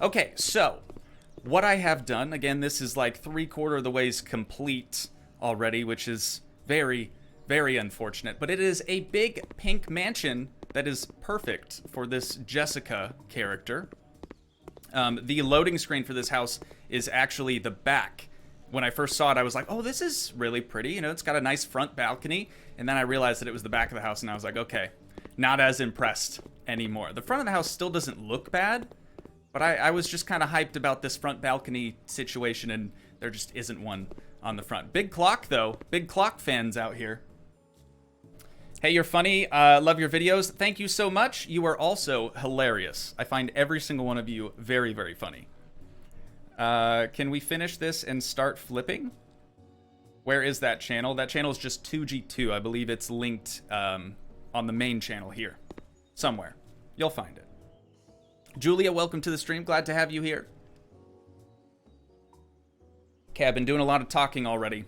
Okay, so what I have done, again, this is like 3/4 of the ways complete already, which is very, very unfortunate. But it is a big pink mansion that is perfect for this Jessica character. The loading screen for this house is actually the back. When I first saw it, I was like, oh, this is really pretty. You know, it's got a nice front balcony. And then I realized that it was the back of the house, and I was like, okay, not as impressed anymore. The front of the house still doesn't look bad, but I was just kind of hyped about this front balcony situation, and there just isn't one on the front. Big clock, though. Big clock fans out here. Hey, you're funny. Love your videos. Thank you so much. You are also hilarious. I find every single one of you very, very funny. Can we finish this and start flipping? Where is that channel? That channel is just Toogii2. I believe it's linked on the main channel here. Somewhere. You'll find it. Julia, welcome to the stream. Glad to have you here. Okay, I've been doing a lot of talking already,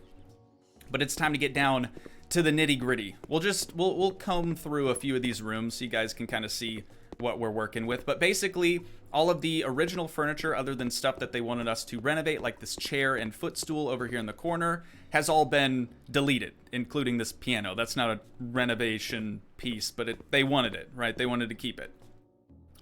but it's time to get down to the nitty-gritty. We'll comb through a few of these rooms so you guys can kind of see what we're working with. But basically, all of the original furniture, other than stuff that they wanted us to renovate, like this chair and footstool over here in the corner, has all been deleted, including this piano. That's not a renovation piece, but they wanted it, right? They wanted to keep it.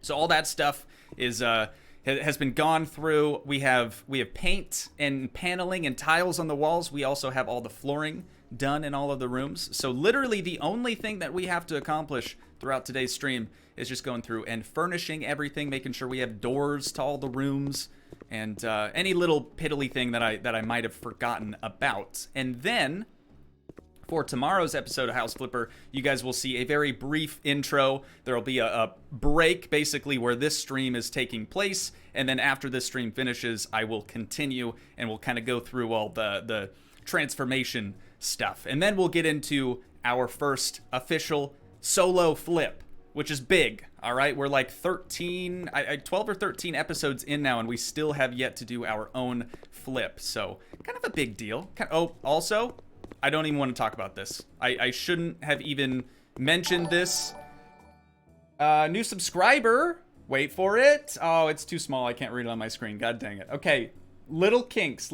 So all that stuff is has been gone through. We have paint and paneling and tiles on the walls. We also have all the flooring done in all of the rooms. So literally the only thing that we have to accomplish throughout today's stream is just going through and furnishing everything, making sure we have doors to all the rooms, and any little piddly thing that I might have forgotten about. And then for tomorrow's episode of House Flipper, you guys will see a very brief intro. There will be a break, basically, where this stream is taking place. And then after this stream finishes, I will continue and we'll kind of go through all the transformation stuff. And then we'll get into our first official solo flip, which is big. All right, we're like 12 or 13 episodes in now, and we still have yet to do our own flip. So kind of a big deal. Oh, also, I don't even want to talk about this. I shouldn't have even mentioned this. New subscriber. Wait for it. Oh, it's too small. I can't read it on my screen. God dang it. Okay. Little Kinks.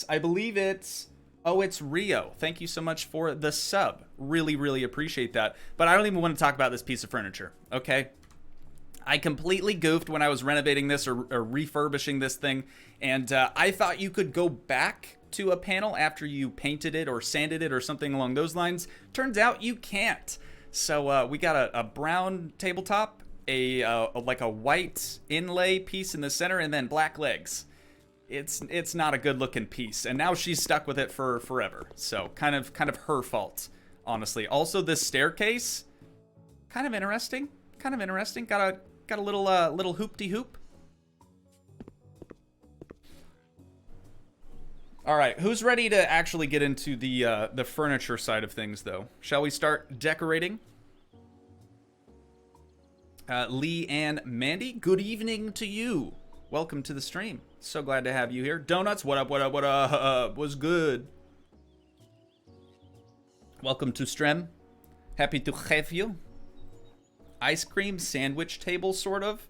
I believe it's... Oh, it's Rio. Thank you so much for the sub. Really, really appreciate that. But I don't even want to talk about this piece of furniture, okay? I completely goofed when I was renovating this or refurbishing this thing, and I thought you could go back to a panel after you painted it or sanded it or something along those lines. Turns out you can't. So we got a brown tabletop, like a white inlay piece in the center, and then black legs. It's not a good looking piece, and now she's stuck with it for forever. So kind of her fault, honestly. Also, this staircase, kind of interesting. Got a little hoop-de-hoop. All right, who's ready to actually get into the furniture side of things, though? Shall we start decorating? Lee and Mandy, good evening to you. Welcome to the stream. So glad to have you here. Donuts, what up? Was good. Welcome to stream. Happy to have you. Ice cream sandwich table, sort of.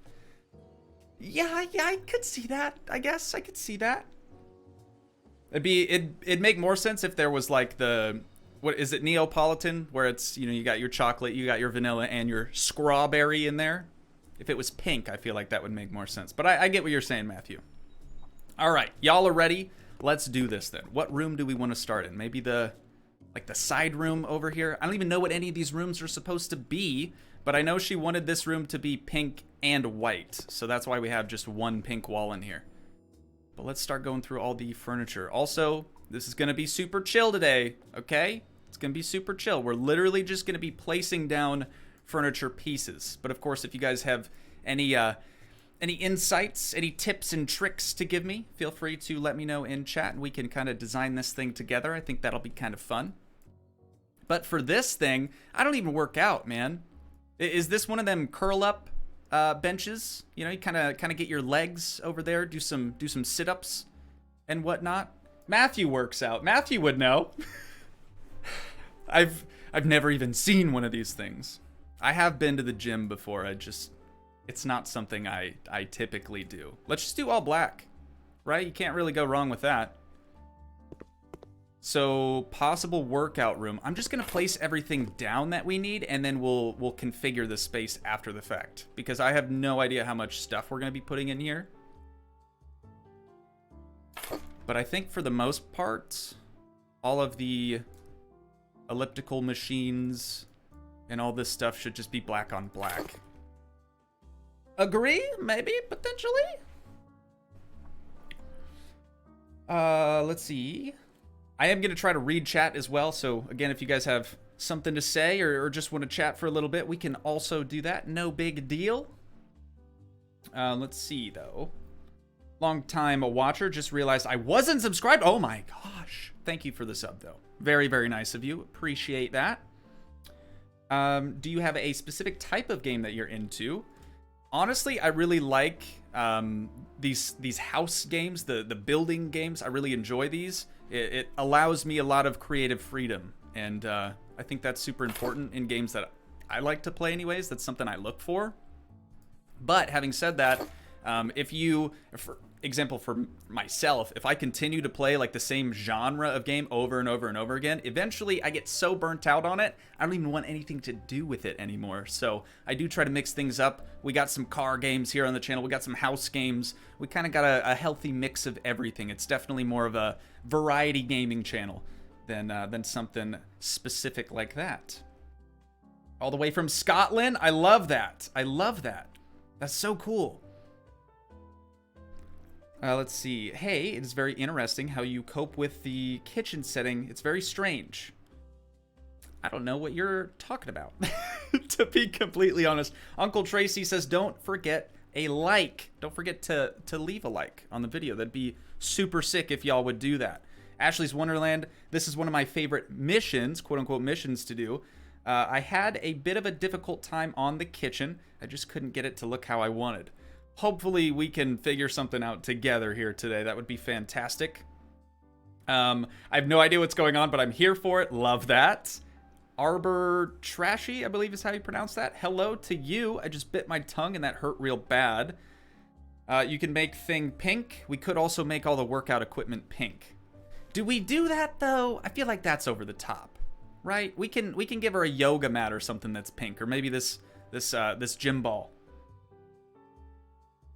Yeah, I could see that. I guess I could see that. It'd make more sense if there was like what is it, Neapolitan, where it's, you got your chocolate, you got your vanilla, and your strawberry in there. If it was pink, I feel like that would make more sense. But I get what you're saying, Matthew. All right, y'all are ready. Let's do this then. What room do we want to start in? Maybe the side room over here. I don't even know what any of these rooms are supposed to be, but I know she wanted this room to be pink and white. So that's why we have just one pink wall in here. But let's start going through all the furniture. Also, this is going to be super chill today, okay? It's going to be super chill. We're literally just going to be placing down furniture pieces. But of course, if you guys have any insights, any tips and tricks to give me, feel free to let me know in chat, and we can kind of design this thing together. I think that'll be kind of fun. But for this thing, I don't even work out, man. Is this one of them curl up benches? You kind of get your legs over there, do some sit-ups and whatnot. Matthew works out. Matthew would know. I've never even seen one of these things. I have been to the gym before. It's not something I typically do. Let's just do all black, right? You can't really go wrong with that. So, possible workout room. I'm just gonna place everything down that we need, and then we'll configure the space after the fact, because I have no idea how much stuff we're gonna be putting in here. But I think for the most part, all of the elliptical machines and all this stuff should just be black on black. Agree? Maybe? Potentially? Let's see. I am going to try to read chat as well, so again, if you guys have something to say or just want to chat for a little bit, we can also do that. No big deal. Let's see, though. Long time a watcher, just realized I wasn't subscribed. Oh my gosh. Thank you for the sub, though. Very, very nice of you. Appreciate that. Do you have a specific type of game that you're into? Honestly, I really like these house games, the building games. I really enjoy these. It allows me a lot of creative freedom, and I think that's super important in games that I like to play anyways. That's something I look for. But having said that, for example, for myself, if I continue to play like the same genre of game over and over and over again, eventually I get so burnt out on it, I don't even want anything to do with it anymore. So I do try to mix things up. We got some car games here on the channel. We got some house games. We kind of got a healthy mix of everything. It's definitely more of a variety gaming channel than something specific like that. All the way from Scotland. I love that. I love that. That's so cool. Let's see. Hey, it is very interesting how you cope with the kitchen setting. It's very strange. I don't know what you're talking about, to be completely honest. Uncle Tracy says, don't forget a like. Don't forget to leave a like on the video. That'd be super sick if y'all would do that. Ashley's Wonderland. This is one of my favorite missions, quote-unquote missions to do. I had a bit of a difficult time on the kitchen. I just couldn't get it to look how I wanted. Hopefully we can figure something out together here today. That would be fantastic. I have no idea what's going on, but I'm here for it. Love that. Arbor Trashy, I believe is how you pronounce that. Hello to you. I just bit my tongue and that hurt real bad. You can make thing pink. We could also make all the workout equipment pink. Do we do that though? I feel like that's over the top, right? We can give her a yoga mat or something that's pink, or maybe this gym ball.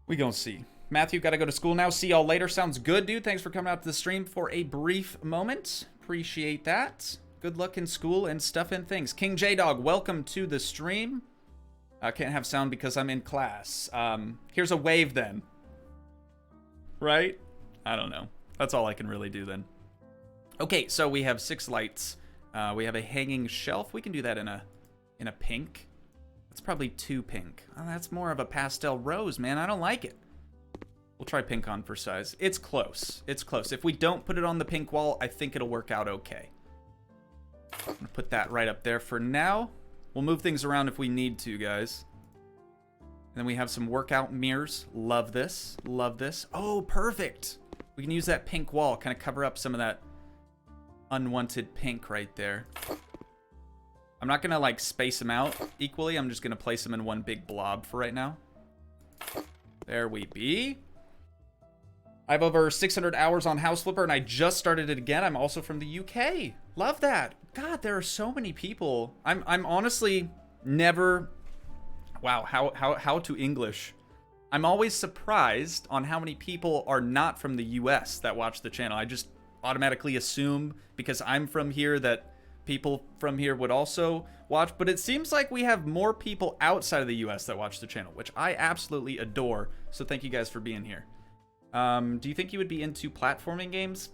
We gonna see. Matthew, gotta go to school now. See y'all later. Sounds good, dude. Thanks for coming out to the stream for a brief moment. Appreciate that. Good luck in school and stuff and things. King J-Dog, welcome to the stream. I can't have sound because I'm in class. Here's a wave then. Right? I don't know. That's all I can really do then. Okay, so we have 6 lights. We have a hanging shelf. We can do that in a pink. That's probably too pink. Oh, that's more of a pastel rose, man. I don't like it. We'll try pink on for size. It's close. It's close. If we don't put it on the pink wall, I think it'll work out okay. I'm gonna put that right up there for now. We'll move things around if we need to, guys. And then we have some workout mirrors. Love this. Love this. Oh, perfect. We can use that pink wall, kind of cover up some of that unwanted pink right there. I'm not gonna like space them out equally. I'm just gonna place them in one big blob for right now. There we be. I have over 600 hours on House Flipper and I just started it again. I'm also from the UK. Love that. God, there are so many people. I'm honestly never, wow, how to English. I'm always surprised on how many people are not from the US that watch the channel. I just automatically assume because I'm from here that people from here would also watch, but it seems like we have more people outside of the US that watch the channel, which I absolutely adore. So thank you guys for being here. Do you think you would be into platforming games?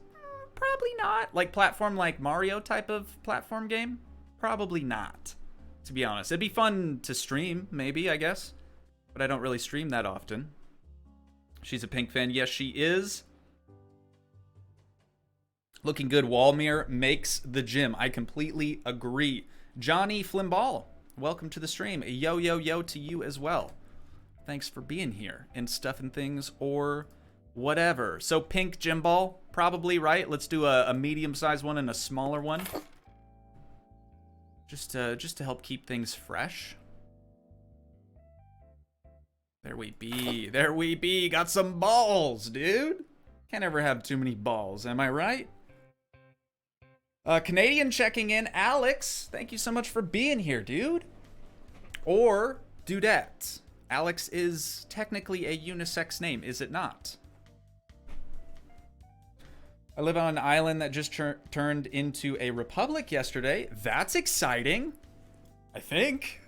Probably not. Like platform like Mario type of platform game? Probably not, to be honest. It'd be fun to stream, maybe, I guess. But I don't really stream that often. She's a Pink fan. Yes, she is. Looking good wall mirror makes the gym. I completely agree. Johnny Flimball, welcome to the stream. Yo, yo, yo to you as well. Thanks for being here and stuff and things or whatever. So pink gym ball, probably, right? Let's do a medium-sized one and a smaller one. Just to help keep things fresh. There we be. There we be. Got some balls, dude. Can't ever have too many balls, am I right? Canadian checking in. Alex, thank you so much for being here, dude. Or Dudette. Alex is technically a unisex name, is it not? I live on an island that just turned into a republic yesterday. That's exciting. I think.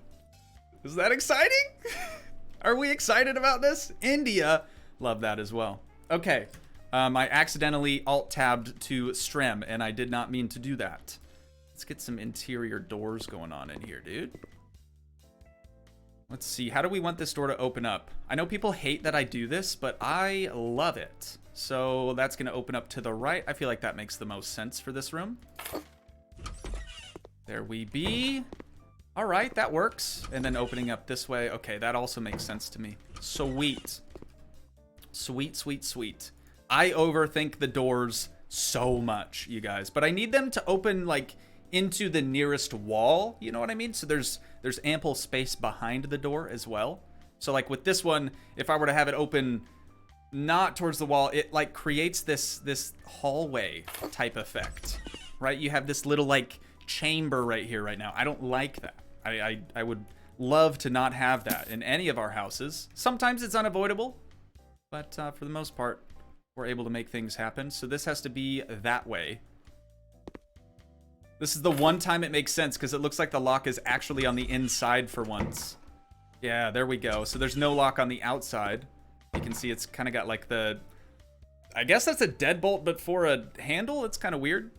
Is that exciting? Are we excited about this? India. Love that as well. Okay. I accidentally alt-tabbed to Strem, and I did not mean to do that. Let's get some interior doors going on in here, dude. Let's see. How do we want this door to open up? I know people hate that I do this, but I love it. So that's going to open up to the right. I feel like that makes the most sense for this room. There we be. All right, that works. And then opening up this way. Okay, that also makes sense to me. Sweet. Sweet, sweet, sweet. I overthink the doors so much, you guys. But I need them to open, like, into the nearest wall. You know what I mean? So there's ample space behind the door as well. So, like, with this one, if I were to have it open not towards the wall, it, like, creates this hallway type effect, right? You have this little, like, chamber right here right now. I don't like that. I would love to not have that in any of our houses. Sometimes it's unavoidable, but for the most part, we're able to make things happen. So this has to be that way. This is the one time it makes sense because it looks like the lock is actually on the inside for once. Yeah, there we go. So there's no lock on the outside. You can see it's kind of got like the... I guess that's a deadbolt, but for a handle, it's kind of weird.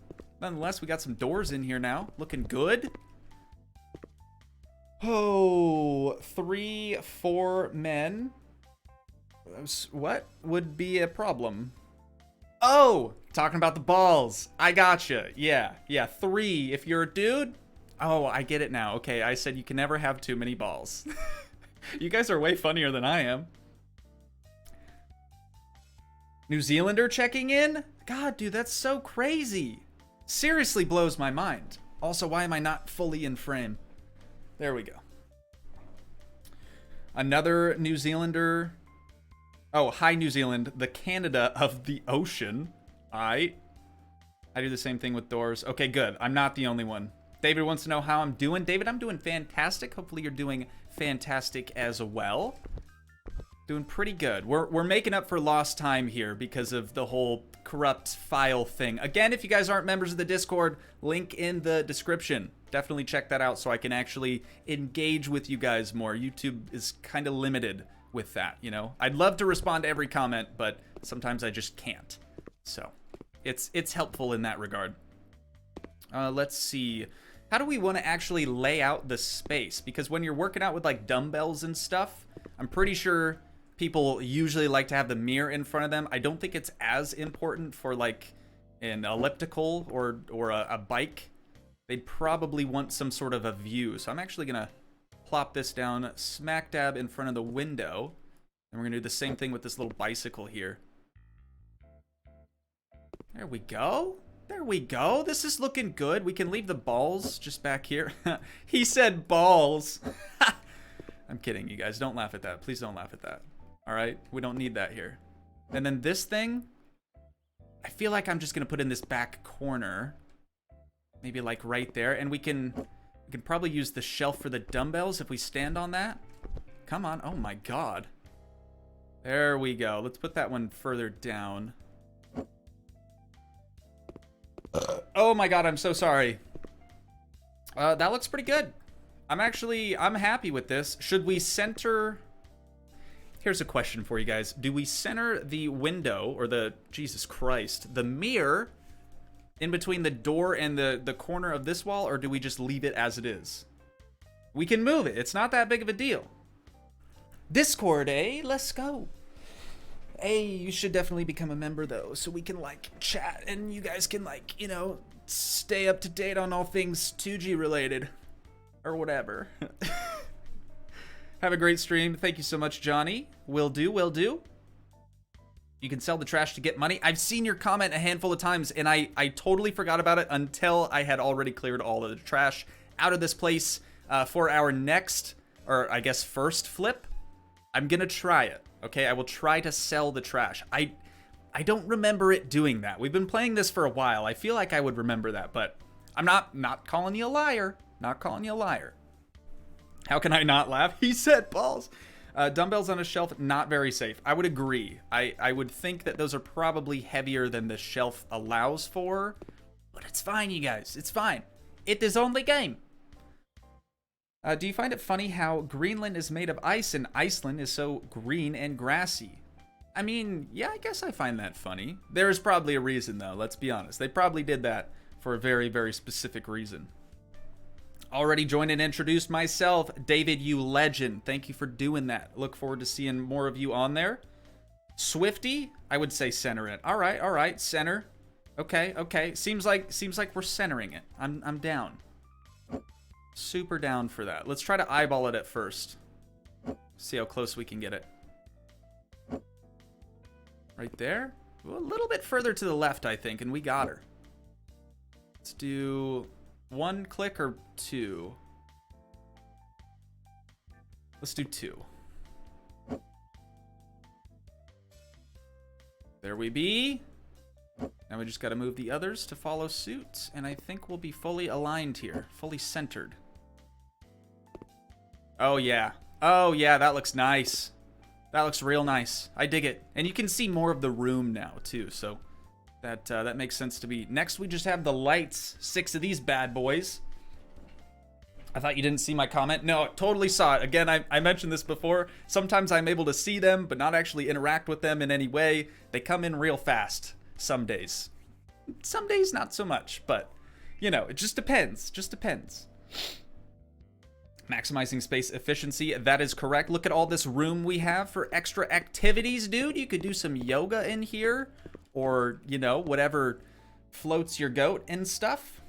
Nonetheless, we got some doors in here now. Looking good. Oh, 3, 4 men. What would be a problem? Oh, talking about the balls. I gotcha. Yeah, 3 if you're a dude. Oh, I get it now. Okay, I said you can never have too many balls. You guys are way funnier than I am. New Zealander checking in? God, dude, that's so crazy. Seriously blows my mind. Also, why am I not fully in frame? There we go. Another New Zealander. Oh, hi, New Zealand. The Canada of the ocean. Alright. I do the same thing with doors. Okay, good. I'm not the only one. David wants to know how I'm doing. David, I'm doing fantastic. Hopefully you're doing fantastic as well. Doing pretty good. We're making up for lost time here because of the whole corrupt file thing. Again, if you guys aren't members of the Discord, link in the description. Definitely check that out so I can actually engage with you guys more. YouTube is kind of limited with that, you know? I'd love to respond to every comment, but sometimes I just can't. So, it's helpful in that regard. Let's see. How do we want to actually lay out the space? Because when you're working out with, like, dumbbells and stuff, I'm pretty sure people usually like to have the mirror in front of them. I don't think it's as important for, like, an elliptical or a bike. They'd probably want some sort of a view. So I'm actually going to plop this down smack dab in front of the window. And we're going to do the same thing with this little bicycle here. There we go. There we go. This is looking good. We can leave the balls just back here. He said balls. I'm kidding, you guys. Don't laugh at that. Please don't laugh at that. All right? We don't need that here. And then this thing, I feel like I'm just going to put in this back corner. Maybe like right there. And we can probably use the shelf for the dumbbells if we stand on that. Come on. Oh my god. There we go. Let's put that one further down. Oh my god, I'm so sorry. That looks pretty good. I'm happy with this. Should we center... Here's a question for you guys. Do we center the window, or the... Jesus Christ. The mirror in between the door and the corner of this wall, or do we just leave it as it is? We can move it. It's not that big of a deal. Discord, eh? Let's go. Hey, you should definitely become a member, though, so we can, like, chat, and you guys can, like, you know, stay up to date on all things Toogii related. Or whatever. Have a great stream. Thank you so much, Johnny. Will do, will do. You can sell the trash to get money. I've seen your comment a handful of times, and I totally forgot about it until I had already cleared all of the trash out of this place for our next, or I guess first flip. I'm gonna try it, okay? I will try to sell the trash. I don't remember it doing that. We've been playing this for a while. I feel like I would remember that, but I'm not calling you a liar. Not calling you a liar. How can I not laugh? He said balls. Dumbbells on a shelf, not very safe. I would agree. I would think that those are probably heavier than the shelf allows for, but it's fine, you guys. It's fine. It is only game. Do you find it funny how Greenland is made of ice and Iceland is so green and grassy? I mean, yeah, I guess I find that funny. There's probably a reason, though. Let's be honest. They probably did that for a very, very specific reason. Already joined and introduced myself, David, you legend. Thank you for doing that. Look forward to seeing more of you on there. Swifty, I would say center it. All right, center. Okay. Seems like we're centering it. I'm down. Super down for that. Let's try to eyeball it at first. See how close we can get it. Right there. A little bit further to the left, I think, and we got her. Let's do 1 click or 2. Let's do 2. There we be. Now we just got to move the others to follow suit, and I think we'll be fully aligned here, fully centered. Oh yeah, that looks nice. That looks real nice. I dig it. And you can see more of the room now too, so that makes sense to me. Next, we just have the lights. 6 of these bad boys. I thought you didn't see my comment. No, totally saw it. Again, I mentioned this before. Sometimes I'm able to see them, but not actually interact with them in any way. They come in real fast some days. Some days, not so much, but, you know, it just depends. Just depends. Maximizing space efficiency, that is correct. Look at all this room we have for extra activities, dude. You could do some yoga in here, or, you know, whatever floats your goat and stuff.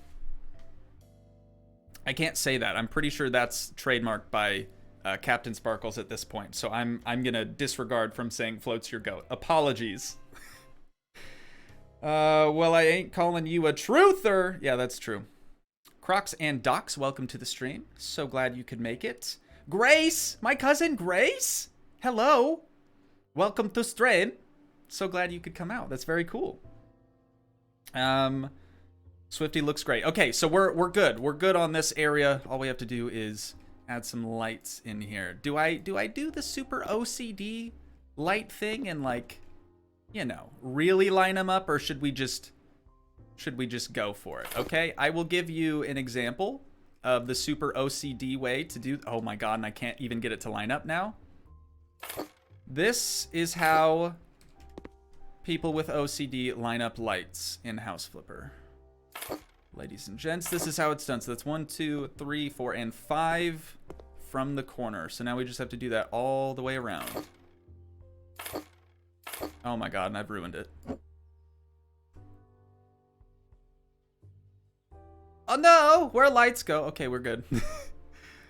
I can't say that. I'm pretty sure that's trademarked by Captain Sparkles at this point, so I'm gonna disregard from saying floats your goat. Apologies. Well, I ain't calling you a truther. Yeah, that's true. Crocs and Docs, welcome to the stream. So glad you could make it. Grace, my cousin Grace. Hello. Welcome to stream. So glad you could come out. That's very cool. Swifty looks great. Okay, so we're good. We're good on this area. All we have to do is add some lights in here. Do I do the super OCD light thing and, like, you know, really line them up, or should we just go for it? Okay, I will give you an example of the super OCD way to do. Oh my god, and I can't even get it to line up now. This is how people with OCD line up lights in House Flipper. Ladies and gents, this is how it's done. So that's 1, 2, 3, 4, and 5 from the corner. So now we just have to do that all the way around. Oh my god, and I've ruined it. Oh no! Where lights go? Okay, we're good.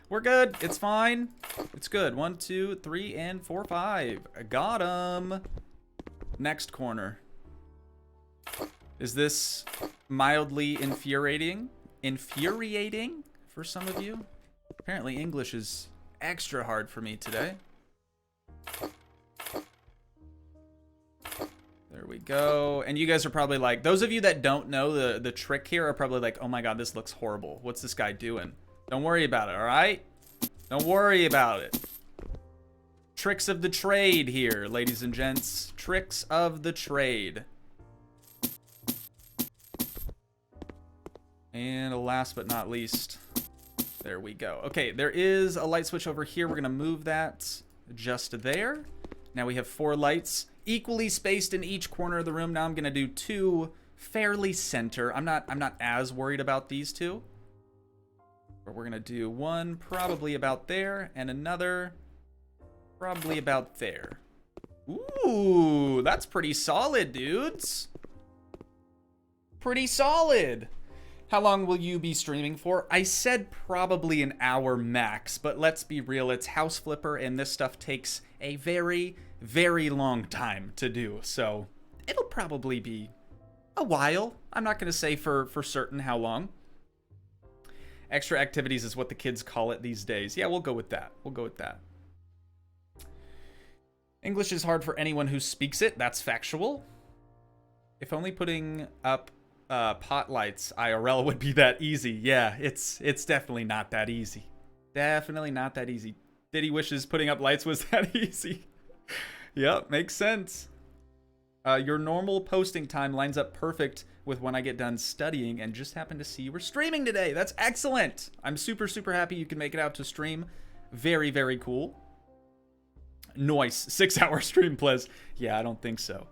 We're good. It's fine. It's good. 1, 2, 3, and 4, 5. I got 'em. Next corner. Is this mildly infuriating? Infuriating for some of you? Apparently English is extra hard for me today. There we go. And you guys are probably like, those of you that don't know the trick here are probably like, oh my god, this looks horrible. What's this guy doing? Don't worry about it, all right? Don't worry about it. Tricks of the trade here, ladies and gents. Tricks of the trade. And last but not least, there we go. Okay, there is a light switch over here. We're gonna move that just there. Now we have 4 lights equally spaced in each corner of the room. Now I'm gonna do 2 fairly center. I'm not as worried about these 2. But we're gonna do 1 probably about there and another probably about there. Ooh, that's pretty solid, dudes. Pretty solid. How long will you be streaming for? I said probably an hour max, but let's be real, it's House Flipper and this stuff takes a very, very long time to do. So it'll probably be a while. I'm not gonna say for certain how long. Extra activities is what the kids call it these days. Yeah, we'll go with that. We'll go with that. English is hard for anyone who speaks it. That's factual. If only putting up pot lights IRL would be that easy. Yeah, it's definitely not that easy. Definitely not that easy. Diddy wishes putting up lights was that easy. Yep, makes sense. Your normal posting time lines up perfect with when I get done studying and just happened to see you were streaming today. That's excellent. I'm super, super happy you can make it out to stream. Very, very cool. Nice. 6-hour stream, please. Yeah, I don't think so.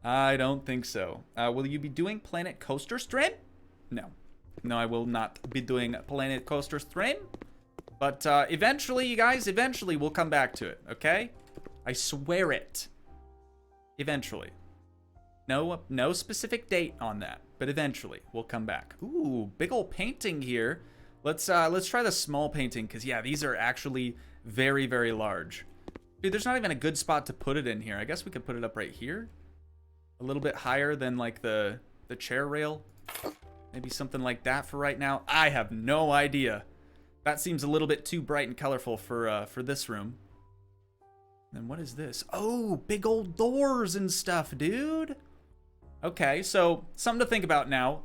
I don't think so. Will you be doing Planet Coaster stream? No. No, I will not be doing Planet Coaster stream. But eventually, you guys, eventually we'll come back to it, okay? I swear it. Eventually. No specific date on that, but eventually we'll come back. Ooh, big old painting here. Let's try the small painting, because yeah, these are actually very, very large. Dude, there's not even a good spot to put it in here. I guess we could put it up right here. A little bit higher than like the chair rail. Maybe something like that for right now. I have no idea. That seems a little bit too bright and colorful for this room. And what is this? Oh, big old doors and stuff, dude. Okay, so something to think about now.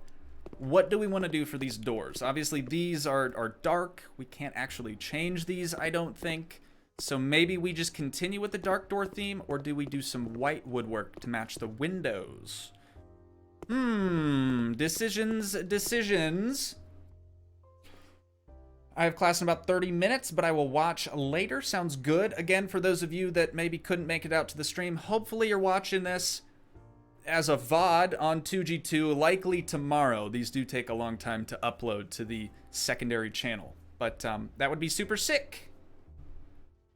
What do we want to do for these doors? Obviously, these are dark. We can't actually change these, I don't think. So maybe we just continue with the dark door theme, or do we do some white woodwork to match the windows? Decisions. I have class in about 30 minutes, but I will watch later. Sounds good. Again, for those of you that maybe couldn't make it out to the stream, hopefully you're watching this as a VOD on Toogii 2, likely tomorrow. These do take a long time to upload to the secondary channel, but that would be super sick.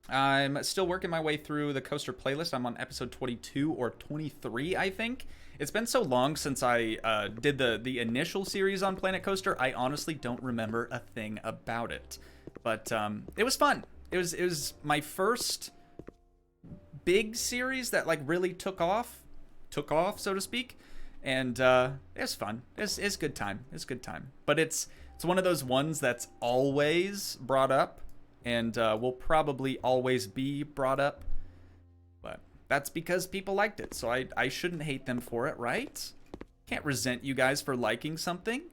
I'm still working my way through the coaster playlist. I'm on episode 22 or 23, I think. It's been so long since I did the initial series on Planet Coaster, I honestly don't remember a thing about it. But it was fun. It was my first big series that like really took off, so to speak. And it's fun. It's good time. It's good time. But it's one of those ones that's always brought up and will probably always be brought up. But that's because people liked it, so I shouldn't hate them for it, right? Can't resent you guys for liking something.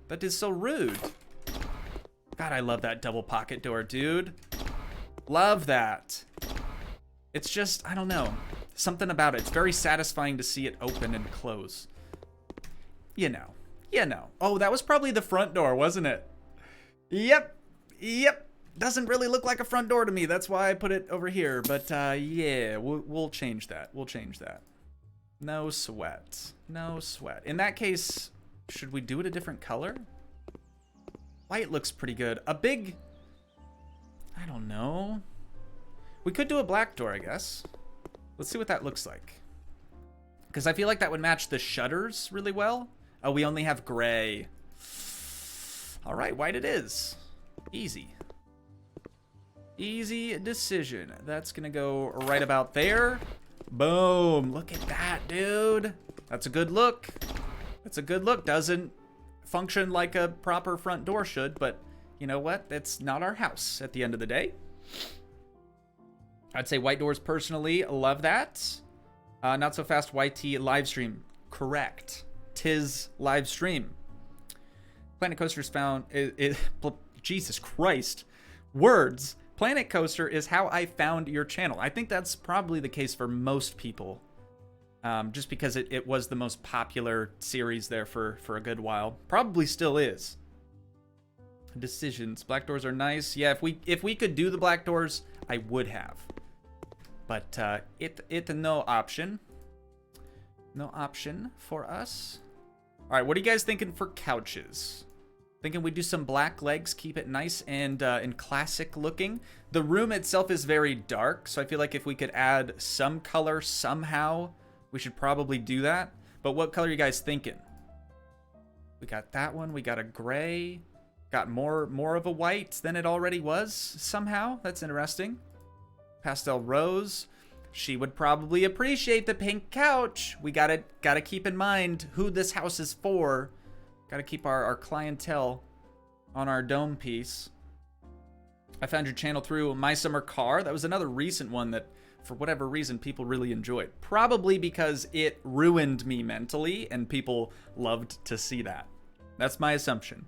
That is so rude. God, I love that double pocket door, dude. Love that. It's just, I don't know. Something about it. It's very satisfying to see it open and close. You know. You know. Oh, that was probably the front door, wasn't it? Yep. Yep. Doesn't really look like a front door to me. That's why I put it over here. But yeah, we'll change that. We'll change that. No sweat. No sweat. In that case, should we do it a different color? White looks pretty good. A big... I don't know. We could do a black door, I guess. Let's see what that looks like. Because I feel like that would match the shutters really well. Oh, we only have gray. All right, white it is. Easy. Easy decision. That's going to go right about there. Boom. Look at that, dude. That's a good look. That's a good look. Doesn't function like a proper front door should, but you know what? That's not our house at the end of the day. I'd say white doors personally. Love that. Not so fast YT live stream. Correct. Tis live stream. Planet Coaster's found... Jesus Christ. Words. Planet Coaster is how I found your channel. I think that's probably the case for most people. Just because it was the most popular series there for a good while. Probably still is. Decisions. Black doors are nice. Yeah, if we could do the black doors, I would have. But it's no option. No option for us. All right, what are you guys thinking for couches? Thinking we do some black legs, keep it nice and classic looking. The room itself is very dark, so I feel like if we could add some color somehow, we should probably do that. But what color are you guys thinking? We got that one. We got a gray. Got more of a white than it already was somehow. That's interesting. Pastel rose. She would probably appreciate the pink couch. We gotta keep in mind who this house is for. Gotta keep our clientele on our dome piece. I found your channel through My Summer Car. That was another recent one that for whatever reason, people really enjoyed. Probably because it ruined me mentally and people loved to see that. That's my assumption.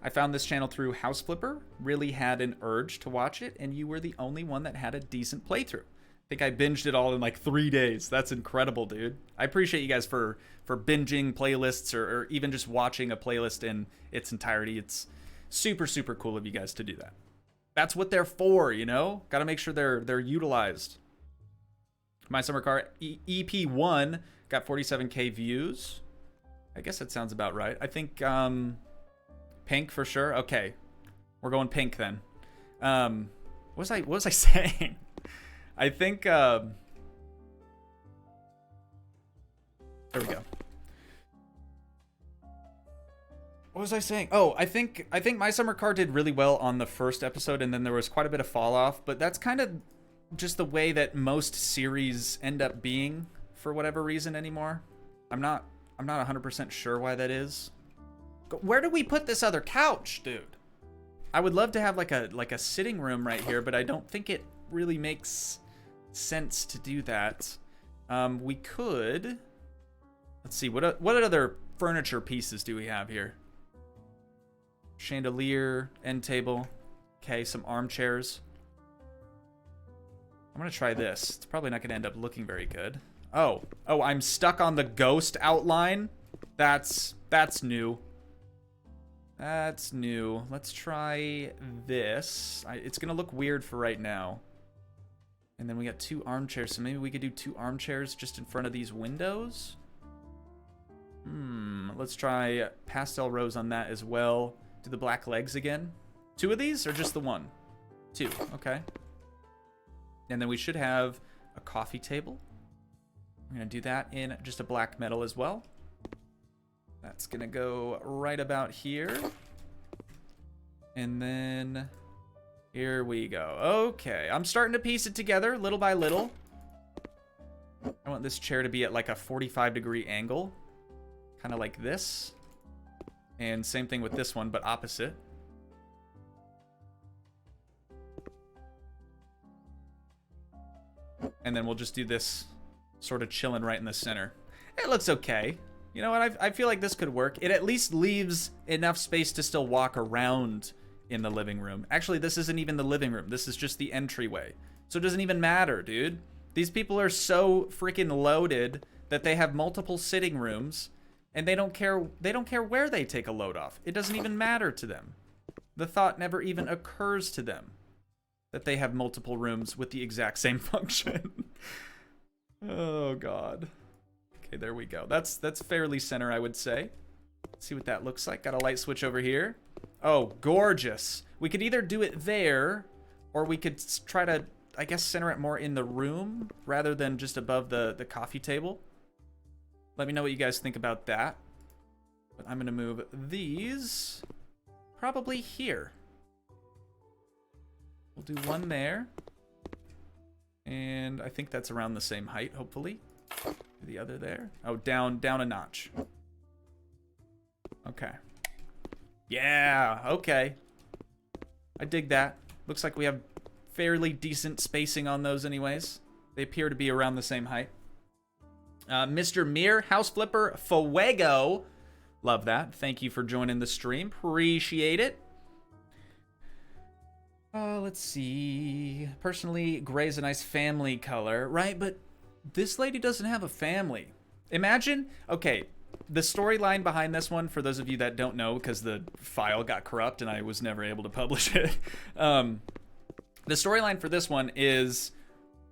I found this channel through House Flipper, really had an urge to watch it, and you were the only one that had a decent playthrough. I think I binged it all in like 3 days. That's incredible, dude. I appreciate you guys for binging playlists or even just watching a playlist in its entirety. It's super, super cool of you guys to do that. That's what they're for, you know? Got to make sure they're utilized. My Summer Car EP1 got 47K views. I guess that sounds about right. I think pink for sure. Okay, we're going pink then. What was I saying? I think there we go. What was I saying? Oh, I think My Summer Car did really well on the first episode, and then there was quite a bit of fall off, but that's kind of just the way that most series end up being for whatever reason anymore. I'm not 100% sure why that is. Where do we put this other couch, dude? I would love to have like a sitting room right here, but I don't think it really makes sense to do that. We could, let's see, what other furniture pieces do we have here? Chandelier, end table. Okay, some armchairs. I'm gonna try this. It's probably not gonna end up looking very good. Oh, I'm stuck on the ghost outline. That's new. That's new. Let's try this. It's gonna look weird for right now. And then we got 2 armchairs, so maybe we could do 2 armchairs just in front of these windows. Let's try pastel rose on that as well. Do the black legs again. 2 of these or just the 1? 2, okay. And then we should have a coffee table. I'm gonna do that in just a black metal as well. That's gonna go right about here. And then here we go. Okay, I'm starting to piece it together little by little. I want this chair to be at like a 45-degree angle. Kind of like this. And same thing with this one, but opposite. And then we'll just do this sort of chilling right in the center. It looks okay. You know what? I feel like this could work. It at least leaves enough space to still walk around in the living room. Actually, this isn't even the living room. This is just the entryway. So it doesn't even matter, dude. These people are so freaking loaded that they have multiple sitting rooms. And they don't care where they take a load off. It doesn't even matter to them. The thought never even occurs to them that they have multiple rooms with the exact same function. Oh god. Okay, there we go. That's fairly center, I would say. Let's see what that looks like. Got a light switch over here. Oh, gorgeous. We could either do it there, or we could try to, I guess, center it more in the room rather than just above the coffee table. Let me know what you guys think about that. But I'm gonna move these probably here. We'll do one there. And I think that's around the same height, hopefully. The other there. Oh, down a notch. Okay. Yeah, okay. I dig that. Looks like we have fairly decent spacing on those anyways. They appear to be around the same height. Mr. Mir, House Flipper, Fuego. Love that. Thank you for joining the stream. Appreciate it. Let's see. Personally, gray's a nice family color, right? But this lady doesn't have a family. Imagine, okay, the storyline behind this one, for those of you that don't know, because the file got corrupt and I was never able to publish it. The storyline for this one is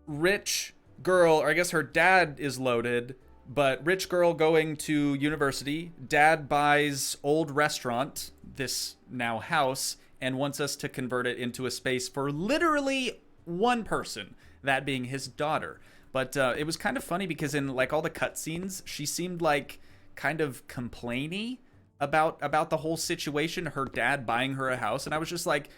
rich girl, or I guess her dad is loaded, but rich girl going to university, dad buys old restaurant, this now house, and wants us to convert it into a space for literally one person, that being his daughter. But it was kind of funny because in like all the cutscenes, she seemed like kind of complainy about the whole situation, her dad buying her a house, and I was just like,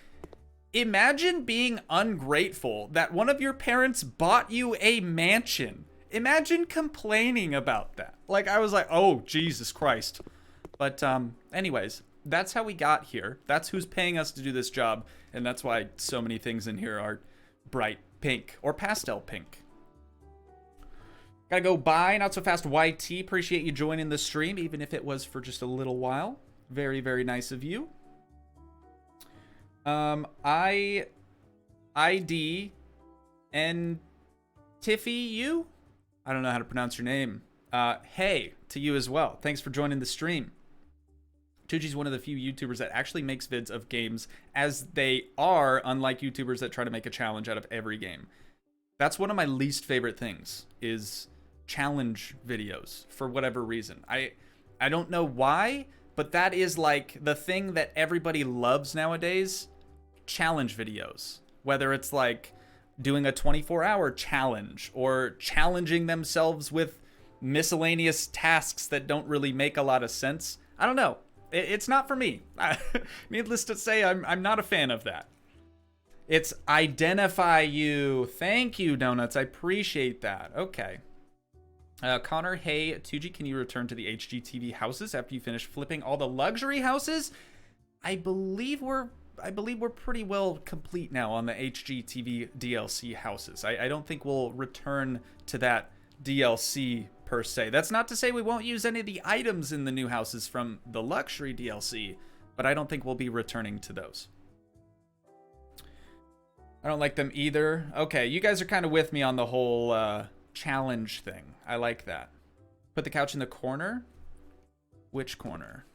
imagine being ungrateful that one of your parents bought you a mansion. Imagine complaining about that. Like, I was like, oh, Jesus Christ. But anyways, that's how we got here. That's who's paying us to do this job. And that's why so many things in here are bright pink or pastel pink. Gotta go bye. Not so fast YT. Appreciate you joining the stream, even if it was for just a little while. Very, very nice of you. ID and Tiffy, you? I don't know how to pronounce your name. Hey to you as well. Thanks for joining the stream. Toogii's one of the few YouTubers that actually makes vids of games as they are, unlike YouTubers that try to make a challenge out of every game. That's one of my least favorite things, is challenge videos, for whatever reason. I don't know why, but that is like the thing that everybody loves nowadays. Challenge videos. Whether it's like doing a 24-hour challenge or challenging themselves with miscellaneous tasks that don't really make a lot of sense. I don't know. It's not for me. Needless to say, I'm not a fan of that. It's identify you. Thank you, Donuts. I appreciate that. Okay. Connor, hey, Toogii, can you return to the HGTV houses after you finish flipping all the luxury houses? I believe we're pretty well complete now on the HGTV DLC houses. I don't think we'll return to that DLC per se. That's not to say we won't use any of the items in the new houses from the luxury DLC, but I don't think we'll be returning to those. I don't like them either. Okay, you guys are kind of with me on the whole challenge thing. I like that. Put the couch in the corner. Which corner?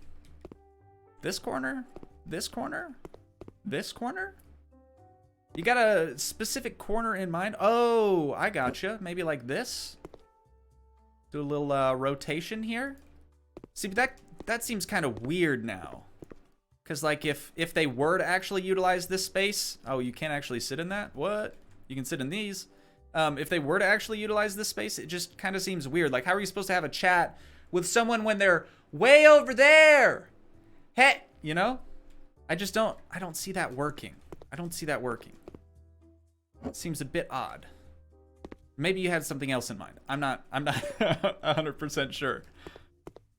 This corner? This corner? This corner? You got a specific corner in mind? Oh, I gotcha. Maybe like this? Do a little rotation here. See, but that seems kind of weird now. Because, like, if they were to actually utilize this space... Oh, you can't actually sit in that? What? You can sit in these. If they were to actually utilize this space, it just kind of seems weird. Like, how are you supposed to have a chat with someone when they're way over there? Hey! You know? I don't see that working. I don't see that working. It seems a bit odd. Maybe you had something else in mind. I'm not 100% sure.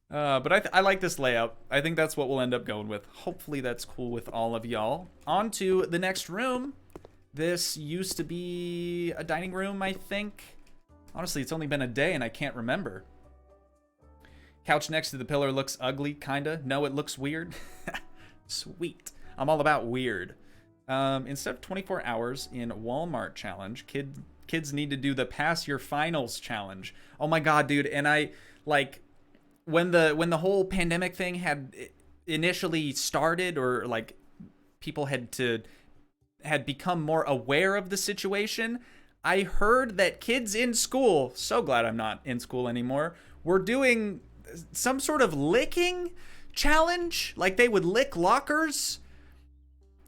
But I like this layout. I think that's what we'll end up going with. Hopefully that's cool with all of y'all. On to the next room. This used to be a dining room, I think. Honestly, it's only been a day and I can't remember. Couch next to the pillar looks ugly, kinda. No, it looks weird. Sweet. I'm all about weird. Instead of 24 hours in Walmart challenge, kids need to do the pass your finals challenge. Oh my god, dude. And I, like, when the whole pandemic thing had initially started, or like people had become more aware of the situation, I heard that kids in school, so glad I'm not in school anymore, were doing some sort of licking challenge. Like they would lick lockers,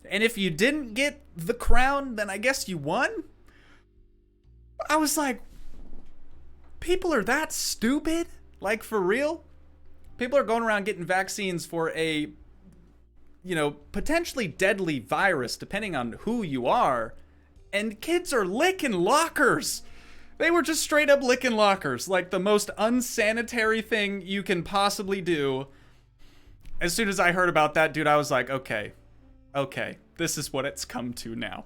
and if you didn't get the crown, then I guess you won. I was like, people are that stupid? Like, for real? People are going around getting vaccines for a, potentially deadly virus, depending on who you are. And kids are licking lockers. They were just straight up licking lockers. Like the most unsanitary thing you can possibly do. As soon as I heard about that, dude, I was like, okay, this is what it's come to now.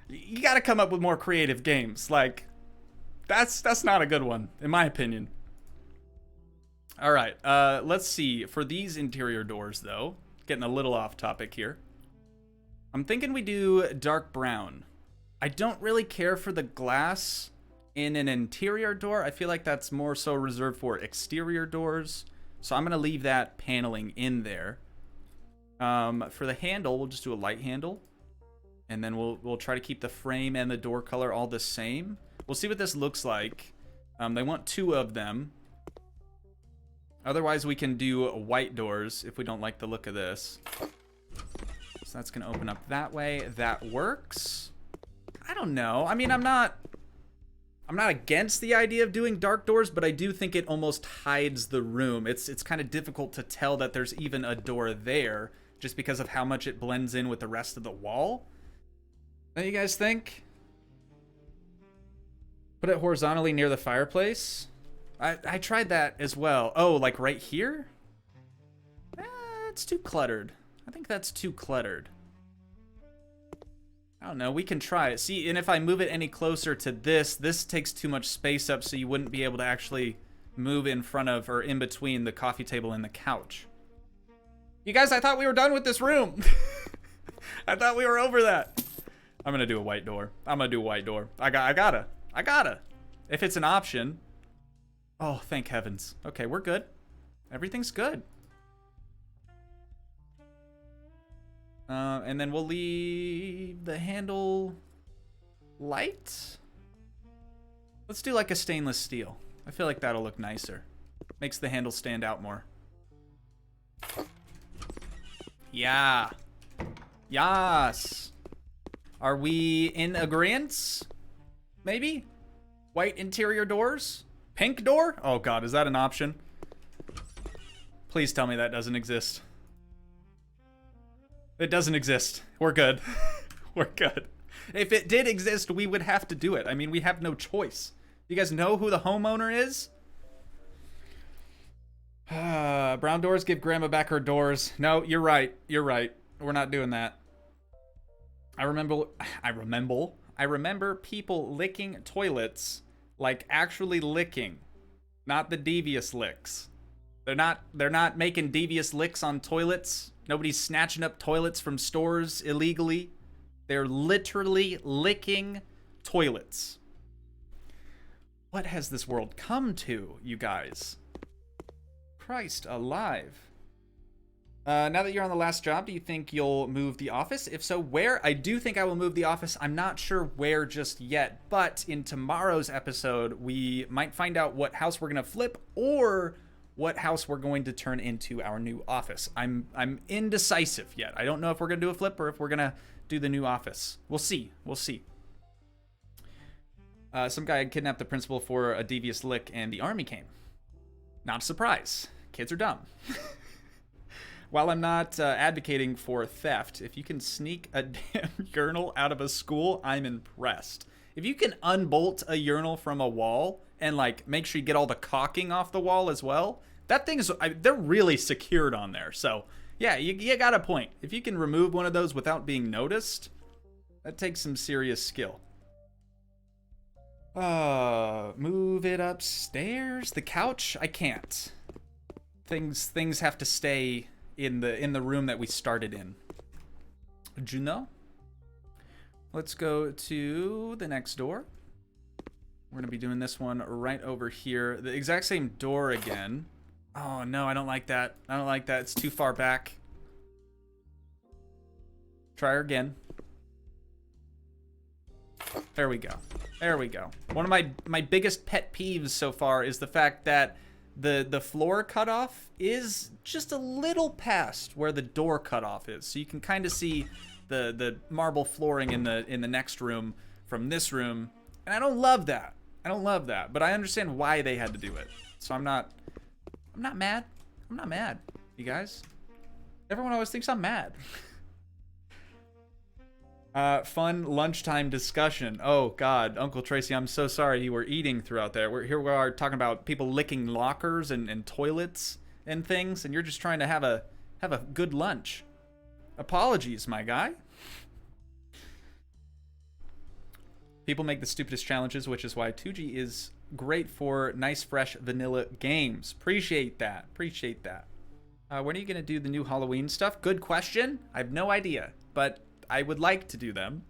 You gotta come up with more creative games. Like, that's not a good one, in my opinion. All right, let's see. For these interior doors, though, getting a little off topic here, I'm thinking we do dark brown. I don't really care for the glass in an interior door. I feel like that's more so reserved for exterior doors. So I'm going to leave that paneling in there. For the handle, we'll just do a light handle. And then we'll try to keep the frame and the door color all the same. We'll see what this looks like. They want 2 of them. Otherwise, we can do white doors if we don't like the look of this. So that's going to open up that way. That works. I don't know. I mean, I'm not against the idea of doing dark doors, but I do think it almost hides the room. It's kind of difficult to tell that there's even a door there just because of how much it blends in with the rest of the wall. What do you guys think? Put it horizontally near the fireplace. I tried that as well. Oh, like right here? It's too cluttered. I think that's too cluttered. I don't know. We can try it. See, and if I move it any closer to this takes too much space up, so you wouldn't be able to actually move in front of or in between the coffee table and the couch. You guys, I thought we were done with this room. I thought we were over that. I'm gonna do a white door. I'm gonna do a white door. I gotta. If it's an option. Oh, thank heavens. Okay, we're good. Everything's good. And then we'll leave the handle light. Let's do like a stainless steel. I feel like that'll look nicer. Makes the handle stand out more. Yeah. Yes. Are we in agreement? Maybe? White interior doors? Pink door? Oh god, is that an option? Please tell me that doesn't exist. It doesn't exist. We're good. We're good. If it did exist, we would have to do it. I mean, we have no choice. You guys know who the homeowner is? Brown doors give grandma back her doors. No, you're right. You're right. We're not doing that. I remember people licking toilets, like actually licking, not the devious licks. They're not making devious licks on toilets. Nobody's snatching up toilets from stores illegally. They're literally licking toilets. What has this world come to, you guys? Christ alive. Now that you're on the last job, do you think you'll move the office? If so, where? I do think I will move the office. I'm not sure where just yet, but in tomorrow's episode, we might find out what house we're gonna flip or what house we're going to turn into our new office. I'm indecisive yet. I don't know if we're gonna do a flip or if we're gonna do the new office. We'll see. We'll see. Some guy had kidnapped the principal for a devious lick and the army came. Not a surprise. Kids are dumb. While I'm not advocating for theft, if you can sneak a damn urinal out of a school, I'm impressed. If you can unbolt a urinal from a wall and like make sure you get all the caulking off the wall as well, that thing is, they're really secured on there. So yeah, you got a point. If you can remove one of those without being noticed, that takes some serious skill. Move it upstairs. The couch, I can't. Things have to stay in the room that we started in. Juno. Let's go to the next door. We're gonna be doing this one right over here. The exact same door again. Oh no, I don't like that. I don't like that. It's too far back. Try her again. There we go. There we go. One of my biggest pet peeves so far is the fact that the floor cutoff is just a little past where the door cutoff is. So you can kind of see the marble flooring in the next room from this room. And I don't love that. I don't love that. But I understand why they had to do it. So I'm not mad. I'm not mad, you guys. Everyone always thinks I'm mad. Fun lunchtime discussion. Oh God, Uncle Tracy, I'm so sorry you were eating throughout there. Here we are talking about people licking lockers and toilets and things, and you're just trying to have a good lunch. Apologies, my guy. People make the stupidest challenges, which is why Toogii is great for nice, fresh, vanilla games. Appreciate that. Appreciate that. When are you gonna do the new Halloween stuff? Good question. I have no idea, but I would like to do them.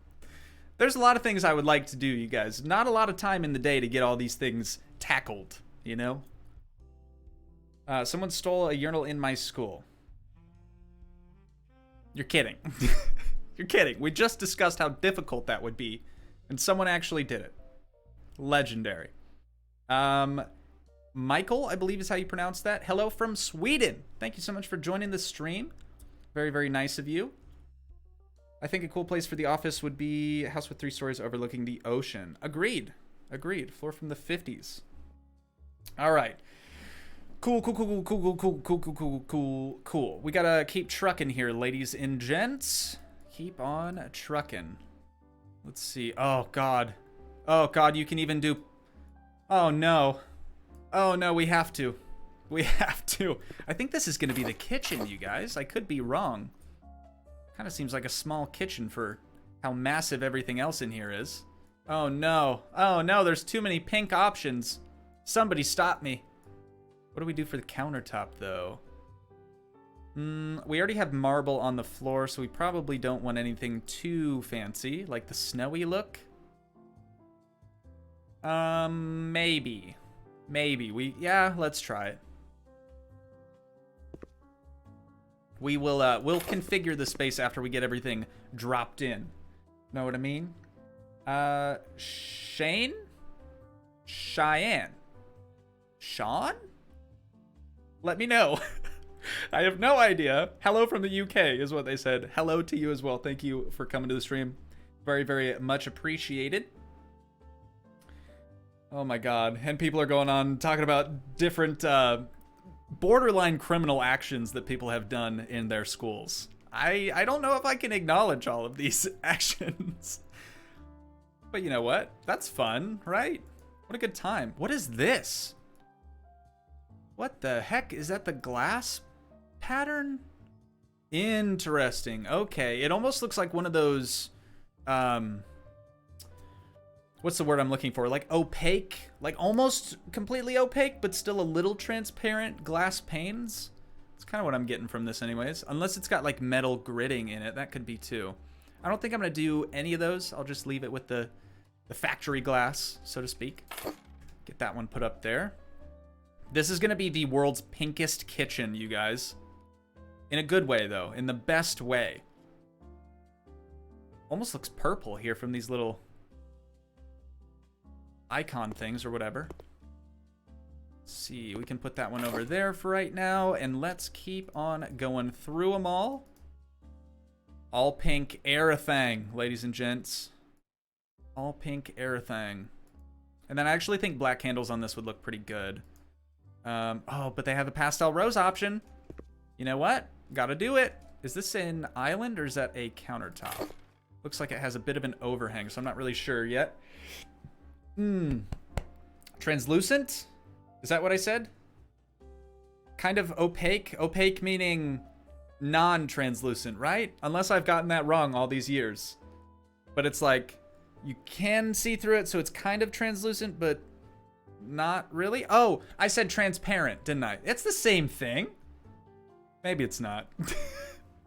There's a lot of things I would like to do, you guys. Not a lot of time in the day to get all these things tackled, you know? Someone stole a urinal in my school. You're kidding. You're kidding. We just discussed how difficult that would be, and someone actually did it. Legendary. Michael, I believe is how you pronounce that. Hello from Sweden. Thank you so much for joining the stream. Very, very nice of you. I think a cool place for the office would be a house with 3 stories overlooking the ocean. Agreed. Agreed. Floor from the 50s. All right. Cool. We gotta keep trucking here, ladies and gents. Keep on trucking. Let's see. Oh, God. Oh, God, you can even do... Oh, no. Oh, no, we have to. We have to. I think this is gonna be the kitchen, you guys. I could be wrong. Kind of seems like a small kitchen for how massive everything else in here is. Oh no. Oh no, there's too many pink options. Somebody stop me. What do we do for the countertop though? We already have marble on the floor, so we probably don't want anything too fancy, like the snowy look. Maybe. Maybe. Yeah, let's try it. We will, we'll configure the space after we get everything dropped in. Know what I mean? Shane? Cheyenne? Sean? Let me know. I have no idea. Hello from the UK is what they said. Hello to you as well. Thank you for coming to the stream. Very, very much appreciated. Oh my god. And people are going on talking about different borderline criminal actions that people have done in their schools. I don't know if I can acknowledge all of these actions. But you know what? That's fun, right? What a good time. What is this? What the heck? Is that the glass pattern? Interesting. Okay. It almost looks like one of those, what's the word I'm looking for? Like opaque, like almost completely opaque, but still a little transparent glass panes. It's kind of what I'm getting from this anyways. Unless it's got like metal gridding in it. That could be too. I don't think I'm going to do any of those. I'll just leave it with the factory glass, so to speak. Get that one put up there. This is going to be the world's pinkest kitchen, you guys. In a good way, though. In the best way. Almost looks purple here from these little icon things or whatever. Let's see, we can put that one over there for right now. And let's keep on going through them all. All pink everything, ladies and gents. All pink everything. And then I actually think black candles on this would look pretty good. Oh, but they have a pastel rose option. You know what? Gotta do it. Is this an island or is that a countertop? Looks like it has a bit of an overhang, so I'm not really sure yet. Translucent? Is that what I said? Kind of opaque. Opaque meaning non-translucent, right? Unless I've gotten that wrong all these years. But it's like, you can see through it, so it's kind of translucent, but not really. Oh, I said transparent, didn't I? It's the same thing. Maybe it's not.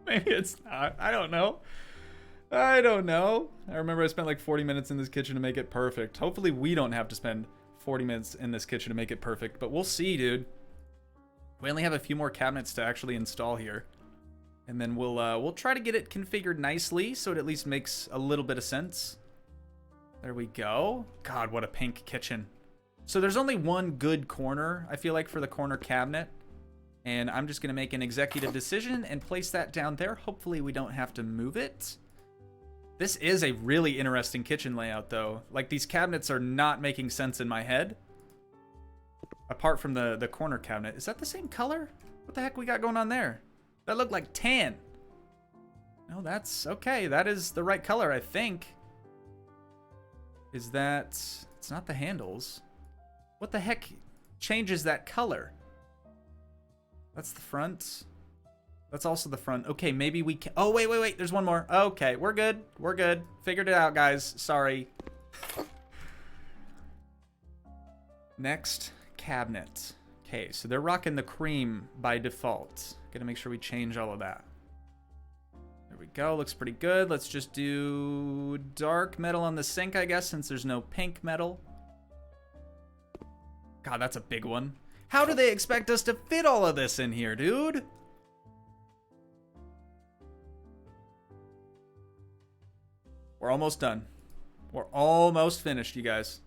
Maybe it's not. I don't know. I don't know. I remember I spent like 40 minutes in this kitchen to make it perfect. Hopefully we don't have to spend 40 minutes in this kitchen to make it perfect, but we'll see, dude. We only have a few more cabinets to actually install here. And then we'll try to get it configured nicely so it at least makes a little bit of sense. There we go. God, what a pink kitchen. So there's only one good corner, I feel like, for the corner cabinet. And I'm just going to make an executive decision and place that down there. Hopefully we don't have to move it. This is a really interesting kitchen layout, though. Like, these cabinets are not making sense in my head. Apart from the corner cabinet. Is that the same color? What the heck we got going on there? That looked like tan. No, that's okay. That is the right color, I think. Is that... It's not the handles. What the heck changes that color? That's the front. That's also the front. Okay, maybe we can... Oh, wait. There's one more. Okay, we're good. We're good. Figured it out, guys. Sorry. Next cabinet. Okay, so they're rocking the cream by default. Gotta make sure we change all of that. There we go. Looks pretty good. Let's just do dark metal on the sink, I guess, since there's no pink metal. God, that's a big one. How do they expect us to fit all of this in here, dude? We're almost done. We're almost finished, you guys.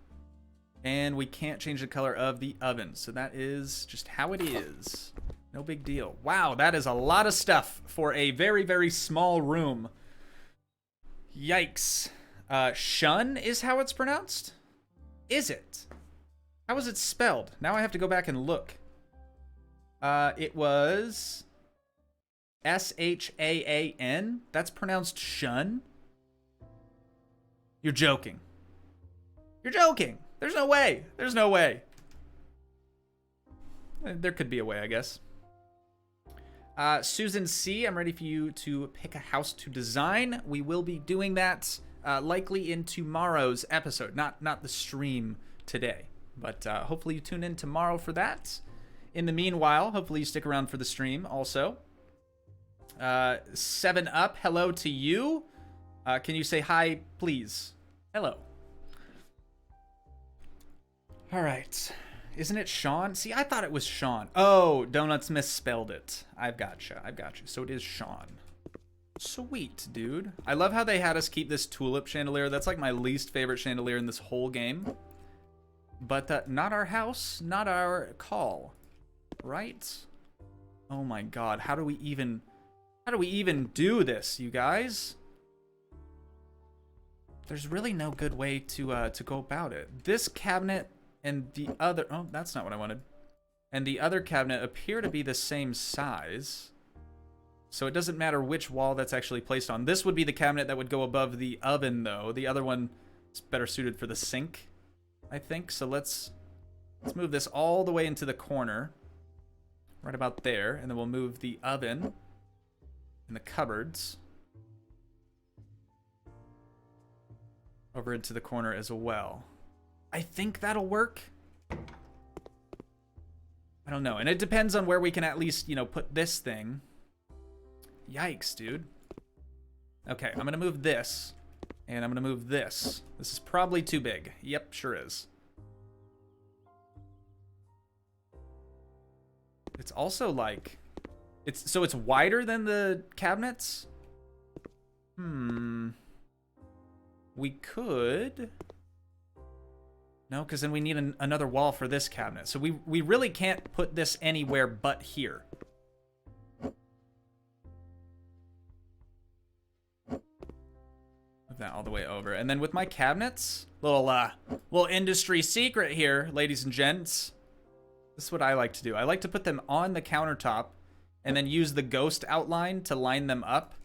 And we can't change the color of the oven. So that is just how it is. No big deal. Wow, that is a lot of stuff for a very, very small room. Yikes. Shun is how it's pronounced? Is it? How is it spelled? Now I have to go back and look. It was S-H-A-A-N. That's pronounced shun. You're joking. You're joking. There's no way. There's no way. There could be a way, I guess. Susan C, I'm ready for you to pick a house to design. We will be doing that likely in tomorrow's episode. Not the stream today, but hopefully you tune in tomorrow for that. In the meanwhile, hopefully you stick around for the stream also. 7 Up, hello to you. Can you say hi, please? Hello. All right. Isn't it Sean? See, I thought it was Sean. Oh, Donuts misspelled it. I've gotcha. So it is Sean. Sweet, dude. I love how they had us keep this tulip chandelier. That's like my least favorite chandelier in this whole game. But not our house, not our call. Right? Oh my god, how do we even do this, you guys? There's really no good way to go about it. This cabinet and the other... Oh, that's not what I wanted. And the other cabinet appear to be the same size. So it doesn't matter which wall that's actually placed on. This would be the cabinet that would go above the oven, though. The other one is better suited for the sink, I think. So let's move this all the way into the corner. Right about there. And then we'll move the oven and the cupboards over into the corner as well. I think that'll work. I don't know. And it depends on where we can at least, you know, put this thing. Yikes, dude. Okay, I'm going to move this. And I'm going to move this. This is probably too big. Yep, sure is. It's also like... So it's wider than the cabinets? We could... No, because then we need another wall for this cabinet. So we really can't put this anywhere but here. Move that all the way over. And then with my cabinets, little industry secret here, ladies and gents. This is what I like to do. I like to put them on the countertop and then use the ghost outline to line them up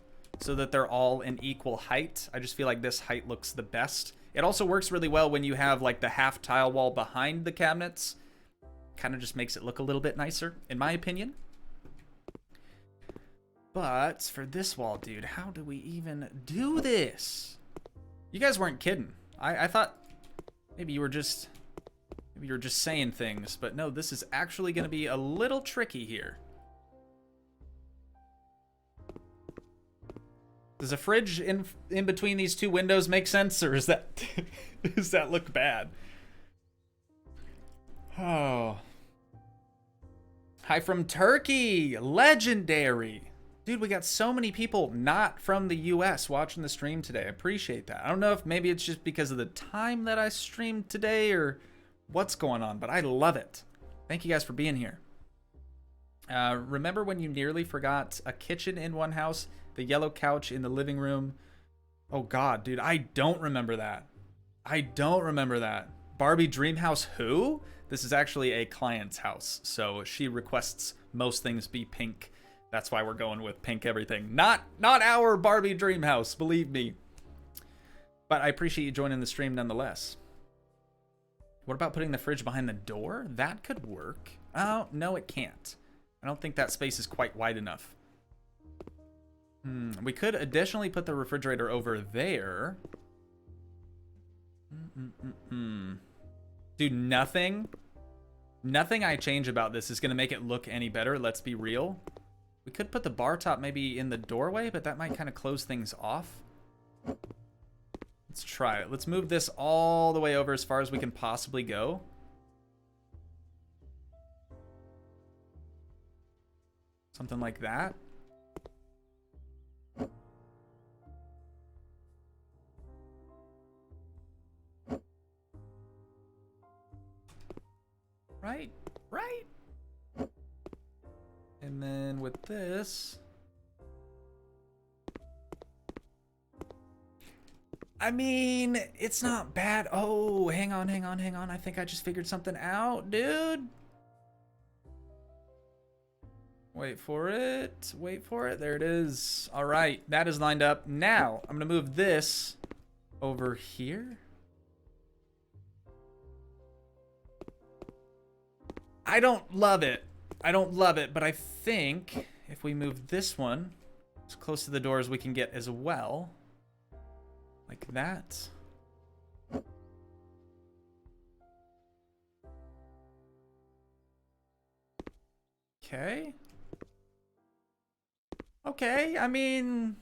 so that they're all in equal height. I just feel like this height looks the best. It also works really well when you have like the half tile wall behind the cabinets. Kind of just makes it look a little bit nicer, in my opinion. But for this wall, dude, how do we even do this? You guys weren't kidding. I thought maybe you were just saying things, but no, this is actually going to be a little tricky here. Does a fridge in between these two windows make sense, or is that does that look bad? Oh. Hi from Turkey. Legendary. Dude, we got so many people not from the US watching the stream today. I appreciate that. I don't know if maybe it's just because of the time that I streamed today or what's going on, but I love it. Thank you guys for being here. Remember when you nearly forgot a kitchen in one house? The yellow couch in the living room. Oh god, dude, I don't remember that. Barbie Dreamhouse who? This is actually a client's house, so she requests most things be pink. That's why we're going with pink everything. Not our Barbie Dreamhouse, believe me. But I appreciate you joining the stream nonetheless. What about putting the fridge behind the door? That could work. Oh, no, it can't. I don't think that space is quite wide enough. We could additionally put the refrigerator over there. Dude, nothing I change about this is going to make it look any better. Let's be real. We could put the bar top maybe in the doorway, but that might kind of close things off. Let's try it. Let's move this all the way over as far as we can possibly go. Something like that. Right. And then with this, I mean, it's not bad. Oh, hang on. I think I just figured something out, dude. Wait for it. There it is. All right, that is lined up. Now, I'm going to move this over here. I don't love it, but I think if we move this one as close to the door as we can get as well, like that. Okay. Okay, I mean...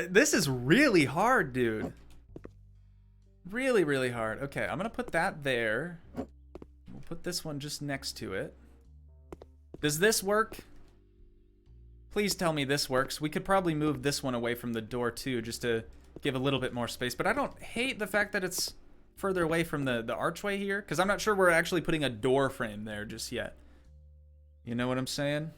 This is really hard, dude. Really, really hard. Okay, I'm gonna put that there. We'll put this one just next to it. Does this work? Please tell me this works. We could probably move this one away from the door too, just to give a little bit more space. But I don't hate the fact that it's further away from the archway here, because I'm not sure we're actually putting a door frame there just yet. You know what I'm saying?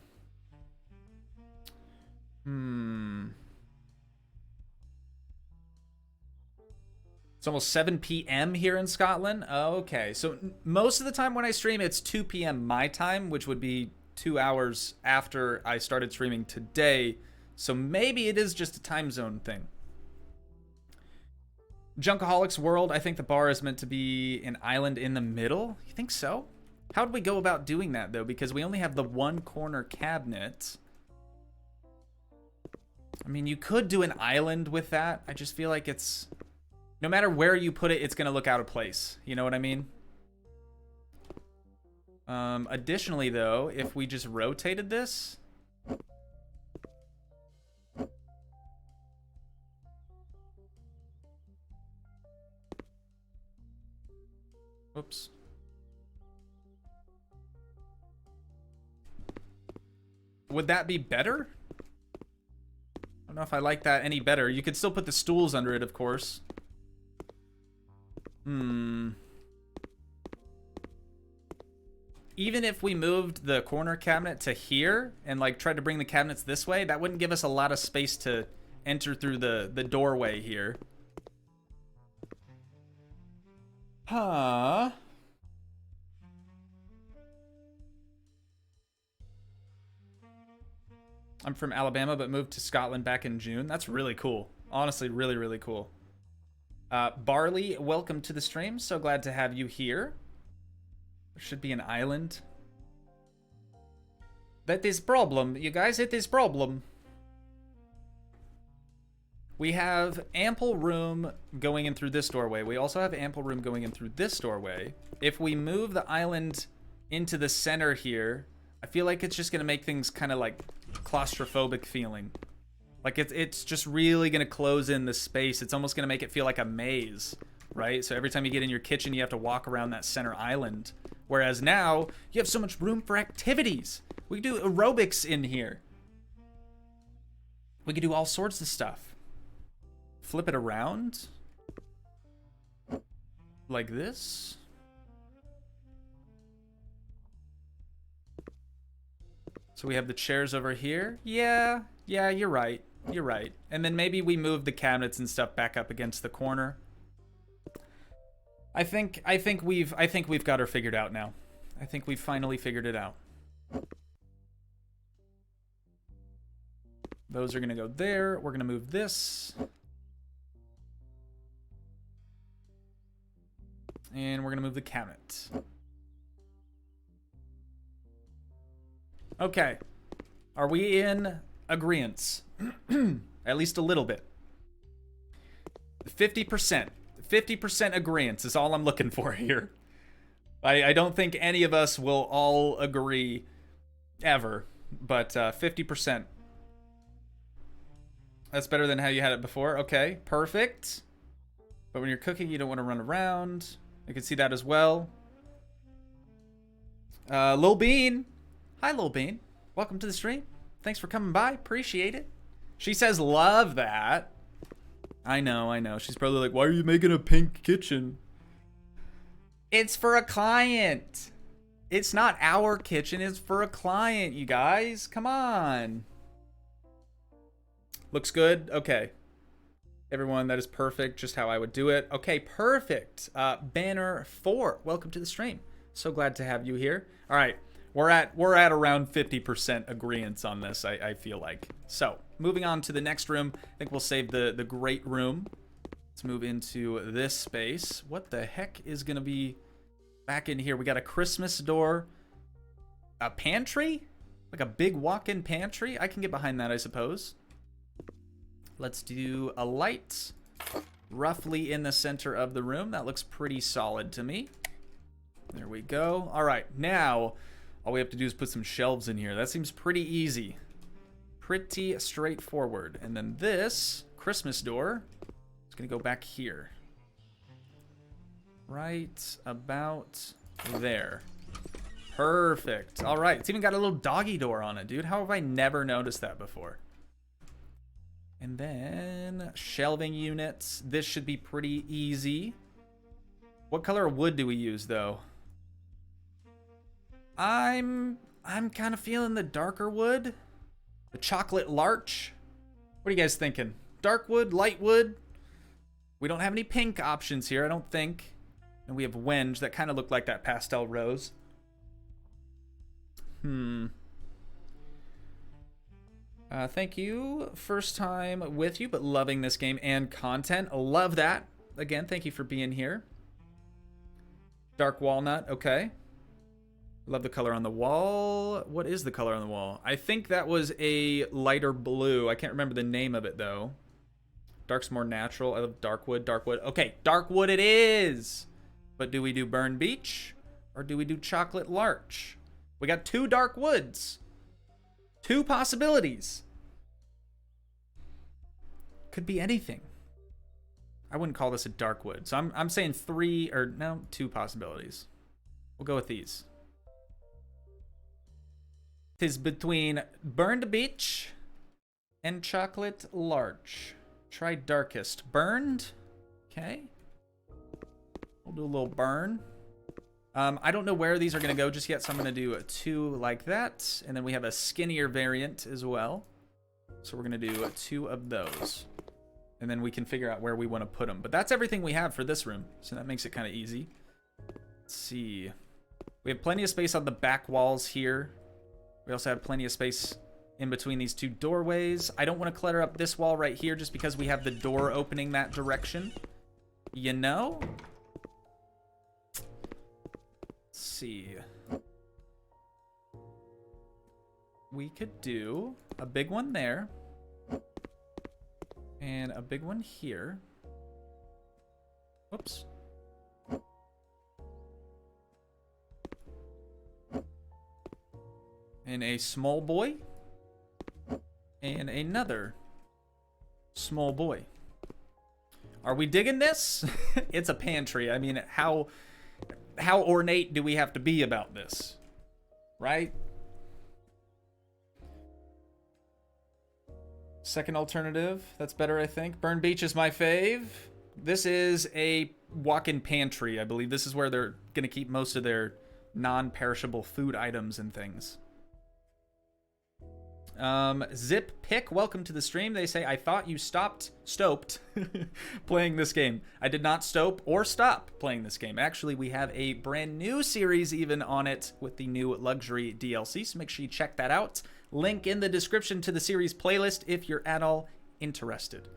It's almost 7 p.m. here in Scotland. Oh, okay, so most of the time when I stream, it's 2 p.m. my time, which would be 2 hours after I started streaming today. So maybe it is just a time zone thing. Junkaholics World, I think the bar is meant to be an island in the middle. You think so? How do we go about doing that, though? Because we only have the one corner cabinet. I mean, you could do an island with that. I just feel like it's... No matter where you put it, it's going to look out of place. You know what I mean? Additionally, though, if we just rotated this... Whoops. Would that be better? I don't know if I like that any better. You could still put the stools under it, of course. Even if we moved the corner cabinet to here and like tried to bring the cabinets this way, that wouldn't give us a lot of space to enter through the doorway here. Huh. I'm from Alabama, but moved to Scotland back in June. That's really cool. Honestly, really, really cool. Barley, welcome to the stream. So glad to have you here. There should be an island. That is problem, you guys. It is problem. We have ample room going in through this doorway. We also have ample room going in through this doorway. If we move the island into the center here, I feel like it's just going to make things kind of like claustrophobic feeling. Like it's just really going to close in the space. It's almost going to make it feel like a maze, right? So every time you get in your kitchen, you have to walk around that center island. Whereas now, you have so much room for activities. We can do aerobics in here. We can do all sorts of stuff. Flip it around. Like this. So we have the chairs over here. Yeah, you're right. You're right. And then maybe we move the cabinets and stuff back up against the corner. I think we've got her figured out now. I think we've finally figured it out. Those are gonna go there. We're gonna move this. And we're gonna move the cabinet. Okay. Are we in agreeance? At least a little bit. 50%. 50% agreeance is all I'm looking for here. I don't think any of us will all agree ever, but 50%. That's better than how you had it before. Okay, perfect. But when you're cooking, you don't want to run around. I can see that as well. Lil Bean. Hi, Lil Bean. Welcome to the stream. Thanks for coming by. Appreciate it. She says love that. I know. She's probably like, why are you making a pink kitchen? It's for a client. It's not our kitchen. It's for a client, you guys. Come on. Looks good? Okay. Everyone, that is perfect. Just how I would do it. Okay, perfect. Banner 4. Welcome to the stream. So glad to have you here. All right. We're at around 50% agreeance on this, I feel like. So, moving on to the next room. I think we'll save the great room. Let's move into this space. What the heck is going to be back in here? We got a Christmas door. a pantry? Like a big walk-in pantry? I can get behind that, I suppose. Let's do a light roughly in the center of the room. That looks pretty solid to me. There we go. All right, now all we have to do is put some shelves in here. That seems pretty easy. Pretty straightforward. And then this Christmas door is going to go back here. Right about there. Perfect. All right. It's even got a little doggy door on it, dude. How have I never noticed that before? And then shelving units. This should be pretty easy. What color of wood do we use, though? I'm kind of feeling the darker wood. The chocolate larch. What are you guys thinking? Dark wood, light wood? We don't have any pink options here, I don't think. And we have wenge that kind of look like that pastel rose. Thank you. First time with you, but loving this game and content. Love that. Again, thank you for being here. Dark walnut, okay. Love the color on the wall. What is the color on the wall? I think that was a lighter blue. I can't remember the name of it, though. Dark's more natural. I love dark wood, dark wood. Okay, dark wood it is. But do we do burn beech or do we do chocolate larch? We got 2 dark woods. 2 possibilities. Could be anything. I wouldn't call this a dark wood. So I'm saying 3 or no, 2 possibilities. We'll go with these. Tis between burned beech and chocolate larch. Try darkest. Burned. Okay. We'll do a little burn. I don't know where these are going to go just yet, so I'm going to do 2 like that. And then we have a skinnier variant as well. So we're going to do 2 of those. And then we can figure out where we want to put them. But that's everything we have for this room. So that makes it kind of easy. Let's see. We have plenty of space on the back walls here. We also have plenty of space in between these 2 doorways. I don't want to clutter up this wall right here just because we have the door opening that direction. You know? Let's see. We could do a big one there. And a big one here. Whoops. And a small boy. And another small boy. Are we digging this? It's a pantry. I mean, how ornate do we have to be about this? Right? Second alternative. That's better, I think. Burn Beach is my fave. This is a walk-in pantry. I believe this is where they're going to keep most of their non-perishable food items and things. Zip Pick, welcome to the stream. They say, I thought you stoped playing this game. I did not stop or stop playing this game. Actually, we have a brand new series even on it with the new luxury DLC, so make sure you check that out. Link in the description to the series playlist if you're at all interested.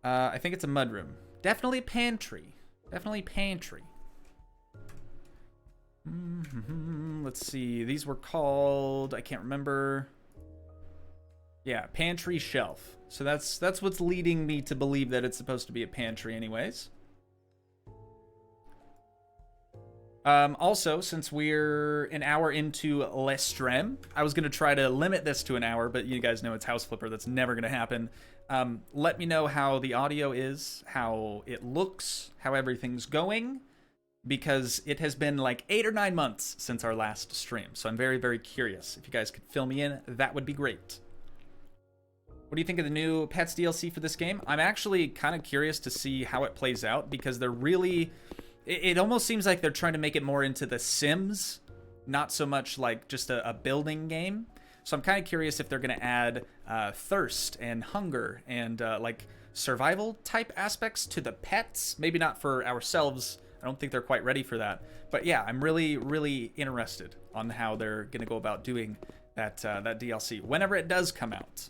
I think it's a mudroom. Definitely pantry. Definitely pantry. Let's see. These were called, I can't remember. Yeah, pantry shelf. So that's what's leading me to believe that it's supposed to be a pantry anyways. Also, since we're an hour into Le Stream, I was going to try to limit this to an hour, but you guys know it's House Flipper. That's never going to happen. Let me know how the audio is, how it looks, how everything's going, because it has been like 8 or 9 months since our last stream. So I'm very, very curious. If you guys could fill me in, that would be great. What do you think of the new Pets DLC for this game? I'm actually kind of curious to see how it plays out, because they're really... It almost seems like they're trying to make it more into The Sims, not so much like just a building game. So I'm kind of curious if they're going to add thirst and hunger and like survival type aspects to the pets. Maybe not for ourselves. I don't think they're quite ready for that. But yeah, I'm really, really interested on how they're going to go about doing that DLC whenever it does come out.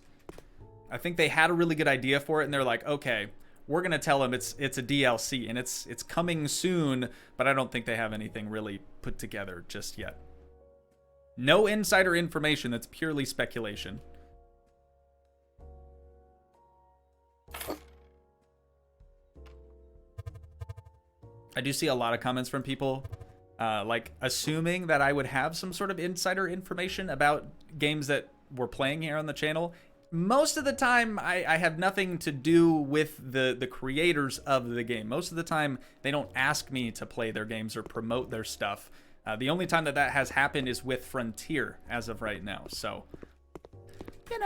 I think they had a really good idea for it, and they're like, okay, we're gonna tell them it's a DLC and it's coming soon, but I don't think they have anything really put together just yet. No insider information, that's purely speculation. I do see a lot of comments from people like assuming that I would have some sort of insider information about games that we're playing here on the channel. Most of the time, I have nothing to do with the creators of the game. Most of the time, they don't ask me to play their games or promote their stuff. The only time that has happened is with Frontier as of right now. So, you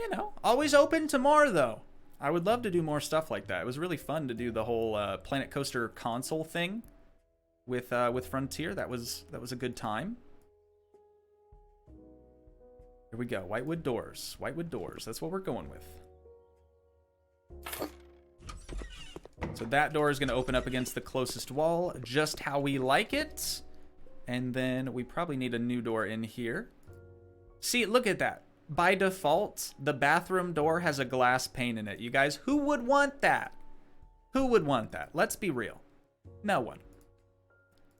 know, always open to more though. I would love to do more stuff like that. It was really fun to do the whole Planet Coaster console thing with Frontier. That was a good time. Here we go. Whitewood doors. Whitewood doors. That's what we're going with. So that door is going to open up against the closest wall, just how we like it. And then we probably need a new door in here. See, look at that. By default, the bathroom door has a glass pane in it. You guys, who would want that? Who would want that? Let's be real. No one.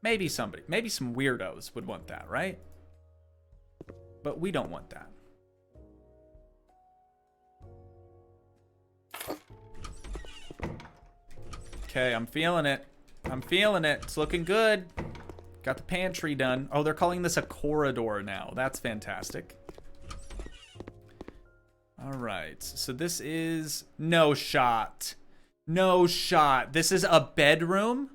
Maybe somebody. Maybe some weirdos would want that, right? But we don't want that. Okay, I'm feeling it. I'm feeling it. It's looking good. Got the pantry done. Oh, they're calling this a corridor now. That's fantastic. All right. So this is no shot. No shot. This is a bedroom?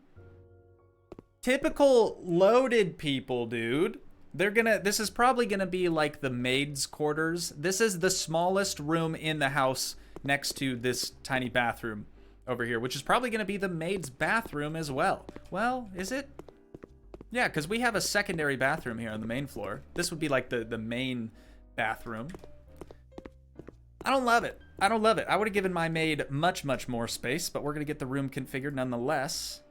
Typical loaded people, dude. This is probably gonna be like the maid's quarters. This is the smallest room in the house next to this tiny bathroom over here, which is probably gonna be the maid's bathroom as well. Well, is it? Yeah, because we have a secondary bathroom here on the main floor. This would be like the main bathroom. I don't love it. I don't love it. I would have given my maid much, much more space, but we're gonna get the room configured nonetheless.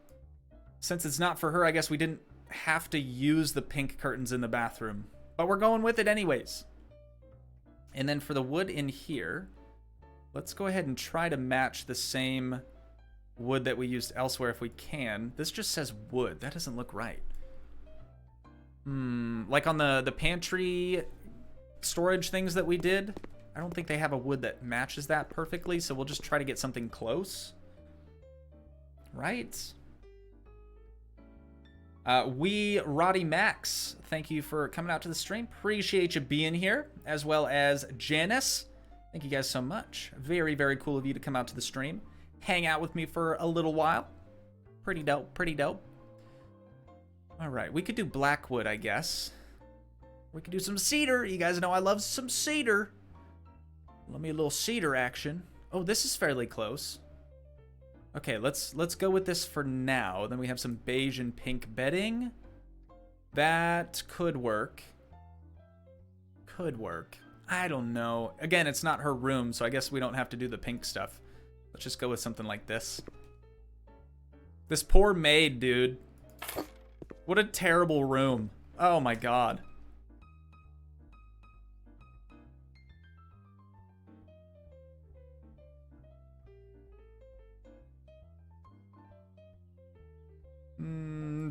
Since it's not for her, I guess we didn't have to use the pink curtains in the bathroom, but we're going with it anyways. And then for the wood in here, let's go ahead and try to match the same wood that we used elsewhere if we can. This just says wood. That doesn't look right. Like on the pantry storage things that we did, I don't think they have a wood that matches that perfectly, so we'll just try to get something close. Right? Roddy Max, thank you for coming out to the stream. Appreciate you being here, as well as Janice. Thank you guys so much. Very, very cool of you to come out to the stream. Hang out with me for a little while. Pretty dope, pretty dope. All right, we could do blackwood, I guess. We could do some cedar. You guys know I love some cedar. Let me a little cedar action. Oh, this is fairly close. Okay, let's go with this for now. Then we have some beige and pink bedding. That could work. Could work. I don't know. Again, it's not her room, so I guess we don't have to do the pink stuff. Let's just go with something like this. This poor maid, dude. What a terrible room. Oh my god.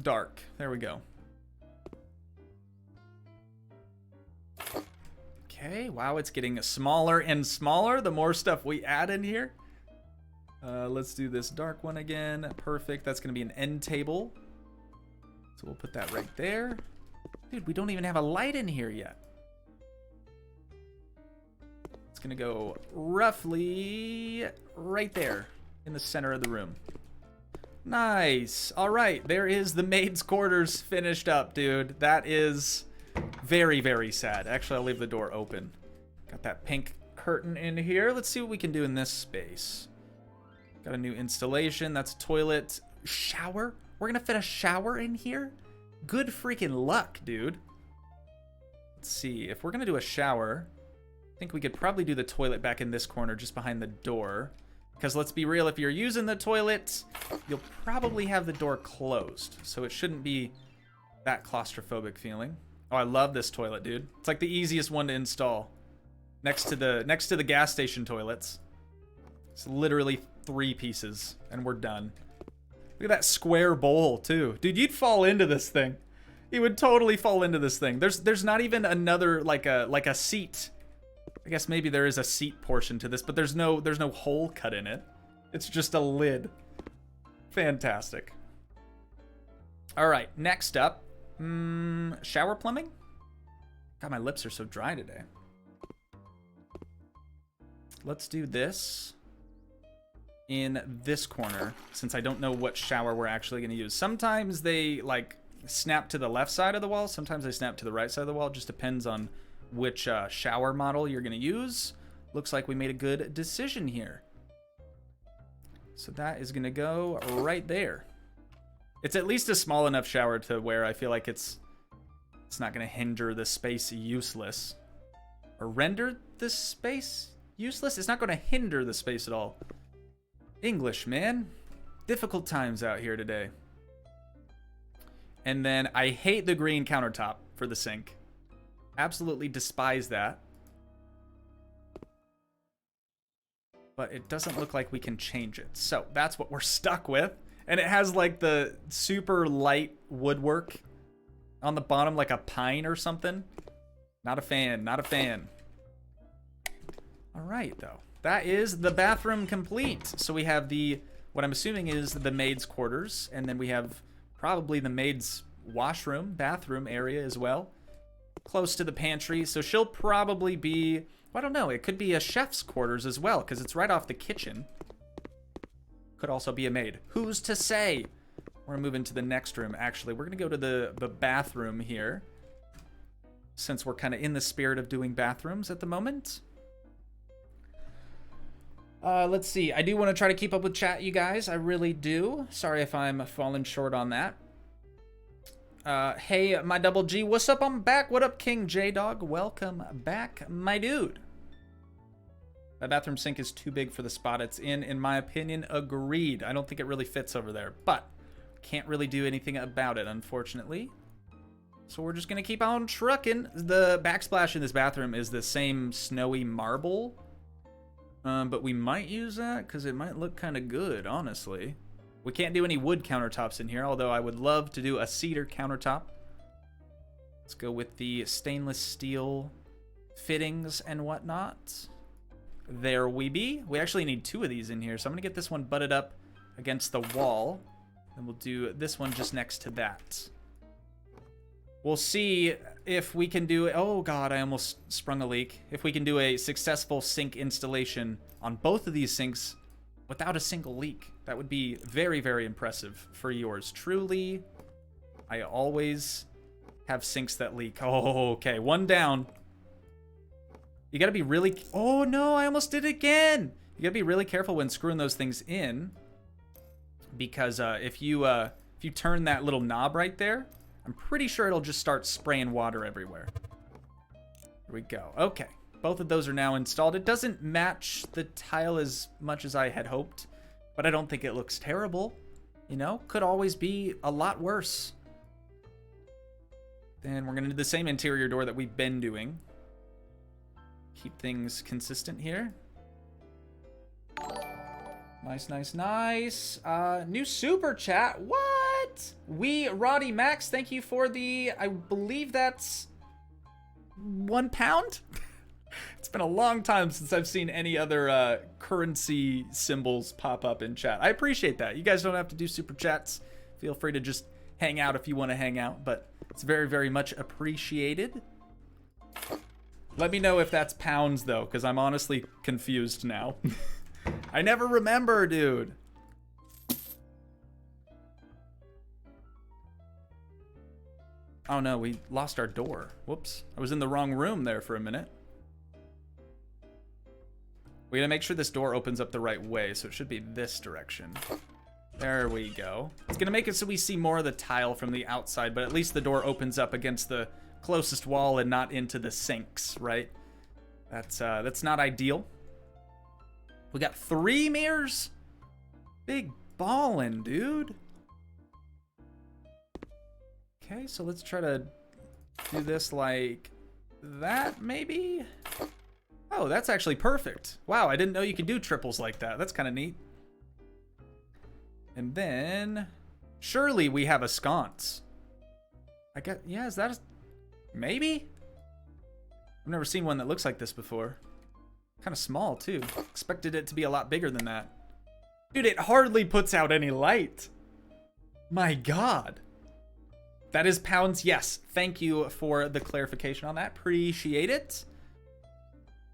Dark. There we go. Okay, wow, it's getting smaller and smaller the more stuff we add in here. Let's do this dark one again. Perfect. That's going to be an end table. So we'll put that right there. Dude, we don't even have a light in here yet. It's going to go roughly right there in the center of the room. Nice. All right, there is the maid's quarters finished up, dude. That is very, very sad. Actually, I'll leave the door open. Got that pink curtain in here. Let's see what we can do in this space. Got a new installation. That's a toilet. Shower? We're gonna fit a shower in here? Good freaking luck, dude. Let's see. If we're gonna do a shower, I think we could probably do the toilet back in this corner just behind the door. Because let's be real, if you're using the toilet, you'll probably have the door closed. So it shouldn't be that claustrophobic feeling. Oh, I love this toilet, dude. It's like the easiest one to install. Next to the gas station toilets. It's literally 3 pieces, and we're done. Look at that square bowl, too. Dude, you'd fall into this thing. You would totally fall into this thing. There's not even another, like a seat. I guess maybe there is a seat portion to this, but there's no hole cut in it. It's just a lid. Fantastic. All right, next up. Shower plumbing? God, my lips are so dry today. Let's do this in this corner, since I don't know what shower we're actually going to use. Sometimes they, like, snap to the left side of the wall. Sometimes they snap to the right side of the wall. It just depends on which shower model you're going to use. Looks like we made a good decision here. So that is going to go right there. It's at least a small enough shower to where I feel like it's not going to hinder the space useless. Or render the space useless? It's not going to hinder the space at all. English, man. Difficult times out here today. And then I hate the green countertop for the sink. Absolutely despise that. But it doesn't look like we can change it. So that's what we're stuck with. And it has like the super light woodwork on the bottom, like a pine or something. Not a fan, not a fan. All right, though. That is the bathroom complete. So we have the, what I'm assuming is the maid's quarters. And then we have probably the maid's washroom, bathroom area as well. Close to the pantry. So she'll probably be, I don't know, it could be a chef's quarters as well, because it's right off the kitchen. Could also be a maid. Who's to say? We're going to move into the next room, actually. We're going to go to the bathroom here, since we're kind of in the spirit of doing bathrooms at the moment. Let's see. I do want to try to keep up with chat, you guys. I really do. Sorry if I'm falling short on that. Hey, my double G. What's up? I'm back. What up, King J-Dog? Welcome back, my dude. That bathroom sink is too big for the spot it's in my opinion. Agreed. I don't think it really fits over there, but can't really do anything about it, unfortunately. So we're just going to keep on trucking. The backsplash in this bathroom is the same snowy marble. But we might use that because it might look kind of good, honestly. We can't do any wood countertops in here, although I would love to do a cedar countertop. Let's go with the stainless steel fittings and whatnot. There we be. We actually need 2 of these in here, so I'm going to get this one butted up against the wall. And we'll do this one just next to that. We'll see if we can do... Oh, God, I almost sprung a leak. If we can do a successful sink installation on both of these sinks without a single leak. That would be very, very impressive for yours truly. I always have sinks that leak. Oh, okay. One down. You gotta be really... Oh, no, I almost did it again. You gotta be really careful when screwing those things in. Because if you turn that little knob right there, I'm pretty sure it'll just start spraying water everywhere. Here we go. Okay. Both of those are now installed. It doesn't match the tile as much as I had hoped, but I don't think it looks terrible. You know, could always be a lot worse. Then we're going to do the same interior door that we've been doing. Keep things consistent here. Nice, nice, nice. New super chat. What? Roddy Max, thank you for the, I believe that's £1? It's been a long time since I've seen any other currency symbols pop up in chat. I appreciate that. You guys don't have to do super chats. Feel free to just hang out if you want to hang out, but it's very, very much appreciated. Let me know if that's pounds, though, because I'm honestly confused now. I never remember, dude. Oh, no, we lost our door. Whoops. I was in the wrong room there for a minute. We gotta make sure this door opens up the right way, so it should be this direction. There we go. It's gonna make it so we see more of the tile from the outside, but at least the door opens up against the closest wall and not into the sinks, right? That's not ideal. We got 3 mirrors? Big ballin', dude. Okay, so let's try to do this like that, maybe? Oh, that's actually perfect. Wow, I didn't know you could do triples like that. That's kind of neat. And then surely we have a sconce. I guess, yeah, is that maybe? I've never seen one that looks like this before. Kind of small too. Expected it to be a lot bigger than that. Dude, it hardly puts out any light. My God. That is pounds, yes. Thank you for the clarification on that. Appreciate it.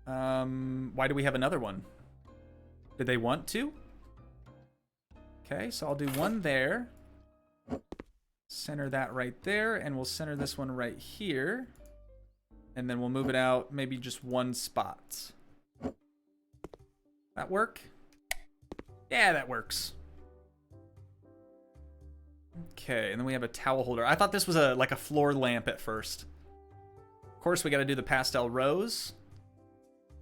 Why do we have another one? Did they want to? Okay, so I'll do one there. Center that right there, and we'll center this one right here. And then we'll move it out maybe just one spot. That work? Yeah, that works. Okay, and then we have a towel holder. I thought this was like a floor lamp at first. Of course, we got to do the pastel rose.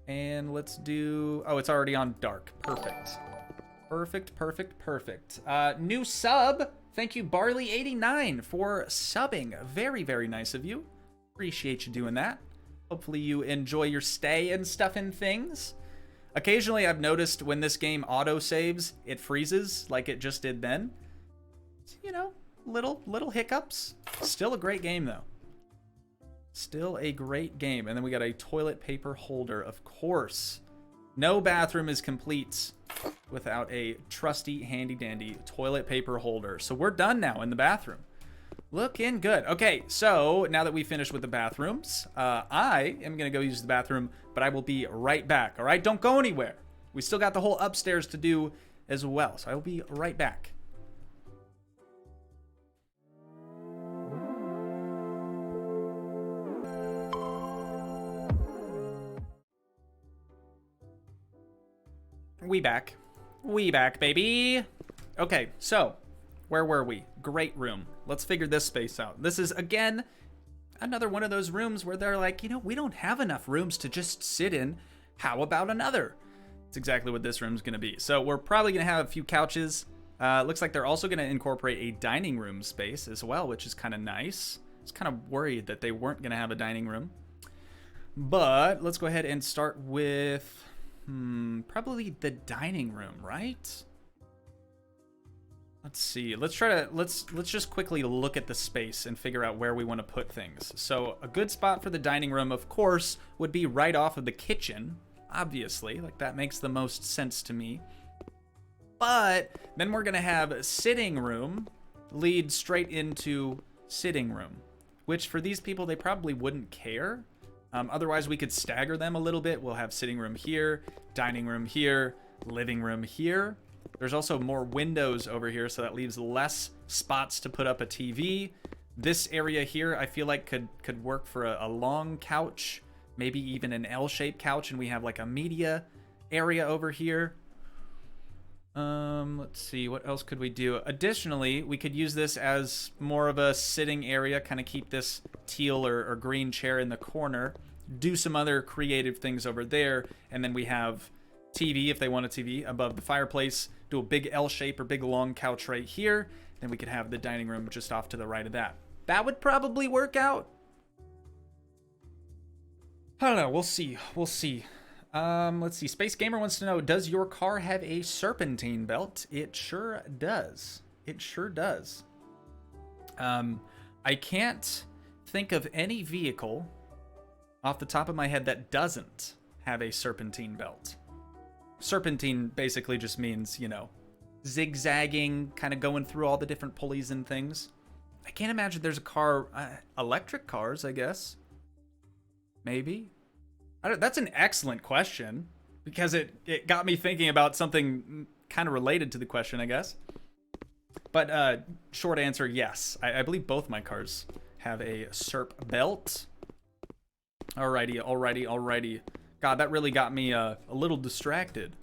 And let's do... Oh, it's already on dark. Perfect. Perfect, perfect, perfect. New sub. Thank you, Barley89, for subbing. Very, very nice of you. Appreciate you doing that. Hopefully you enjoy your stay and stuff and things. Occasionally, I've noticed when this game auto-saves, it freezes like it just did then. You know, little hiccups. Still a great game, though. Still a great game. And then we got a toilet paper holder, of course. No bathroom is complete without a trusty, handy-dandy toilet paper holder. So we're done now in the bathroom. Looking good. Okay, so now that we finished with the bathrooms, I am going to go use the bathroom, but I will be right back. All right, don't go anywhere. We still got the whole upstairs to do as well, so I will be right back. We back, baby. Okay, so where were we? Great room. Let's figure this space out. This is, again, another one of those rooms where they're like, you know, we don't have enough rooms to just sit in. How about another? It's exactly what this room's going to be. So we're probably going to have a few couches. Looks like they're also going to incorporate a dining room space as well, which is kind of nice. I was kind of worried that they weren't going to have a dining room. But let's go ahead and start with... probably the dining room, right? Let's see. Let's just quickly look at the space and figure out where we want to put things. So a good spot for the dining room, of course, would be right off of the kitchen. Obviously, like that makes the most sense to me. But then we're gonna have sitting room lead straight into sitting room, which for these people they probably wouldn't care. Otherwise, we could stagger them a little bit. We'll have sitting room here, dining room here, living room here. There's also more windows over here, so that leaves less spots to put up a TV. This area here, I feel like could work for a long couch, maybe even an L-shaped couch, and we have like a media area over here. Let's see, what else could we do? Additionally, we could use this as more of a sitting area, kind of keep this teal or green chair in the corner, do some other creative things over there, and then we have TV, if they want a TV, above the fireplace, do a big L shape or big long couch right here, then we could have the dining room just off to the right of that. That would probably work out. I don't know, we'll see. Let's see. Space Gamer wants to know, does your car have a serpentine belt? It sure does. It sure does. I can't think of any vehicle off the top of my head that doesn't have a serpentine belt. Serpentine basically just means, you know, zigzagging, kind of going through all the different pulleys and things. I can't imagine there's a car, electric cars, I guess. Maybe. That's an excellent question, because it got me thinking about something kind of related to the question, I guess. But short answer, yes. I believe both my cars have a Serp belt. Alrighty. God, that really got me a little distracted.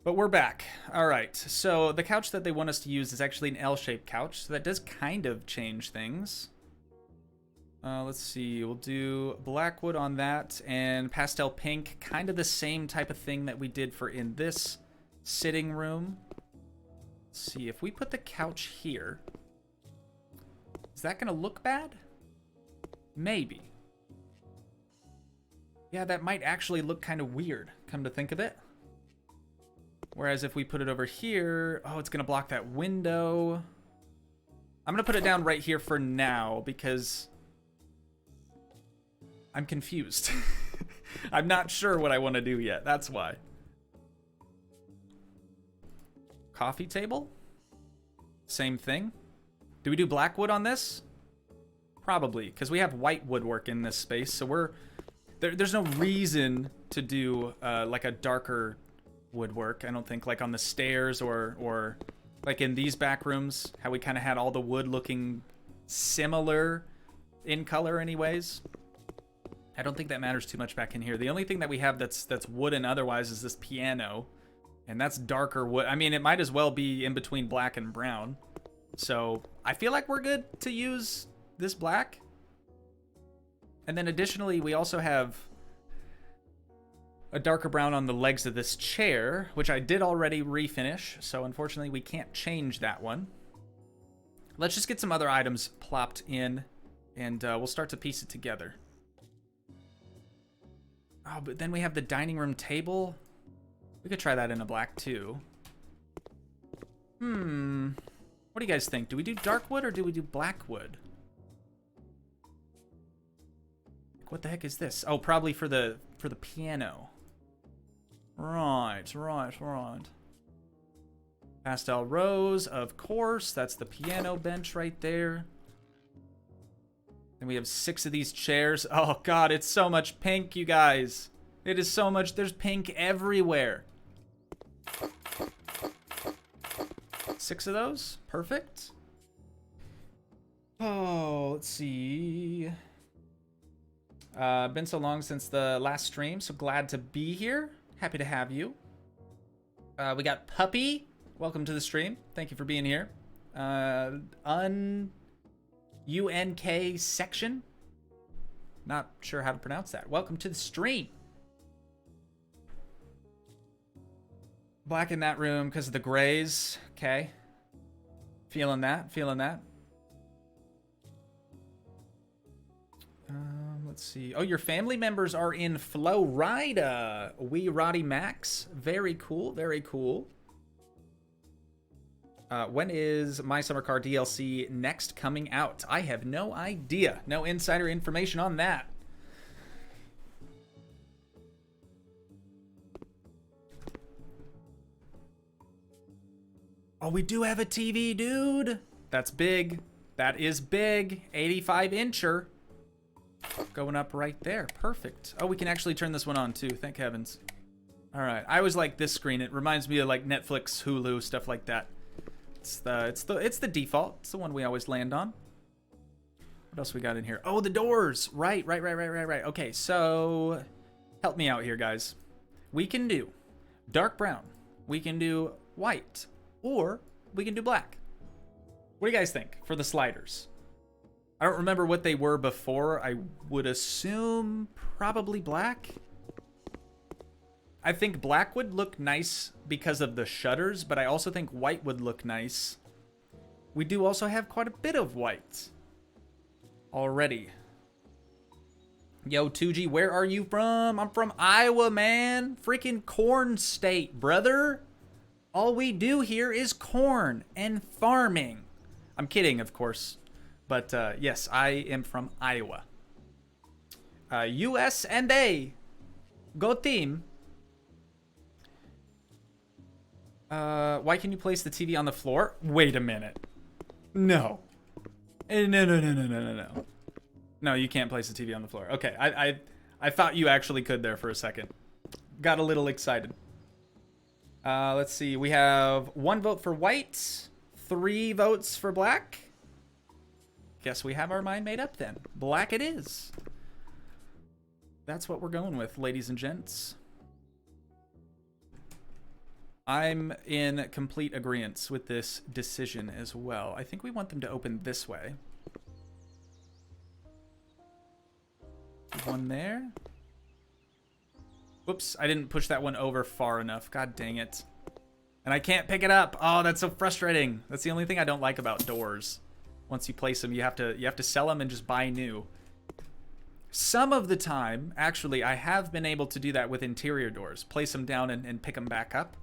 But we're back. All right, so the couch that they want us to use is actually an L-shaped couch, so that does kind of change things. Let's see, we'll do black wood on that and pastel pink, kind of the same type of thing that we did for in this sitting room. Let's see, if we put the couch here, is that gonna look bad? Maybe. Yeah, that might actually look kind of weird, come to think of it. Whereas if we put it over here, oh, it's going to block that window. I'm going to put it down right here for now because I'm confused. I'm not sure what I want to do yet. That's why. Coffee table? Same thing. Do we do black wood on this? Probably, because we have white woodwork in this space, so there's no reason to do like a darker woodwork. I don't think, like on the stairs or like in these back rooms, how we kind of had all the wood looking similar in color anyways. I don't think that matters too much back in here. The only thing that we have that's wooden otherwise is this piano, and that's darker wood. I mean, it might as well be in between black and brown. So I feel like we're good to use this black. And then additionally, we also have a darker brown on the legs of this chair, which I did already refinish. So unfortunately, we can't change that one. Let's just get some other items plopped in, and we'll start to piece it together. Oh, but then we have the dining room table. We could try that in a black too. What do you guys think? Do we do dark wood or do we do black wood? What the heck is this? Oh, probably for the piano. Right. Pastel rose, of course. That's the piano bench right there. And we have 6 of these chairs. Oh god, it's so much pink, you guys. It is so much. There's pink everywhere. 6 of those. Perfect. Oh, let's see. Been so long since the last stream, so glad to be here. Happy to have you. We got Puppy. Welcome to the stream. Thank you for being here. UNK section. Not sure how to pronounce that. Welcome to the stream. Black in that room because of the grays. Okay. Feeling that. Let's see. Oh, your family members are in Florida. Wee Roddy Max. Very cool. When is My Summer Car DLC next coming out? I have no idea. No insider information on that. Oh, we do have a TV, dude. That's big. That is big. 85-incher. Going up right there. Perfect. Oh, we can actually turn this one on too. Thank heavens. All right. I always like this screen. It reminds me of like Netflix, Hulu, stuff like that. It's the default. It's the one we always land on. What else we got in here? Oh, the doors. Right. Okay, so help me out here, guys. We can do dark brown. We can do white. Or we can do black. What do you guys think for the sliders? I don't remember what they were before. I would assume probably black. I think black would look nice because of the shutters, but I also think white would look nice. We do also have quite a bit of white already. Yo, Toogii, where are you from? I'm from Iowa, man. Freaking corn state, brother. All we do here is corn and farming. I'm kidding, of course. But yes, I am from Iowa. US and A. Go team. Why can you place the TV on the floor? Wait a minute. No. No. No, you can't place the TV on the floor. Okay, I thought you actually could there for a second. Got a little excited. Let's see. We have 1 vote for white, 3 votes for black. Guess we have our mind made up then. Black it is. That's what we're going with, ladies and gents. I'm in complete agreement with this decision as well. I think we want them to open this way. One there. Whoops, I didn't push that one over far enough. God dang it. And I can't pick it up. Oh, that's so frustrating. That's the only thing I don't like about doors. Once you place them, you have to sell them and just buy new. Some of the time, actually, I have been able to do that with interior doors. Place them down and pick them back up.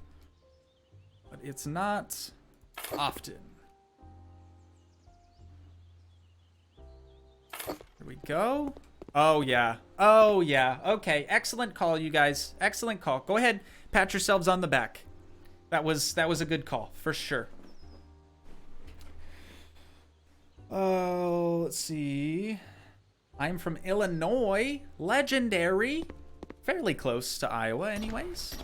but it's not often. Here we go. Oh, yeah. Oh, yeah. Okay, excellent call, you guys. Excellent call. Go ahead, pat yourselves on the back. That was a good call, for sure. Oh, let's see. I'm from Illinois. Legendary. Fairly close to Iowa, anyways.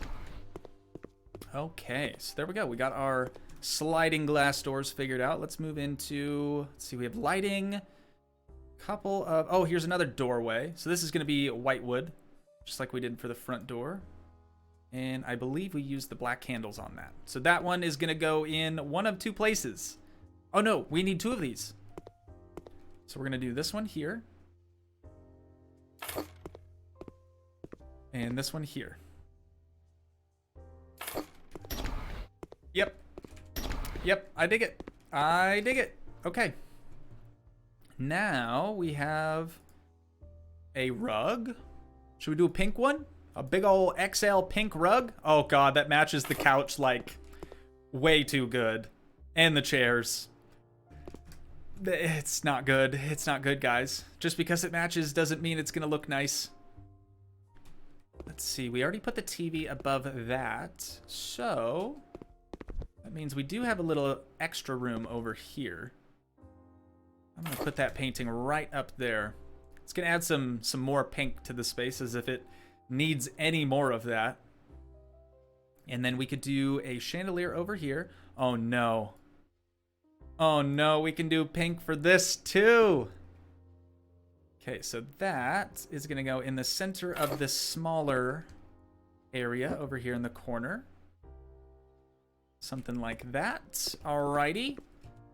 Okay, so there we go. We got our sliding glass doors figured out. Let's move into, let's see, we have lighting. Couple of, oh, here's another doorway. So this is going to be white wood, just like we did for the front door. And I believe we used the black handles on that. So that one is going to go in one of two places. Oh, no, we need two of these. So we're going to do this one here. And this one here. Yep. Yep, I dig it. I dig it. Okay. Now we have a rug. Should we do a pink one? A big old XL pink rug? Oh god, that matches the couch like way too good. And the chairs. It's not good. It's not good, guys. Just because it matches doesn't mean it's gonna look nice. Let's see, we already put the TV above that. So that means we do have a little extra room over here. I'm gonna put that painting right up there. It's gonna add some more pink to the space as if it needs any more of that. And then we could do a chandelier over here. Oh no. Oh no, we can do pink for this too. Okay, so that is gonna go in the center of this smaller area over here in the corner. Something like that. Alrighty.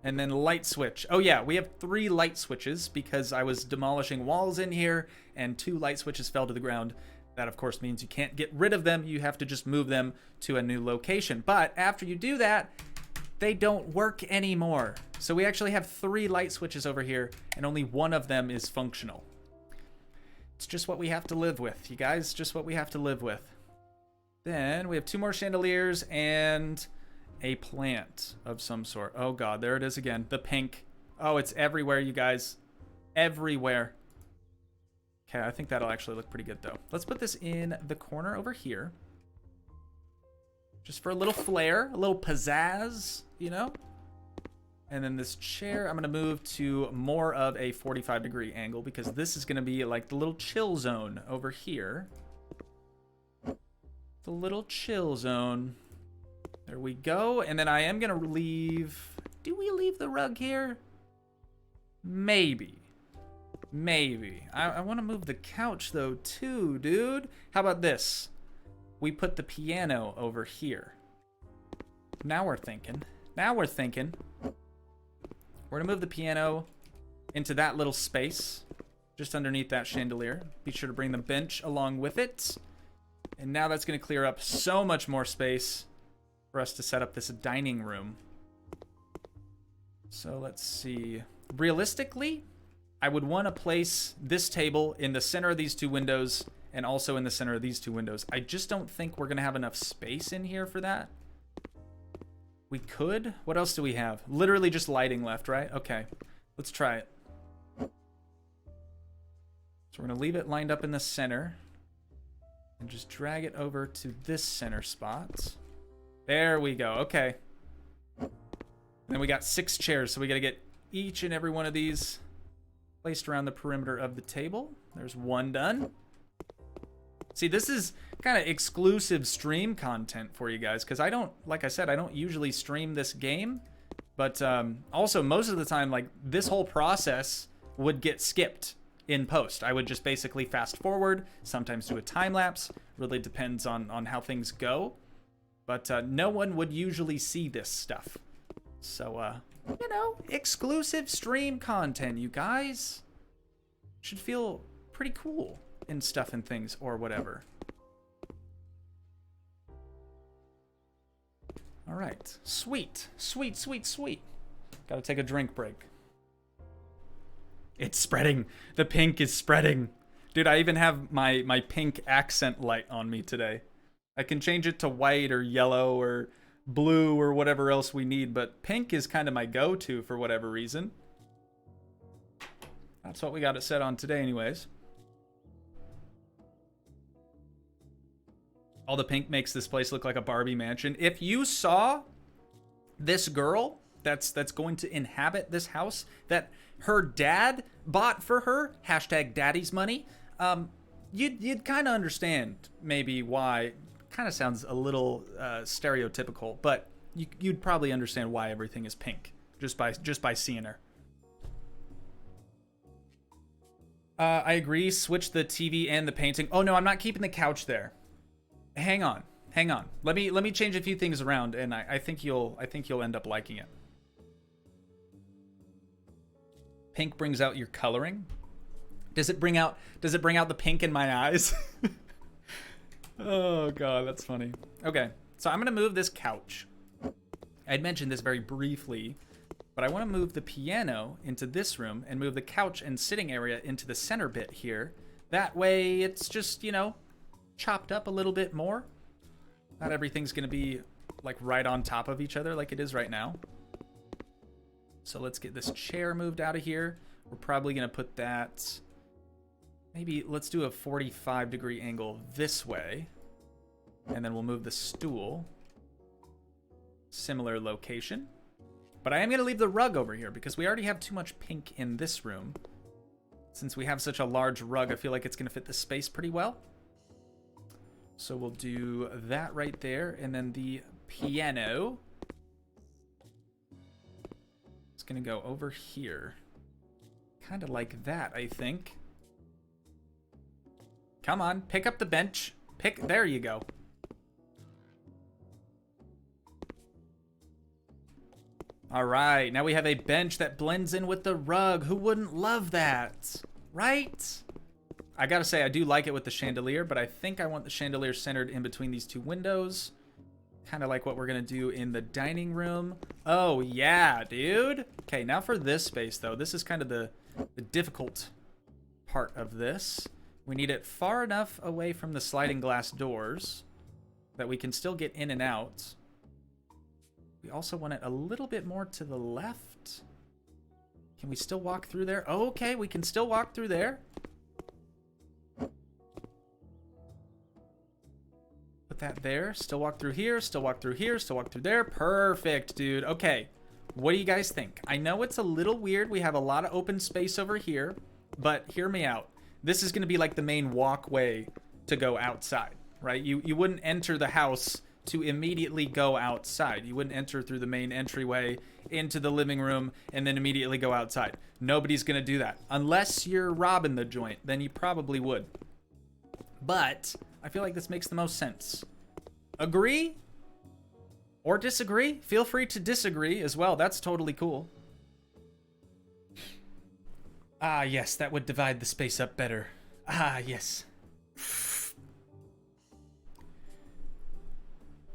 And then light switch. Oh yeah, we have 3 light switches because I was demolishing walls in here and 2 light switches fell to the ground. That of course means you can't get rid of them. You have to just move them to a new location. But after you do that, they don't work anymore. So we actually have 3 light switches over here and only one of them is functional. It's just what we have to live with, you guys. Just what we have to live with. Then we have 2 more chandeliers and a plant of some sort. Oh god, there it is again. The pink. Oh, it's everywhere, you guys. Everywhere. Okay, I think that'll actually look pretty good though. Let's put this in the corner over here. Just for a little flair, a little pizzazz, you know? And then this chair, I'm gonna move to more of a 45-degree angle because this is gonna be like the little chill zone over here. The little chill zone. There we go. And then I am gonna leave, do we leave the rug here? Maybe. Maybe. I wanna move the couch though too, dude. How about this? We put the piano over here. Now we're thinking. Now we're thinking. We're gonna move the piano into that little space, just underneath that chandelier. Be sure to bring the bench along with it. And now that's gonna clear up so much more space for us to set up this dining room. So let's see. Realistically, I would want to place this table in the center of these 2 windows and also in the center of these 2 windows. I just don't think we're going to have enough space in here for that. We could. What else do we have? Literally just lighting left, right? Okay, let's try it. So we're going to leave it lined up in the center and just drag it over to this center spot. There we go. Okay. And then we got 6 chairs, so we got to get each and every one of these placed around the perimeter of the table. There's 1 done. See, this is kind of exclusive stream content for you guys because I don't, like I said, I don't usually stream this game. But also, most of the time, like, this whole process would get skipped in post. I would just basically fast forward, sometimes do a time lapse. Really depends on how things go. But no one would usually see this stuff. So, you know, exclusive stream content, you guys. Should feel pretty cool and stuff and things or whatever. All right. Sweet. Sweet, sweet, sweet. Gotta take a drink break. It's spreading. The pink is spreading. Dude, I even have my pink accent light on me today. I can change it to white or yellow or blue or whatever else we need, but pink is kind of my go-to for whatever reason. That's what we got it set on today anyways. All the pink makes this place look like a Barbie mansion. If you saw this girl that's going to inhabit this house that her dad bought for her, hashtag daddy's money, you'd kind of understand maybe why. Kind of sounds a little stereotypical, but you'd probably understand why everything is pink just by seeing her. I agree. Switch the TV and the painting. Oh no, I'm not keeping the couch there. Hang on. Let me change a few things around, and I think you'll end up liking it. Pink brings out your coloring. Does it bring out the pink in my eyes? Oh god, that's funny. Okay, so I'm gonna move this couch. I'd mentioned this very briefly, but I want to move the piano into this room and move the couch and sitting area into the center bit here. That way it's just, you know, chopped up a little bit more. Not everything's gonna be like right on top of each other like it is right now. So let's get this chair moved out of here. We're probably gonna put that, maybe let's do a 45-degree angle this way. And then we'll move the stool. Similar location. But I am gonna leave the rug over here because we already have too much pink in this room. Since we have such a large rug, I feel like it's gonna fit the space pretty well. So we'll do that right there, and then the piano. It's gonna go over here. Kind of like that, I think. Come on, pick up the bench. There you go. All right, now we have a bench that blends in with the rug. Who wouldn't love that, right? I gotta say, I do like it with the chandelier, but I think I want the chandelier centered in between these two windows. Kind of like what we're gonna do in the dining room. Oh yeah, dude. Okay, now for this space though. This is kind of the difficult part of this. We need it far enough away from the sliding glass doors that we can still get in and out. We also want it a little bit more to the left. Can we still walk through there? Oh, okay, we can still walk through there. Put that there. Still walk through here. Still walk through here. Still walk through there. Perfect, dude. Okay, what do you guys think? I know it's a little weird. We have a lot of open space over here, but hear me out. This is going to be like the main walkway to go outside, right? You wouldn't enter the house to immediately go outside. You wouldn't enter through the main entryway into the living room and then immediately go outside. Nobody's going to do that. Unless you're robbing the joint, then you probably would. But I feel like this makes the most sense. Agree? Or disagree? Feel free to disagree as well. That's totally cool. Ah, yes, that would divide the space up better. Ah, yes.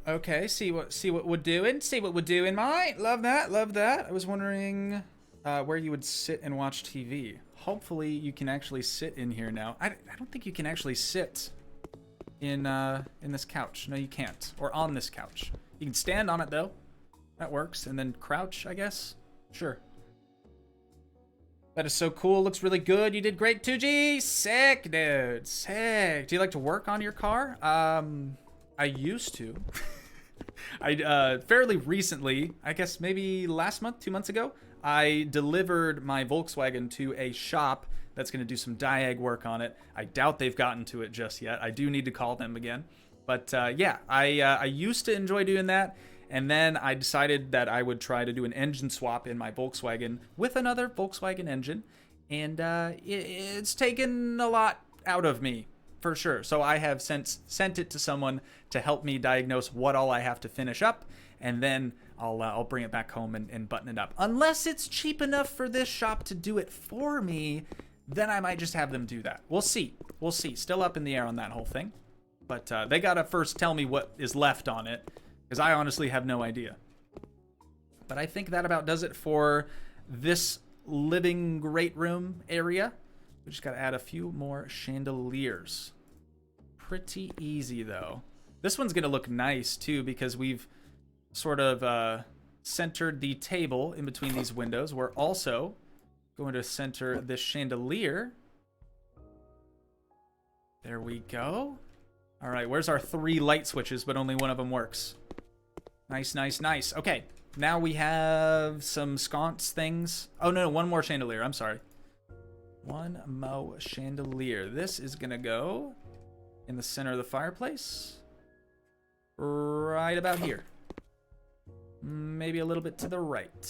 Okay, see what we're doing. See what we're doing, mate. Love that, love that. I was wondering where you would sit and watch TV. Hopefully you can actually sit in here now. I don't think you can actually sit in this couch. No, you can't. Or on this couch. You can stand on it though. That works. And then crouch, I guess. Sure. That is so cool. Looks really good. You did great, Toogii. Sick, dude. Sick. Do you like to work on your car? I used to. I fairly recently, I guess maybe last month, 2 months ago, I delivered my Volkswagen to a shop that's going to do some diag work on it. I doubt they've gotten to it just yet. I do need to call them again. But yeah, I used to enjoy doing that. And then I decided that I would try to do an engine swap in my Volkswagen with another Volkswagen engine. And it's taken a lot out of me, for sure. So I have since sent it to someone to help me diagnose what all I have to finish up. And then I'll bring it back home and button it up. Unless it's cheap enough for this shop to do it for me, then I might just have them do that. We'll see. We'll see. Still up in the air on that whole thing. But they gotta first tell me what is left on it, because I honestly have no idea. But I think that about does it for this living great room area. We just gotta add a few more chandeliers. Pretty easy though. This one's gonna look nice too, because we've sort of centered the table in between these windows. We're also going to center this chandelier. There we go. All right, where's our 3 light switches, but only one of them works? Nice, nice, nice. Okay, now we have some sconce things. Oh, no, one more chandelier. I'm sorry. One more chandelier. This is going to go in the center of the fireplace. Right about here. Maybe a little bit to the right.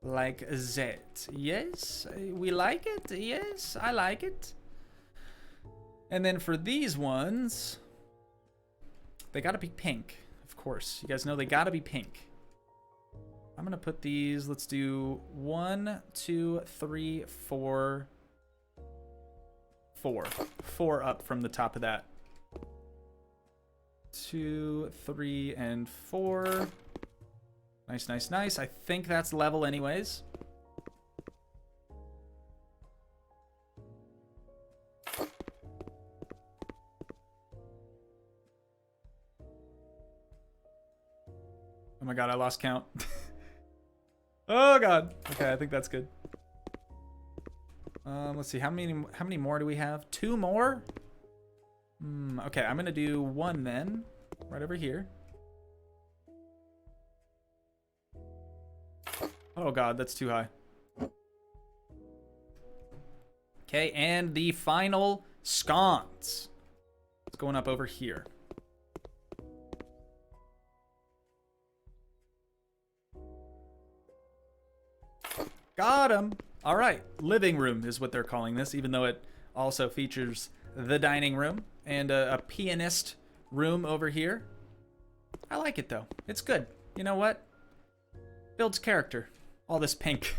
Like that. Yes, we like it. Yes, I like it. And then for these ones, they gotta be pink, of course. You guys know they gotta be pink. I'm gonna put these, let's do 1, 2, 3, 4. 4 up from the top of that. 2, 3, and 4. Nice, nice, nice. I think that's level anyways. Oh my god, I lost count. Oh god. Okay, I think that's good. Let's see, how many more do we have? 2 more? Okay, I'm gonna do 1 then. Right over here. Oh god, that's too high. Okay, and the final sconce. It's going up over here. Got him. All right, living room is what they're calling this, even though it also features the dining room and a pianist room over here. I like it though. It's good. You know what? Builds character. All this pink.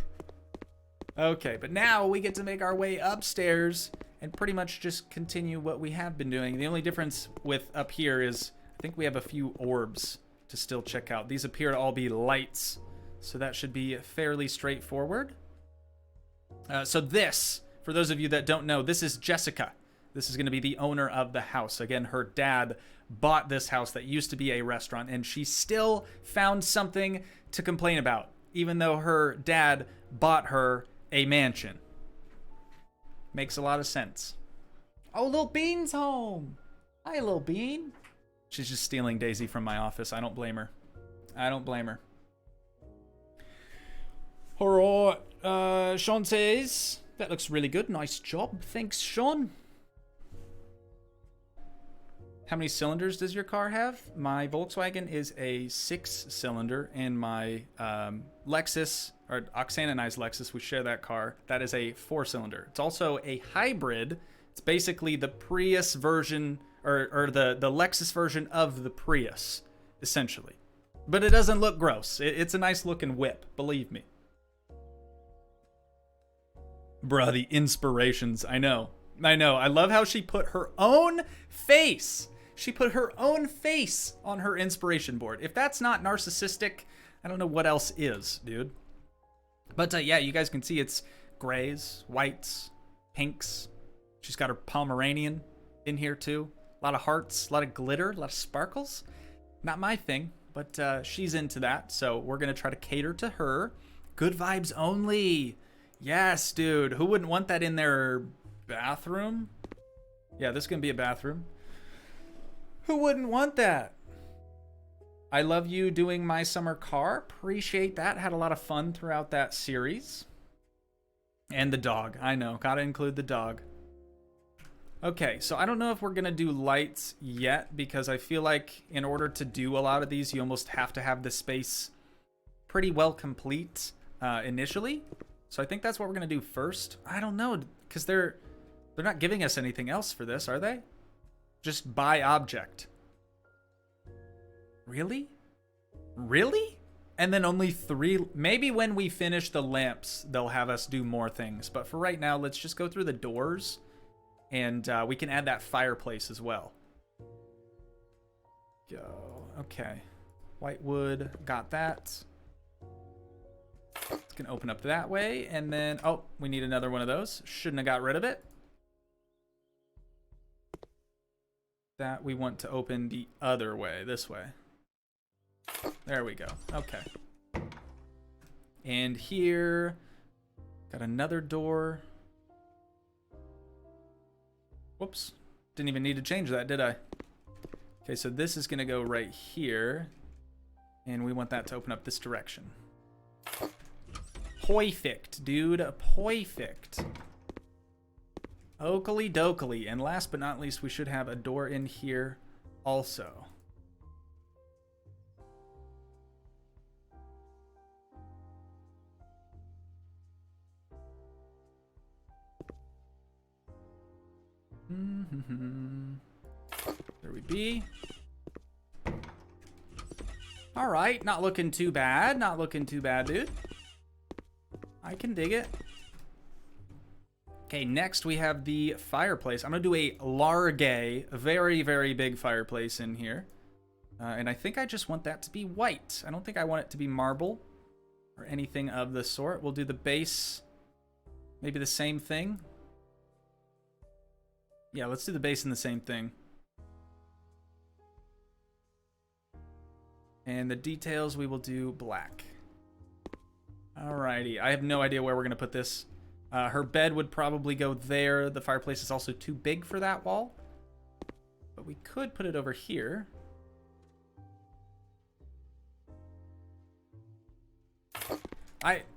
Okay, but now we get to make our way upstairs and pretty much just continue what we have been doing. The only difference with up here is I think we have a few orbs to still check out. These appear to all be lights, so that should be fairly straightforward. So this, for those of you that don't know, this is Jessica. This is going to be the owner of the house. Again, her dad bought this house that used to be a restaurant, and she still found something to complain about, even though her dad bought her a mansion. Makes a lot of sense. Oh, Lil Bean's home. Hi, Lil Bean. She's just stealing Daisy from my office. I don't blame her. I don't blame her. All right. Sean says, that looks really good. Nice job. Thanks, Sean. How many cylinders does your car have? My Volkswagen is a 6-cylinder, and my Lexus, or Oxananized Lexus, we share that car, that is a 4-cylinder. It's also a hybrid. It's basically the Prius version, or the Lexus version of the Prius, essentially. But it doesn't look gross. It's a nice looking whip, believe me. Bruh, the inspirations. I know. I love how she put her own face. She put her own face on her inspiration board. If that's not narcissistic, I don't know what else is, dude. But yeah, you guys can see it's grays, whites, pinks. She's got her Pomeranian in here too. A lot of hearts, a lot of glitter, a lot of sparkles. Not my thing, but she's into that. So we're going to try to cater to her. Good vibes only. Yes, dude. Who wouldn't want that in their bathroom? Yeah, this is going to be a bathroom. Who wouldn't want that? I love you doing my summer car. Appreciate that. Had a lot of fun throughout that series. And the dog. I know. Gotta include the dog. Okay, so I don't know if we're going to do lights yet, because I feel like in order to do a lot of these, you almost have to have the space pretty well complete initially. So I think that's what we're going to do first. I don't know, because they're not giving us anything else for this, are they? Just buy object. Really? Really? And then only 3. Maybe when we finish the lamps, they'll have us do more things. But for right now, let's just go through the doors. And we can add that fireplace as well. Go. Okay. White wood. Got that. It's going to open up that way. And then, oh, we need another one of those. Shouldn't have got rid of it. that we want to open the other way, this way. There we go. Okay. And here, got another door. Whoops. Didn't even need to change that, did I? Okay, so this is going to go right here. And we want that to open up this direction. Perfect, dude. Perfect. Oakley dokley. And last but not least, we should have a door in here also. There we be. All right, not looking too bad. Not looking too bad, dude. I can dig it. Okay, next we have the fireplace. I'm gonna do a large, very, very big fireplace in here. And I think I just want that to be white. I don't think I want it to be marble or anything of the sort. We'll do the base, maybe the same thing. Yeah, let's do the base and the same thing. And the details we will do black. Alrighty, I have no idea where we're gonna put this. Her bed would probably go there. The fireplace is also too big for that wall. But we could put it over here.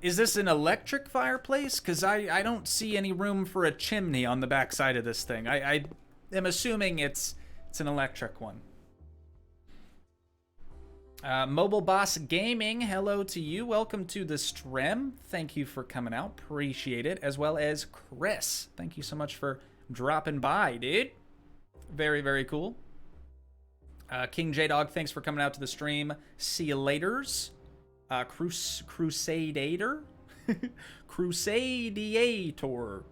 Is this an electric fireplace? Because I don't see any room for a chimney on the back side of this thing. I am assuming it's an electric one. Mobile Boss Gaming, hello to you. Welcome to the stream. Thank you for coming out. Appreciate it. As well as Chris. Thank you so much for dropping by, dude. Very, very cool. King J-Dog, thanks for coming out to the stream. See you laters. Crusadator? Crusadiator.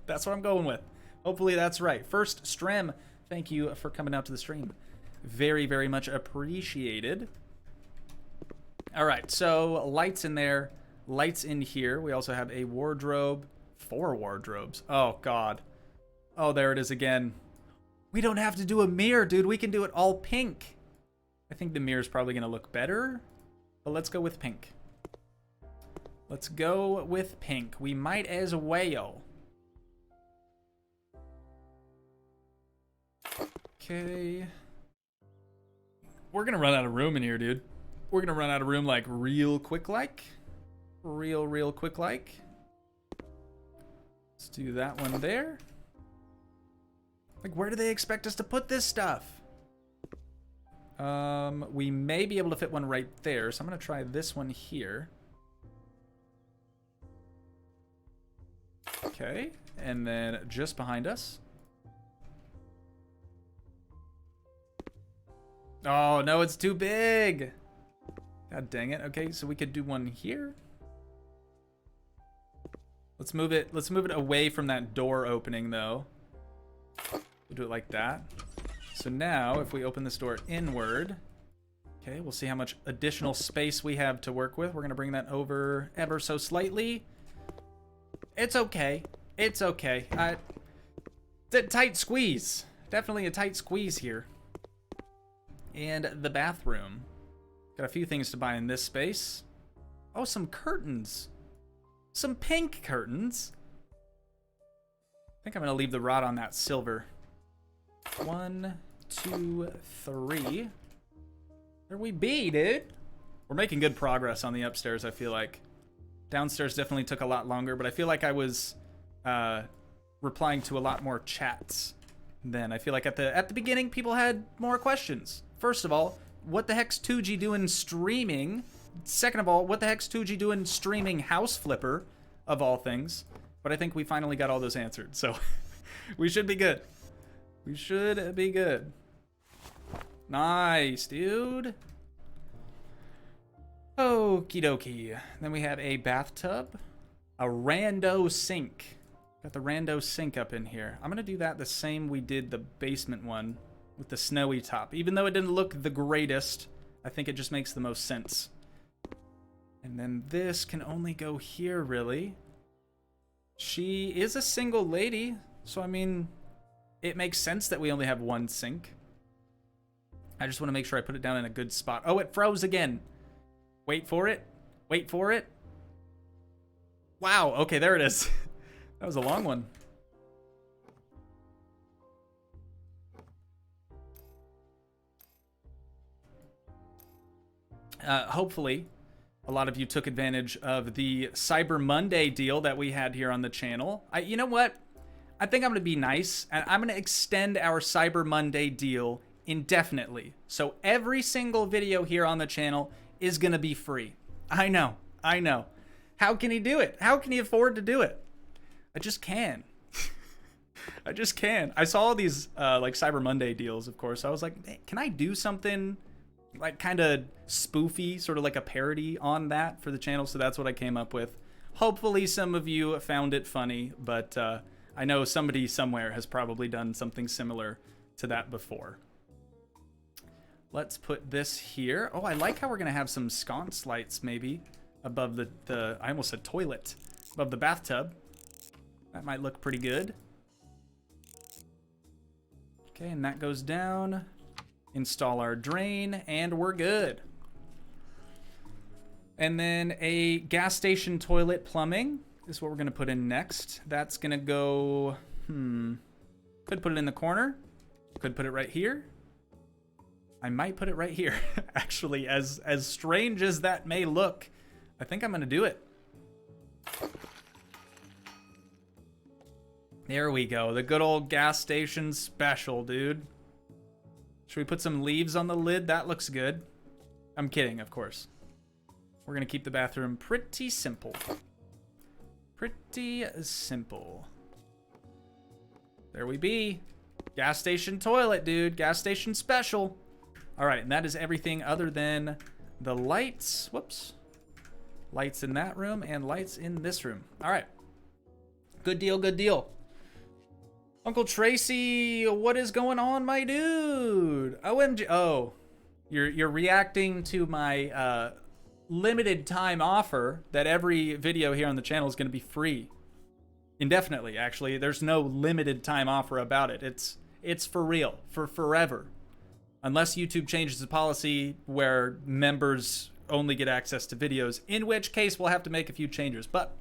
That's what I'm going with. Hopefully that's right. First stream, thank you for coming out to the stream. Very, very much appreciated. All right, so lights in there, lights in here. We also have a wardrobe, 4 wardrobes. Oh, God. Oh, there it is again. We don't have to do a mirror, dude. We can do it all pink. I think the mirror is probably going to look better, but let's go with pink. Let's go with pink. We might as well. Okay. We're going to run out of room in here, dude. We're going to run out of room like real quick like. Real quick like. Let's do that one there. Like, where do they expect us to put this stuff? We may be able to fit one right there, so I'm going to try this one here. Okay, and then just behind us. Oh, no, it's too big. God dang it. Okay, so we could do one here. Let's move it away from that door opening, though. We'll do it like that. So now, if we open this door inward, okay, we'll see how much additional space we have to work with. We're going to bring that over ever so slightly. It's okay. It's okay. It's a tight squeeze. Definitely a tight squeeze here. And the bathroom. Got a few things to buy in this space. Oh, some curtains. Some pink curtains. I think I'm going to leave the rod on that silver. 1, 2, 3. There we be, dude. We're making good progress on the upstairs, I feel like. Downstairs definitely took a lot longer, but I feel like I was replying to a lot more chats then. I feel like at the beginning, people had more questions. First of all, what the heck's Toogii doing streaming? Second of all, what the heck's Toogii doing streaming House Flipper, of all things? But I think we finally got all those answered, so we should be good. We should be good. Nice, dude. Okie dokie. Then we have a bathtub. A rando sink. Got the rando sink up in here. I'm going to do that the same we did the basement one with the snowy top. Even though it didn't look the greatest, I think it just makes the most sense. And then this can only go here, really. She is a single lady, so I mean, it makes sense that we only have one sink. I just want to make sure I put it down in a good spot. Oh, it froze again. Wait for it. Wait for it. Wow. Okay, there it is. That was a long one. Hopefully, a lot of you took advantage of the Cyber Monday deal that we had here on the channel. You know what? I think I'm going to be nice, and I'm going to extend our Cyber Monday deal indefinitely. So every single video here on the channel is going to be free. I know. How can he do it? How can he afford to do it? I just can. I just can. I saw all these like Cyber Monday deals, of course. I was like, hey, can I do something like kind of spoofy, sort of like a parody on that for the channel? So that's what I came up with. Hopefully some of you found it funny, but I know somebody somewhere has probably done something similar to that before. Let's put this here. Oh, I like how we're gonna have some sconce lights maybe above the I almost said toilet, above the bathtub. That might look pretty good. Okay, and that goes down. Install our drain, and we're good. And then a gas station toilet plumbing is what we're gonna put in next. That's gonna go, could put it in the corner. Could put it right here. I might put it right here. Actually, as strange as that may look, I think I'm gonna do it. There we go, the good old gas station special, dude. Should we put some leaves on the lid? That looks good. I'm kidding, of course. We're gonna keep the bathroom pretty simple. Pretty simple. There we be. Gas station toilet, dude. Gas station special. All right, and that is everything other than the lights. Whoops. Lights in that room and lights in this room. All right. Good deal, good deal. Uncle Tracy, what is going on, my dude? OMG. Oh, you're reacting to my limited time offer that every video here on the channel is going to be free. Indefinitely, actually. There's no limited time offer about it. It's for real, for forever. Unless YouTube changes the policy where members only get access to videos, in which case we'll have to make a few changes. But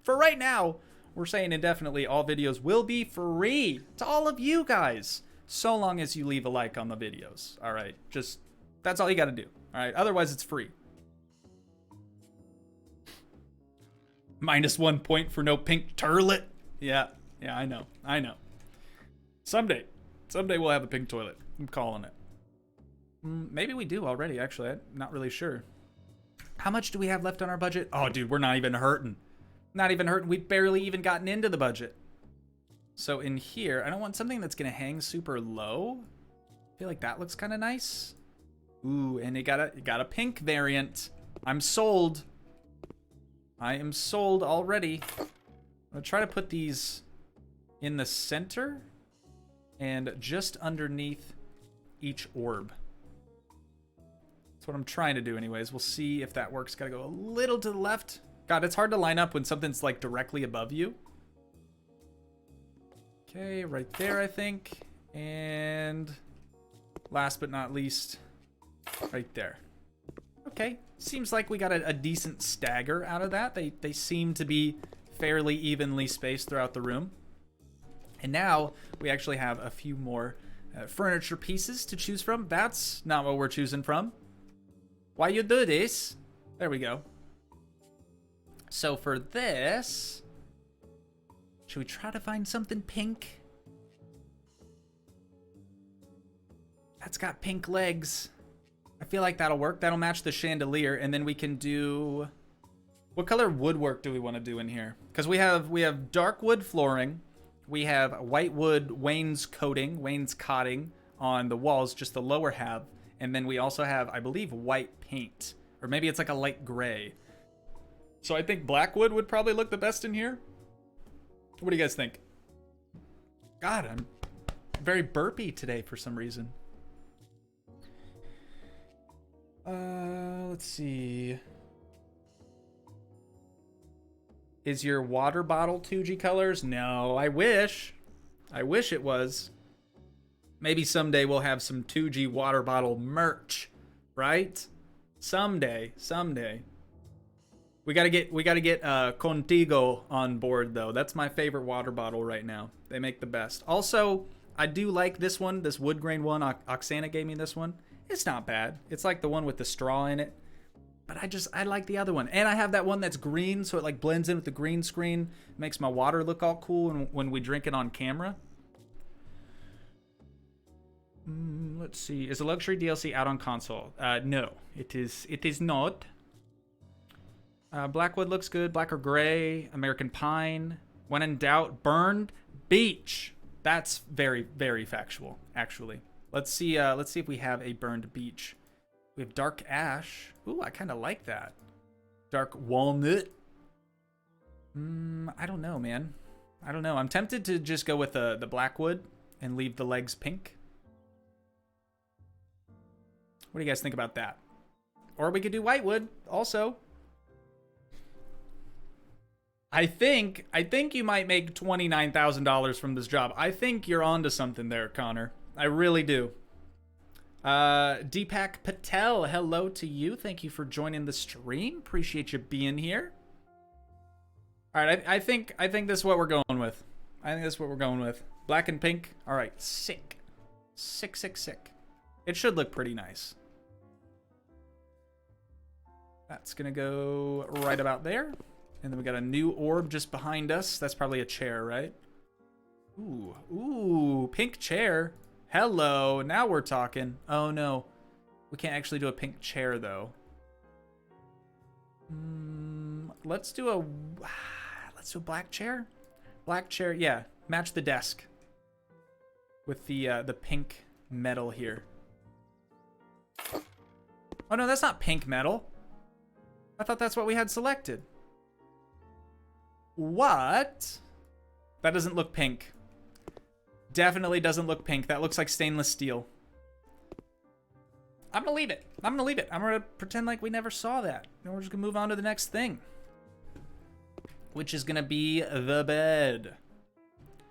for right now, we're saying indefinitely all videos will be free to all of you guys, so long as you leave a like on the videos. All right, just that's all you got to do. All right, otherwise it's free. -1 point for no pink turlet. Yeah, I know. Someday we'll have a pink toilet. I'm calling it. Maybe we do already, actually. I'm not really sure. How much do we have left on our budget? Oh, dude, we're not even hurting. Not even hurting. We've barely even gotten into the budget. So in here, I don't want something that's going to hang super low. I feel like that looks kind of nice. Ooh, and it got a pink variant. I'm sold. I am sold already. I'm going to try to put these in the center and just underneath each orb. That's what I'm trying to do anyways. We'll see if that works. Got to go a little to the left. God, it's hard to line up when something's like directly above you. Okay, right there, I think. And last but not least, right there. Okay, seems like we got a decent stagger out of that. They seem to be fairly evenly spaced throughout the room. And now we actually have a few more furniture pieces to choose from. That's not what we're choosing from. Why you do this? There we go. So for this, should we try to find something pink? That's got pink legs. I feel like that'll work. That'll match the chandelier, and then we can do... What color woodwork do we want to do in here? Because we have dark wood flooring, we have white wood wainscoting on the walls, just the lower half, and then we also have, I believe, white paint, or maybe it's like a light gray. So I think black wood would probably look the best in here. What do you guys think? God, I'm very burpy today for some reason. Let's see. Is your water bottle Toogii colors? No, I wish. I wish it was. Maybe someday we'll have some Toogii water bottle merch, right? Someday. We gotta get Contigo on board though. That's my favorite water bottle right now. They make the best. Also, I do like this one, this wood grain one. Oksana gave me this one. It's not bad. It's like the one with the straw in it. But I like the other one. And I have that one that's green, so it like blends in with the green screen. It makes my water look all cool when we drink it on camera. Let's see. Is a luxury DLC out on console? No, it is not. Blackwood looks good. Black or gray. American pine. When in doubt, burned beech. That's very, very factual, actually. Let's see if we have a burned beech. We have dark ash. Ooh, I kind of like that. Dark walnut. I don't know, man. I don't know. I'm tempted to just go with the blackwood and leave the legs pink. What do you guys think about that? Or we could do whitewood also. I think you might make $29,000 from this job. I think you're onto something there, Connor. I really do. Deepak Patel, hello to you. Thank you for joining the stream. Appreciate you being here. All right, I think this is what we're going with. Black and pink. All right, sick. Sick. It should look pretty nice. That's gonna go right about there. And then we got a new orb just behind us. That's probably a chair, right? Ooh, pink chair. Hello, now we're talking. Oh no, we can't actually do a pink chair though. Let's do a black chair. Black chair, yeah. Match the desk with the pink metal here. Oh no, that's not pink metal. I thought that's what we had selected. What? That doesn't look pink. Definitely doesn't look pink. That looks like stainless steel. I'm gonna leave it. I'm gonna pretend like we never saw that. And we're just gonna move on to the next thing, which is gonna be the bed.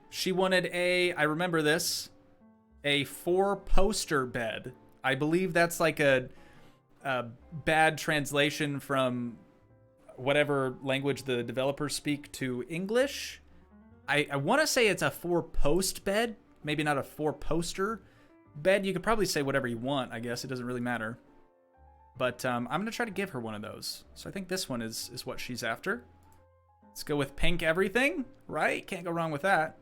She wanted I remember this, a 4-poster bed. I believe that's like a bad translation from whatever language the developers speak to English. I want to say it's a 4-post bed, maybe not a 4-poster bed. You could probably say whatever you want, I guess. It doesn't really matter. But I'm going to try to give her one of those. So I think this one is what she's after. Let's go with pink everything, right? Can't go wrong with that.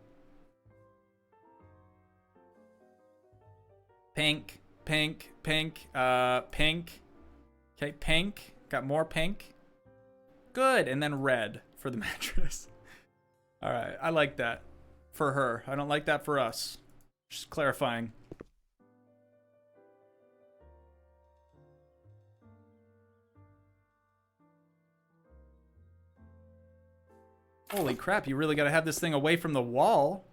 Pink. Pink. Okay, pink. Got more pink. Good. And then red for the mattress. All right, I like that for her. I don't like that for us. Just clarifying. Holy crap, you really gotta have this thing away from the wall.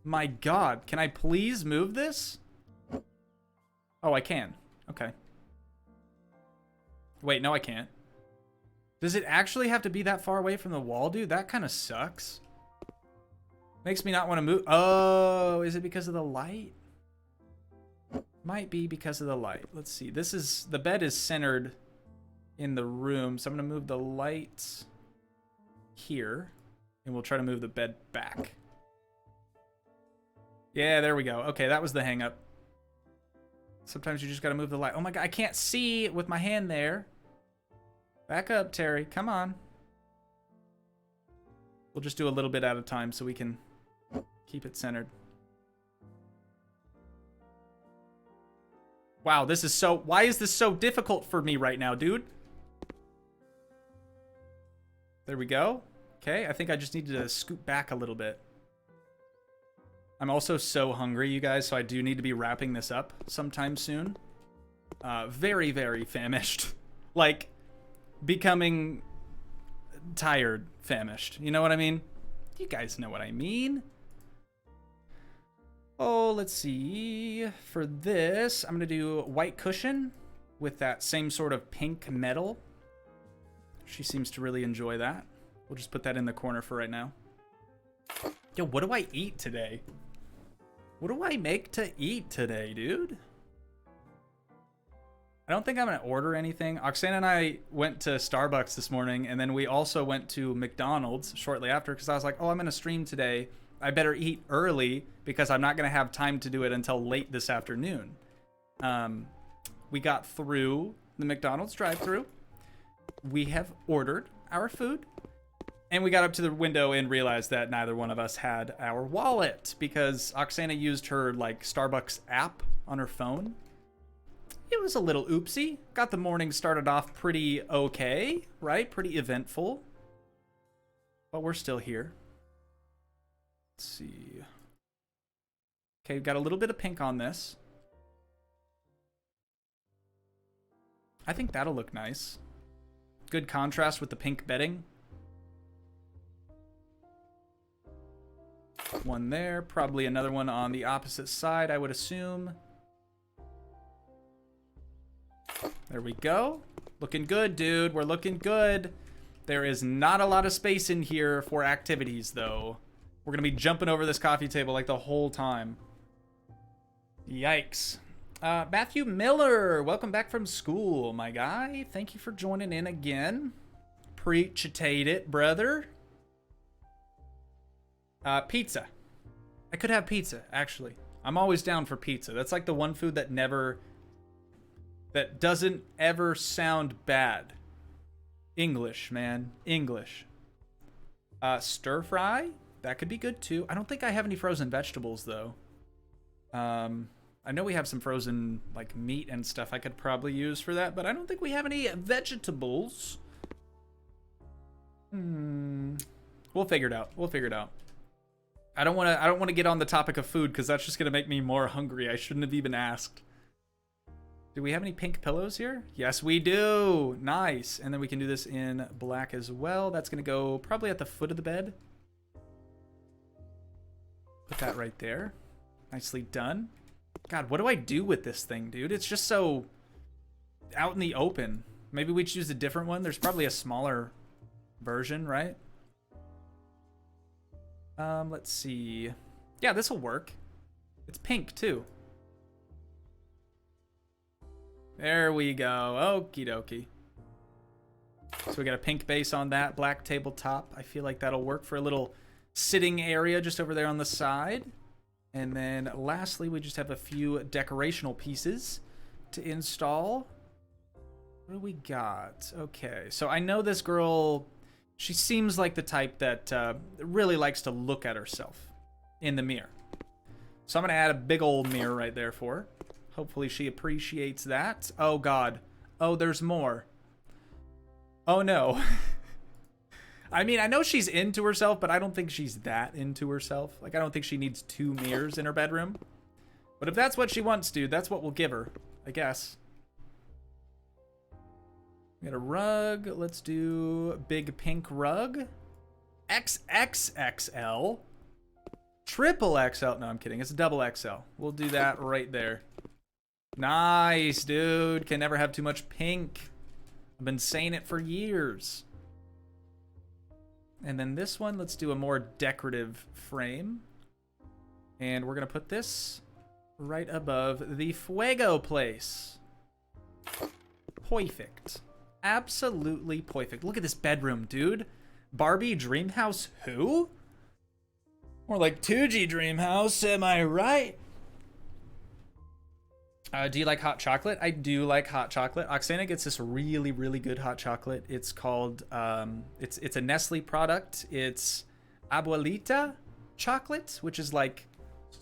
My God, can I please move this? Oh, I can. Okay. Wait, no, I can't. Does it actually have to be that far away from the wall, dude? That kind of sucks. Makes me not want to move. Oh, is it because of the light? Might be because of the light. Let's see. The bed is centered in the room, so I'm going to move the light here, and we'll try to move the bed back. Yeah, there we go. Okay, that was the hang up. Sometimes you just got to move the light. Oh my God, I can't see with my hand there. Back up, Terry. Come on. We'll just do a little bit at a time so we can keep it centered. Wow, this is so... Why is this so difficult for me right now, dude? There we go. Okay, I think I just need to scoot back a little bit. I'm also so hungry, you guys, so I do need to be wrapping this up sometime soon. Very, very famished. Like, becoming tired famished. You know what I mean? You guys know what I mean. Oh, let's see. For this, I'm going to do white cushion with that same sort of pink metal. She seems to really enjoy that. We'll just put that in the corner for right now. Yo, what do I eat today? What do I make to eat today, dude? I don't think I'm going to order anything. Oksana and I went to Starbucks this morning, and then we also went to McDonald's shortly after because I was like, oh, I'm going to stream today. I better eat early because I'm not going to have time to do it until late this afternoon. We got through the McDonald's drive-thru. We have ordered our food. And we got up to the window and realized that neither one of us had our wallet because Oksana used her like Starbucks app on her phone. It was a little oopsie. Got the morning started off pretty okay, right? Pretty eventful. But we're still here. Let's see. Okay, we've got a little bit of pink on this. I think that'll look nice. Good contrast with the pink bedding. One there, probably another one on the opposite side, I would assume. There we go. Looking good, dude. We're looking good. There is not a lot of space in here for activities, though. We're going to be jumping over this coffee table like the whole time. Yikes. Matthew Miller, welcome back from school, my guy. Thank you for joining in again. Preach-a-tate it, brother. Pizza. I could have pizza, actually. I'm always down for pizza. That's like the one food that doesn't ever sound bad. English, man. English. Stir fry? That could be good, too. I don't think I have any frozen vegetables, though. I know we have some frozen, like, meat and stuff I could probably use for that, but I don't think we have any vegetables. We'll figure it out. We'll figure it out. I don't want to get on the topic of food because that's just going to make me more hungry. I shouldn't have even asked. Do we have any pink pillows here? Yes, we do. Nice. And then we can do this in black as well. That's going to go probably at the foot of the bed. Put that right there. Nicely done. God, what do I do with this thing, dude? It's just so out in the open. Maybe we choose a different one. There's probably a smaller version, right? Let's see. Yeah, this will work. It's pink, too. There we go. Okie dokie. So we got a pink base on that, black tabletop. I feel like that'll work for a little sitting area just over there on the side. And then lastly, we just have a few decorational pieces to install. What do we got? Okay, so I know this girl, she seems like the type that really likes to look at herself in the mirror. So I'm going to add a big old mirror right there for her. Hopefully she appreciates that. Oh, God. Oh, there's more. Oh, no. I mean, I know she's into herself, but I don't think she's that into herself. Like, I don't think she needs 2 mirrors in her bedroom. But if that's what she wants, dude, that's what we'll give her, I guess. We got a rug. Let's do big pink rug. XXXL. Triple XL. No, I'm kidding. It's a double XL. We'll do that right there. Nice, dude. Can never have too much pink. I've been saying it for years. And then this one, let's do a more decorative frame. And we're going to put this right above the Fuego place. Perfect. Absolutely perfect. Look at this bedroom, dude. Barbie Dreamhouse who? More like Toogii Dreamhouse, am I right? Do you like hot chocolate? I do like hot chocolate. Oksana gets this really, really good hot chocolate. It's called, it's a Nestle product. It's Abuelita chocolate, which is like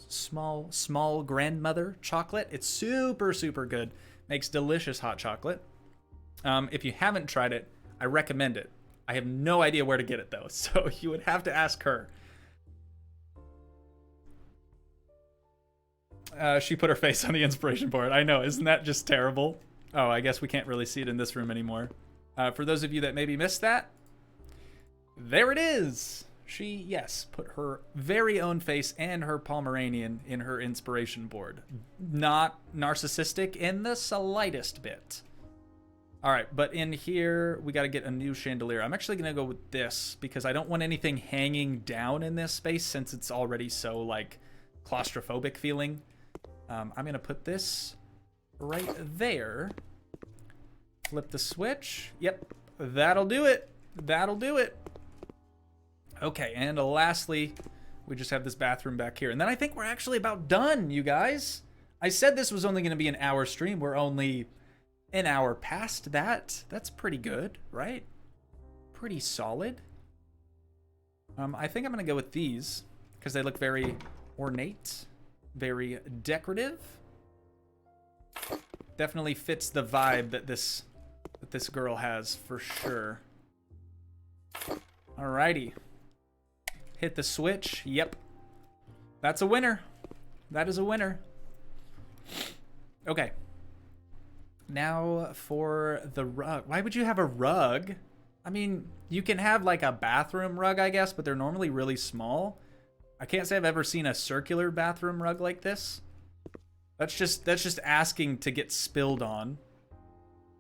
small grandmother chocolate. It's super, super good. Makes delicious hot chocolate. If you haven't tried it, I recommend it. I have no idea where to get it though, so you would have to ask her. She put her face on the inspiration board. I know, isn't that just terrible? Oh, I guess we can't really see it in this room anymore. For those of you that maybe missed that, there it is. She, yes, put her very own face and her Pomeranian in her inspiration board. Not narcissistic in the slightest bit. All right, but in here, we got to get a new chandelier. I'm actually going to go with this because I don't want anything hanging down in this space since it's already so, like, claustrophobic feeling. I'm going to put this right there. Flip the switch. Yep, that'll do it. That'll do it. Okay, and lastly, we just have this bathroom back here. And then I think we're actually about done, you guys. I said this was only going to be an hour stream. We're only an hour past that. That's pretty good, right? Pretty solid. I think I'm going to go with these because they look very ornate, very decorative. Definitely fits the vibe that this girl has for sure. Alrighty. Hit the switch. Yep. That's a winner. That is a winner. Okay. Now for the rug. Why would you have a rug? I mean, you can have like a bathroom rug, I guess, but they're normally really small. I can't say I've ever seen a circular bathroom rug like this. That's just asking to get spilled on.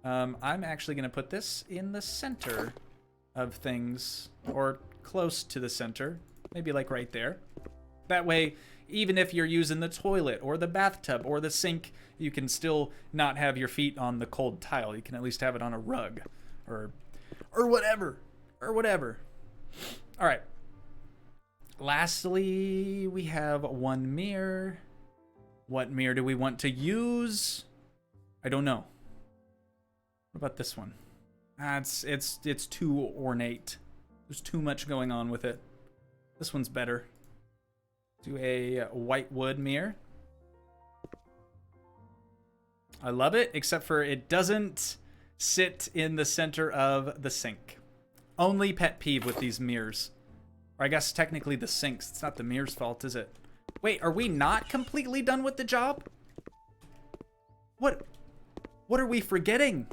I'm actually going to put this in the center of things, or close to the center. Maybe like right there. That way, even if you're using the toilet or the bathtub or the sink, you can still not have your feet on the cold tile. You can at least have it on a rug or whatever. Or whatever. All right. Lastly, we have one mirror. What mirror do we want to use? I don't know. What about this one? It's too ornate. There's too much going on with it. This one's better. Do a white wood mirror. I love it, except for it doesn't sit in the center of the sink. Only pet peeve with these mirrors. Or I guess technically the sinks. It's not the mirror's fault, is it? Wait, are we not completely done with the job? What are we forgetting?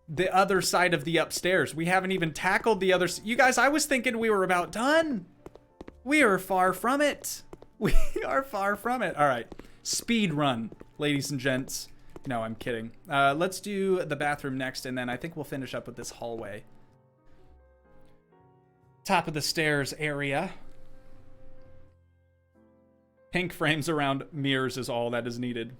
The other side of the upstairs. We haven't even tackled the other... You guys, I was thinking we were about done. We are far from it. We are far from it. All right. Speed run, ladies and gents. No, I'm kidding. Let's do the bathroom next, and then I think we'll finish up with this hallway. Top of the stairs area. Pink frames around mirrors is all that is needed.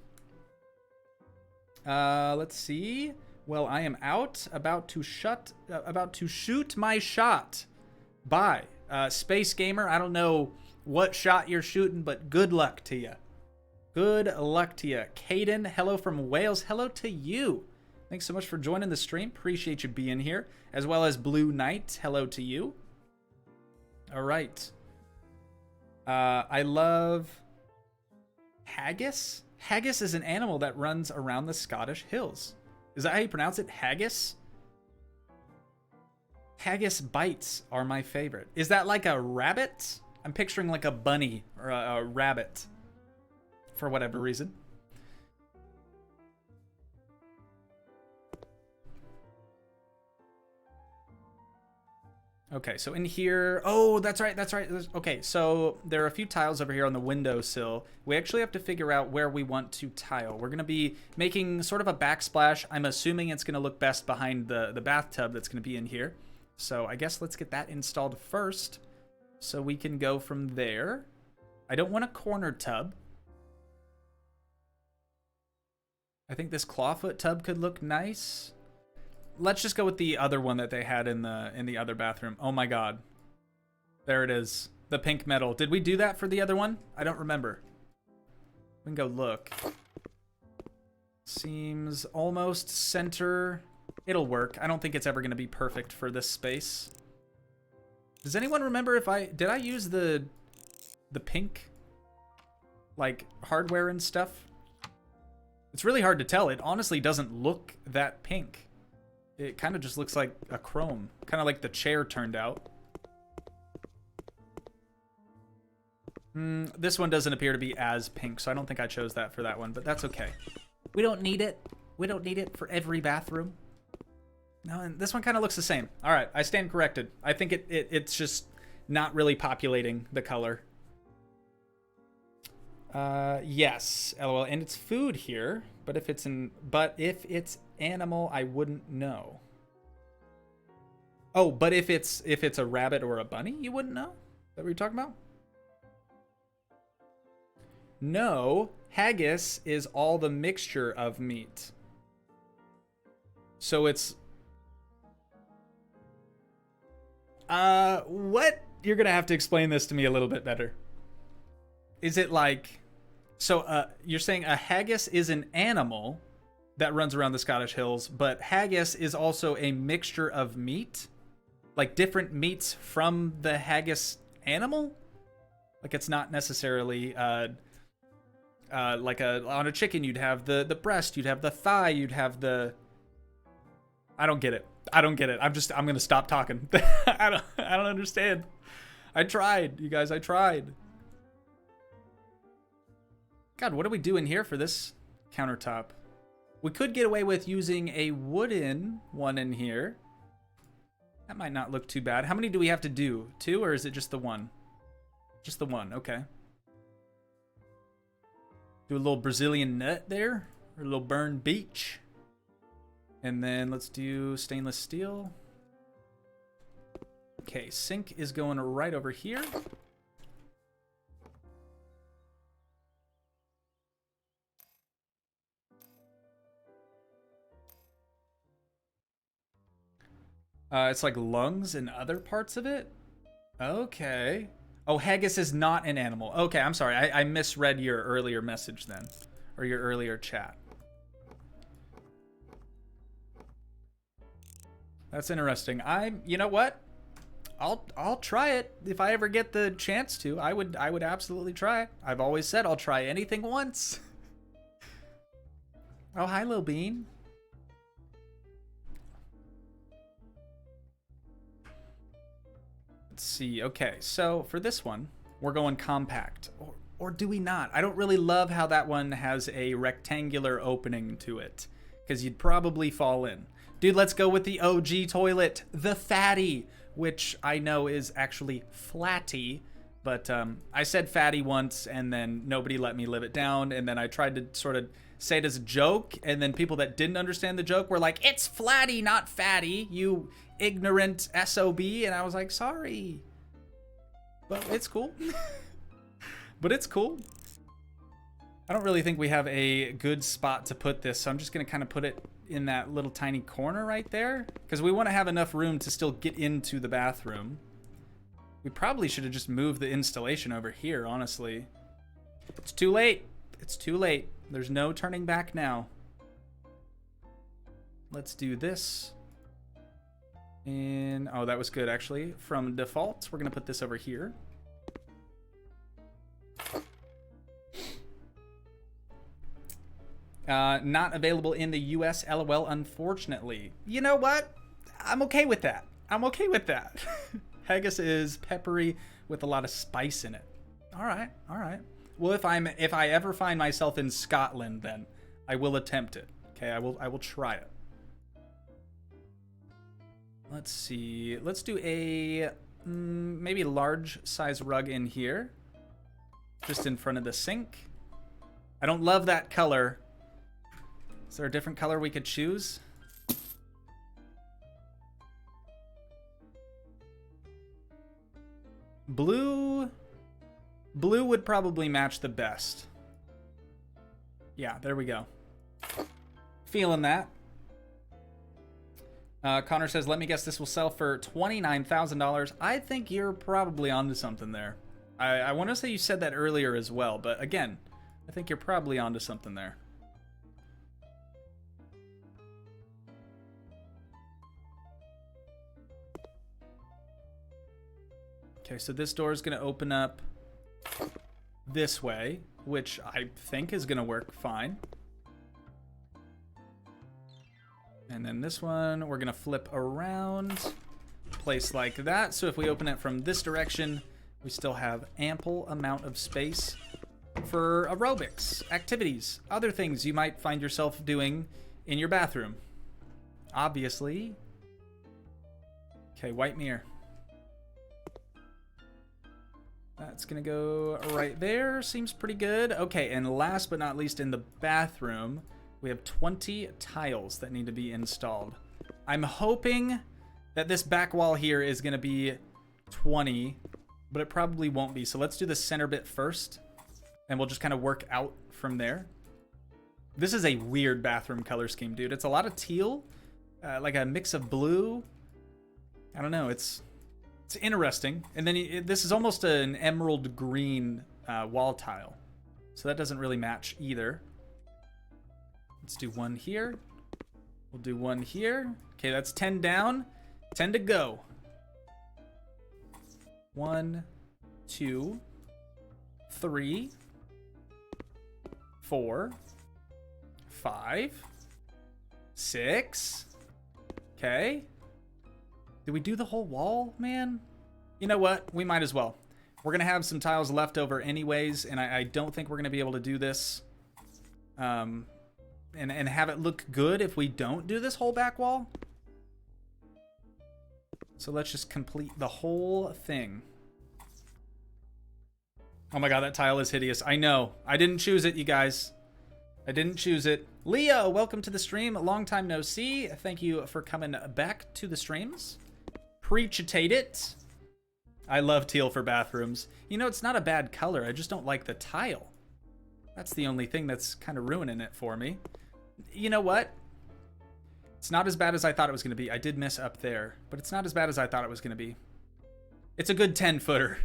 Let's see. Well, I am out. About to shoot my shot. Bye. Space Gamer, I don't know what shot you're shooting, but good luck to you. Good luck to you. Caden, hello from Wales. Hello to you. Thanks so much for joining the stream. Appreciate you being here. As well as Blue Knight, hello to you. All right. I love haggis. Haggis is an animal that runs around the Scottish hills. Is that how you pronounce it? Haggis? Haggis bites are my favorite. Is that like a rabbit? I'm picturing like a bunny or a rabbit for whatever reason. Okay, so in here, oh, that's right. Okay, so there are a few tiles over here on the windowsill. We actually have to figure out where we want to tile. We're gonna be making sort of a backsplash. I'm assuming it's gonna look best behind the bathtub that's gonna be in here. So I guess let's get that installed first so we can go from there. I don't want a corner tub. I think this clawfoot tub could look nice. Let's just go with the other one that they had in the other bathroom. Oh my god. There it is. The pink metal. Did we do that for the other one? I don't remember. We can go look. Seems almost center. It'll work. I don't think it's ever going to be perfect for this space. Does anyone remember if did I use the pink like hardware and stuff? It's really hard to tell. It honestly doesn't look that pink. It kind of just looks like a chrome, kind of like the chair turned out. This one doesn't appear to be as pink, so I don't think I chose that for that one, but that's okay. We don't need it. We don't need it for every bathroom. No, and this one kind of looks the same. All right, I stand corrected. I think it's just not really populating the color. Yes, LOL, and it's food here, but if it's animal, I wouldn't know. Oh, but if it's a rabbit or a bunny, you wouldn't know? Is that what you're talking about? No, haggis is all the mixture of meat. So it's... what? You're gonna have to explain this to me a little bit better. Is it like... So, you're saying a haggis is an animal that runs around the Scottish Hills, but haggis is also a mixture of meat? Like different meats from the haggis animal? Like it's not necessarily, like on a chicken you'd have the breast, you'd have the thigh, you'd have the... I don't get it. I don't get it. I'm gonna stop talking. I don't understand. I tried, you guys, I tried. God, what are we doing here for this countertop? We could get away with using a wooden one in here. That might not look too bad. How many do we have to do? 2, or is it just the 1? Just the 1, okay. Do a little Brazilian nut there, or a little burned beach. And then let's do stainless steel. Okay, sink is going right over here. It's like lungs and other parts of it? Okay. Oh, haggis is not an animal. Okay, I'm sorry. I misread your earlier message then. Or your earlier chat. That's interesting. You know what? I'll try it if I ever get the chance to. I would absolutely try it. I've always said I'll try anything once. Oh, hi, Lil Bean. Let's see. Okay, so for this one, we're going compact. Or do we not? I don't really love how that one has a rectangular opening to it, because you'd probably fall in. Dude, let's go with the OG toilet, the fatty, which I know is actually flatty, but I said fatty once, and then nobody let me live it down, and then I tried to sort of say it as a joke, and then people that didn't understand the joke were like, it's flatty, not fatty, you ignorant SOB, and I was like, sorry. But it's cool. But it's cool. I don't really think we have a good spot to put this, so I'm just going to kind of put it in that little tiny corner right there, because we want to have enough room to still get into the bathroom. We probably should have just moved the installation over here, honestly. It's too late. It's too late. There's no turning back now. Let's do this. And, oh, that was good, actually. From default, we're going to put this over here. Not available in the US, LOL, unfortunately. You know what? I'm okay with that. I'm okay with that. Haggis is peppery with a lot of spice in it. All right, all right. Well, if I ever find myself in Scotland, then I will attempt it. Okay, I will try it. Let's see. Let's do a maybe large size rug in here, just in front of the sink. I don't love that color. Is there a different color we could choose? Blue would probably match the best. Yeah, there we go. Feeling that. Connor says, let me guess this will sell for $29,000. I think you're probably onto something there. I want to say you said that earlier as well, but again, I think you're probably onto something there. Okay, so this door is going to open up this way, which I think is going to work fine. And then this one, we're going to flip around, place like that. So if we open it from this direction, we still have ample amount of space for aerobics, activities, other things you might find yourself doing in your bathroom. Obviously. Okay, white mirror. That's gonna go right there. Seems pretty good. Okay, and last but not least, in the bathroom, we have 20 tiles that need to be installed. I'm hoping that this back wall here is gonna be 20, but it probably won't be. So let's do the center bit first. And we'll just kind of work out from there. This is a weird bathroom color scheme, dude. It's a lot of teal, like a mix of blue. I don't know. It's interesting. And then this is almost an emerald green wall tile. So that doesn't really match either. Let's do one here. We'll do one here. Okay, that's 10 down. 10 to go. 1, 2, 3, 4, 5, 6. Okay. Did we do the whole wall, man? You know what? We might as well. We're going to have some tiles left over anyways, and I don't think we're going to be able to do this and have it look good if we don't do this whole back wall. So let's just complete the whole thing. Oh my god, that tile is hideous. I know. I didn't choose it, you guys. I didn't choose it. Leo, welcome to the stream. Long time no see. Thank you for coming back to the streams. Appreciate it. I love teal for bathrooms. You know, it's not a bad color. I just don't like the tile. That's the only thing that's kind of ruining it for me. You know what? It's not as bad as I thought it was going to be. I did miss up there, but it's not as bad as I thought it was going to be. It's a good 10-footer.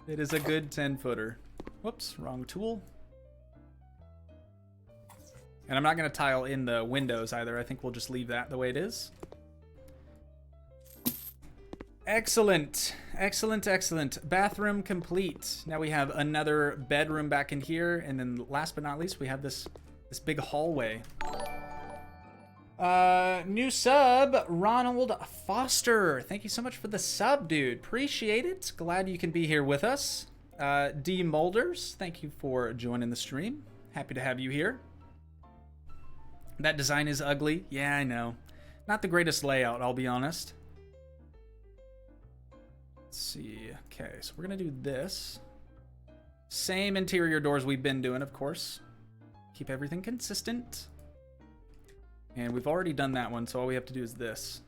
It is a good 10-footer. Whoops, wrong tool. And I'm not going to tile in the windows either. I think we'll just leave that the way it is. Excellent. Excellent, excellent. Bathroom complete. Now we have another bedroom back in here. And then last but not least, we have this big hallway. New sub, Ronald Foster. Thank you so much for the sub, dude. Appreciate it. Glad you can be here with us. D Molders, thank you for joining the stream. Happy to have you here. That design is ugly. Yeah, I know. Not the greatest layout, I'll be honest. Let's see. Okay, so we're gonna do this. Same interior doors we've been doing, of course. Keep everything consistent. And we've already done that one, so all we have to do is this.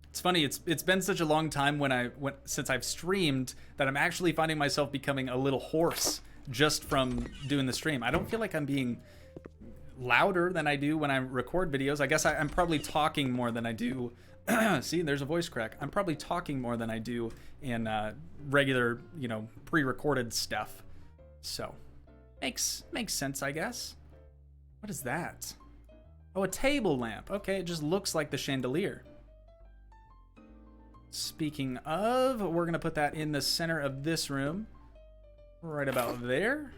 It's funny, it's been such a long time since I've streamed that I'm actually finding myself becoming a little hoarse just from doing the stream. I don't feel like I'm being louder than I do when I record videos. I guess I'm probably talking more than I do. See, there's a voice crack. I'm probably talking more than I do in regular, you know, pre-recorded stuff. So, makes sense, I guess. What is that? Oh, a table lamp. Okay, it just looks like the chandelier. Speaking of, we're going to put that in the center of this room. Right about there.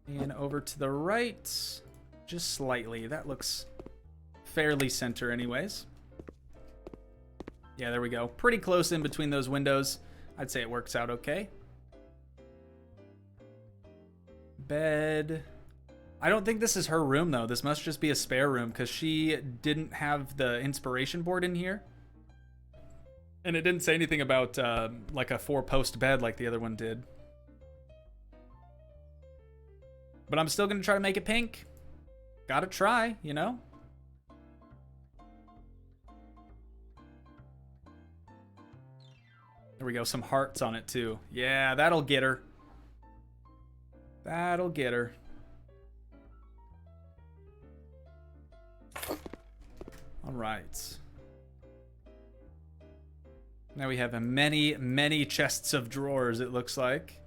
And over to the right. Just slightly. That looks fairly center anyways. Yeah, there we go. Pretty close in between those windows. I'd say it works out okay. Bed. I don't think this is her room, though. This must just be a spare room, because she didn't have the inspiration board in here. And it didn't say anything about, like, a 4-post bed like the other one did. But I'm still going to try to make it pink. Gotta try, you know? There we go. Some hearts on it, too. Yeah, that'll get her. That'll get her. All right. Now we have many, many chests of drawers, it looks like.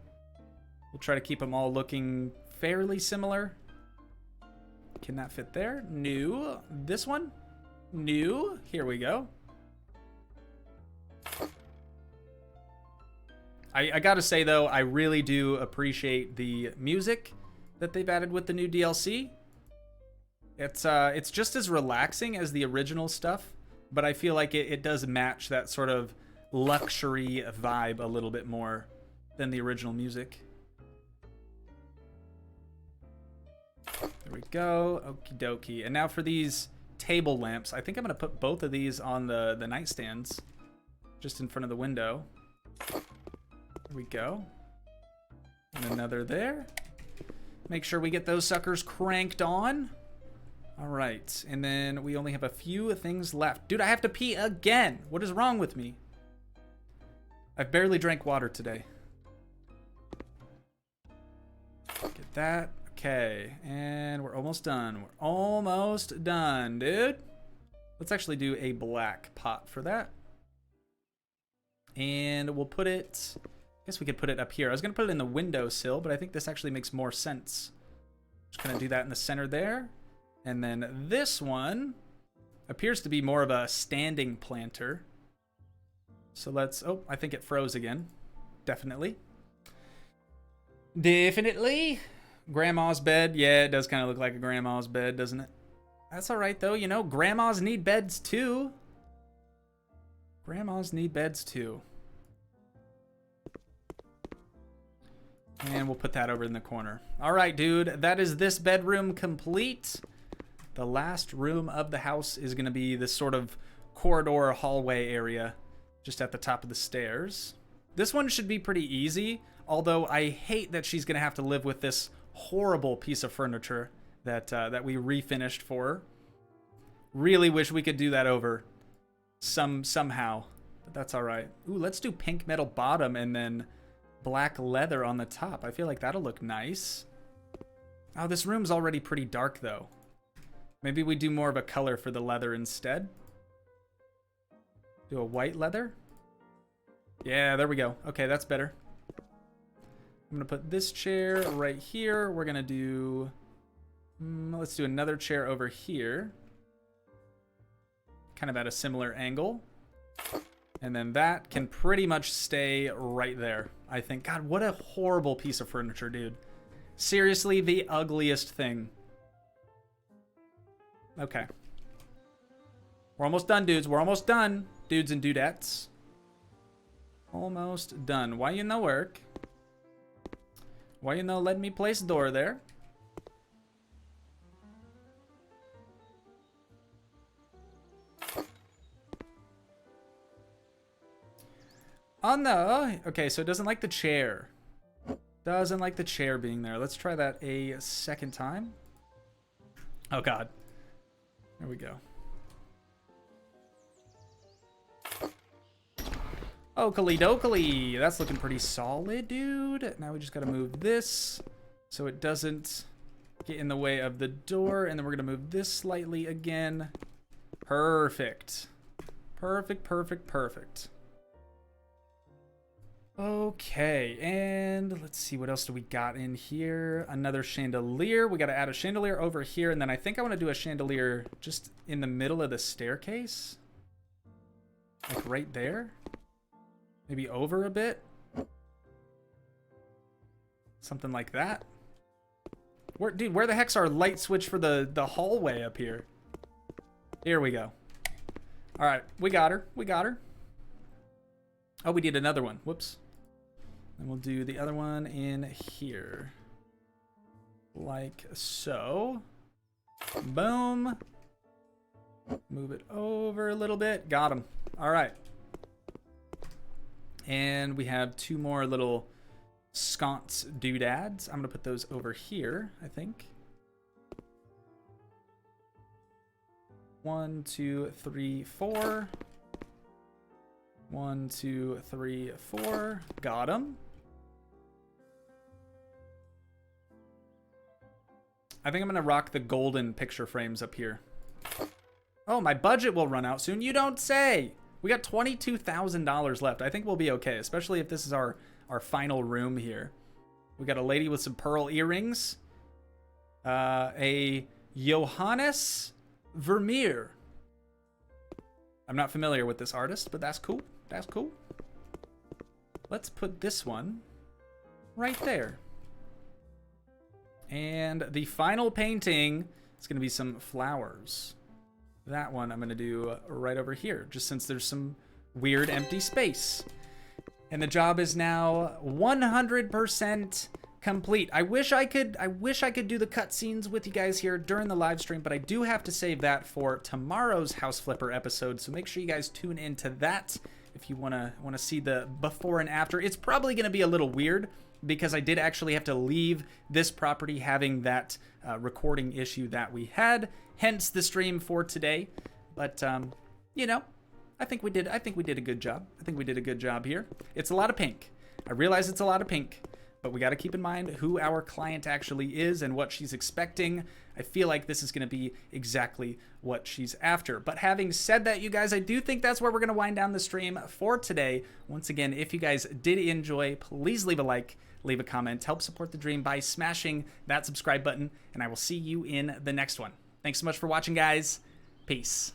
We'll try to keep them all looking fairly similar. Can that fit there? New. This one? New. Here we go. I gotta say, though, I really do appreciate the music that they've added with the new DLC. It's just as relaxing as the original stuff, but I feel like it does match that sort of luxury vibe a little bit more than the original music. There we go. Okie dokie. And now for these table lamps. I think I'm going to put both of these on the nightstands just in front of the window. There we go. And another there. Make sure we get those suckers cranked on. All right. And then we only have a few things left. Dude, I have to pee again. What is wrong with me? I've barely drank water today. that. Okay, and we're almost done. We're almost done, dude. Let's actually do a black pot for that. And we'll put it, I guess we could put it up here. I was going to put it in the windowsill, but I think this actually makes more sense. Just going to do that in the center there. And then this one appears to be more of a standing planter. So let's, oh, I think it froze again. Definitely. Definitely. Grandma's bed. Yeah, it does kind of look like a grandma's bed, doesn't it? That's all right, though. You know, grandmas need beds, too. Grandmas need beds, too. And we'll put that over in the corner. All right, dude. That is this bedroom complete. The last room of the house is going to be this sort of corridor hallway area just at the top of the stairs. This one should be pretty easy, although I hate that she's going to have to live with this horrible piece of furniture that we refinished for her. Really wish we could do that over somehow, but that's all right. Ooh, let's do pink metal bottom and then black leather on the top. I feel like that'll look nice. Oh, this room's already pretty dark, though. Maybe we do more of a color for the leather instead. Do a white leather. Yeah, there we go. Okay, that's better. I'm going to put this chair right here. We're going to do... let's do another chair over here. Kind of at a similar angle. And then that can pretty much stay right there, I think. God, what a horrible piece of furniture, dude. Seriously, the ugliest thing. Okay. We're almost done, dudes. We're almost done, dudes and dudettes. Almost done. Why you no work? Why you no let me place door there? Oh no. Okay, so it doesn't like the chair. Doesn't like the chair being there. Let's try that a second time. Oh god. There we go. Oakley dokley. That's looking pretty solid, dude. Now we just gotta move this so it doesn't get in the way of the door. And then we're gonna move this slightly again. Perfect. Perfect, perfect, perfect. Okay, and let's see, what else do we got in here? Another chandelier. We got to add a chandelier over here, and then I think I want to do a chandelier just in the middle of the staircase. Like right there. Maybe over a bit. Something like that. Dude, where the heck's our light switch for the hallway up here? Here we go. All right, we got her. We got her. Oh, we need another one. Whoops. And we'll do the other one in here. Like so. Boom. Move it over a little bit. Got him. All right. And we have two more little sconce doodads. I'm going to put those over here, I think. 1, 2, 3, 4. 1, 2, 3, 4. Got him. I think I'm going to rock the golden picture frames up here. Oh, my budget will run out soon. You don't say. We got $22,000 left. I think we'll be okay, especially if this is our final room here. We got a lady with some pearl earrings. A Johannes Vermeer. I'm not familiar with this artist, but that's cool. That's cool. Let's put this one right there. And the final painting is going to be some flowers. That one I'm going to do right over here, just since there's some weird empty space. And the job is now 100% complete. I wish I could do the cutscenes with you guys here during the live stream, but I do have to save that for tomorrow's House Flipper episode. So make sure you guys tune into that if you want to see the before and after. It's probably going to be a little weird because I did actually have to leave this property having that recording issue that we had, hence the stream for today. But you know, I think we did a good job. I think we did a good job here. It's a lot of pink. I realize it's a lot of pink, but we got to keep in mind who our client actually is and what she's expecting. I feel like this is going to be exactly what she's after. But having said that, you guys, I do think that's where we're going to wind down the stream for today. Once again, if you guys did enjoy, please leave a like, leave a comment, help support the dream by smashing that subscribe button, and I will see you in the next one. Thanks so much for watching, guys. Peace.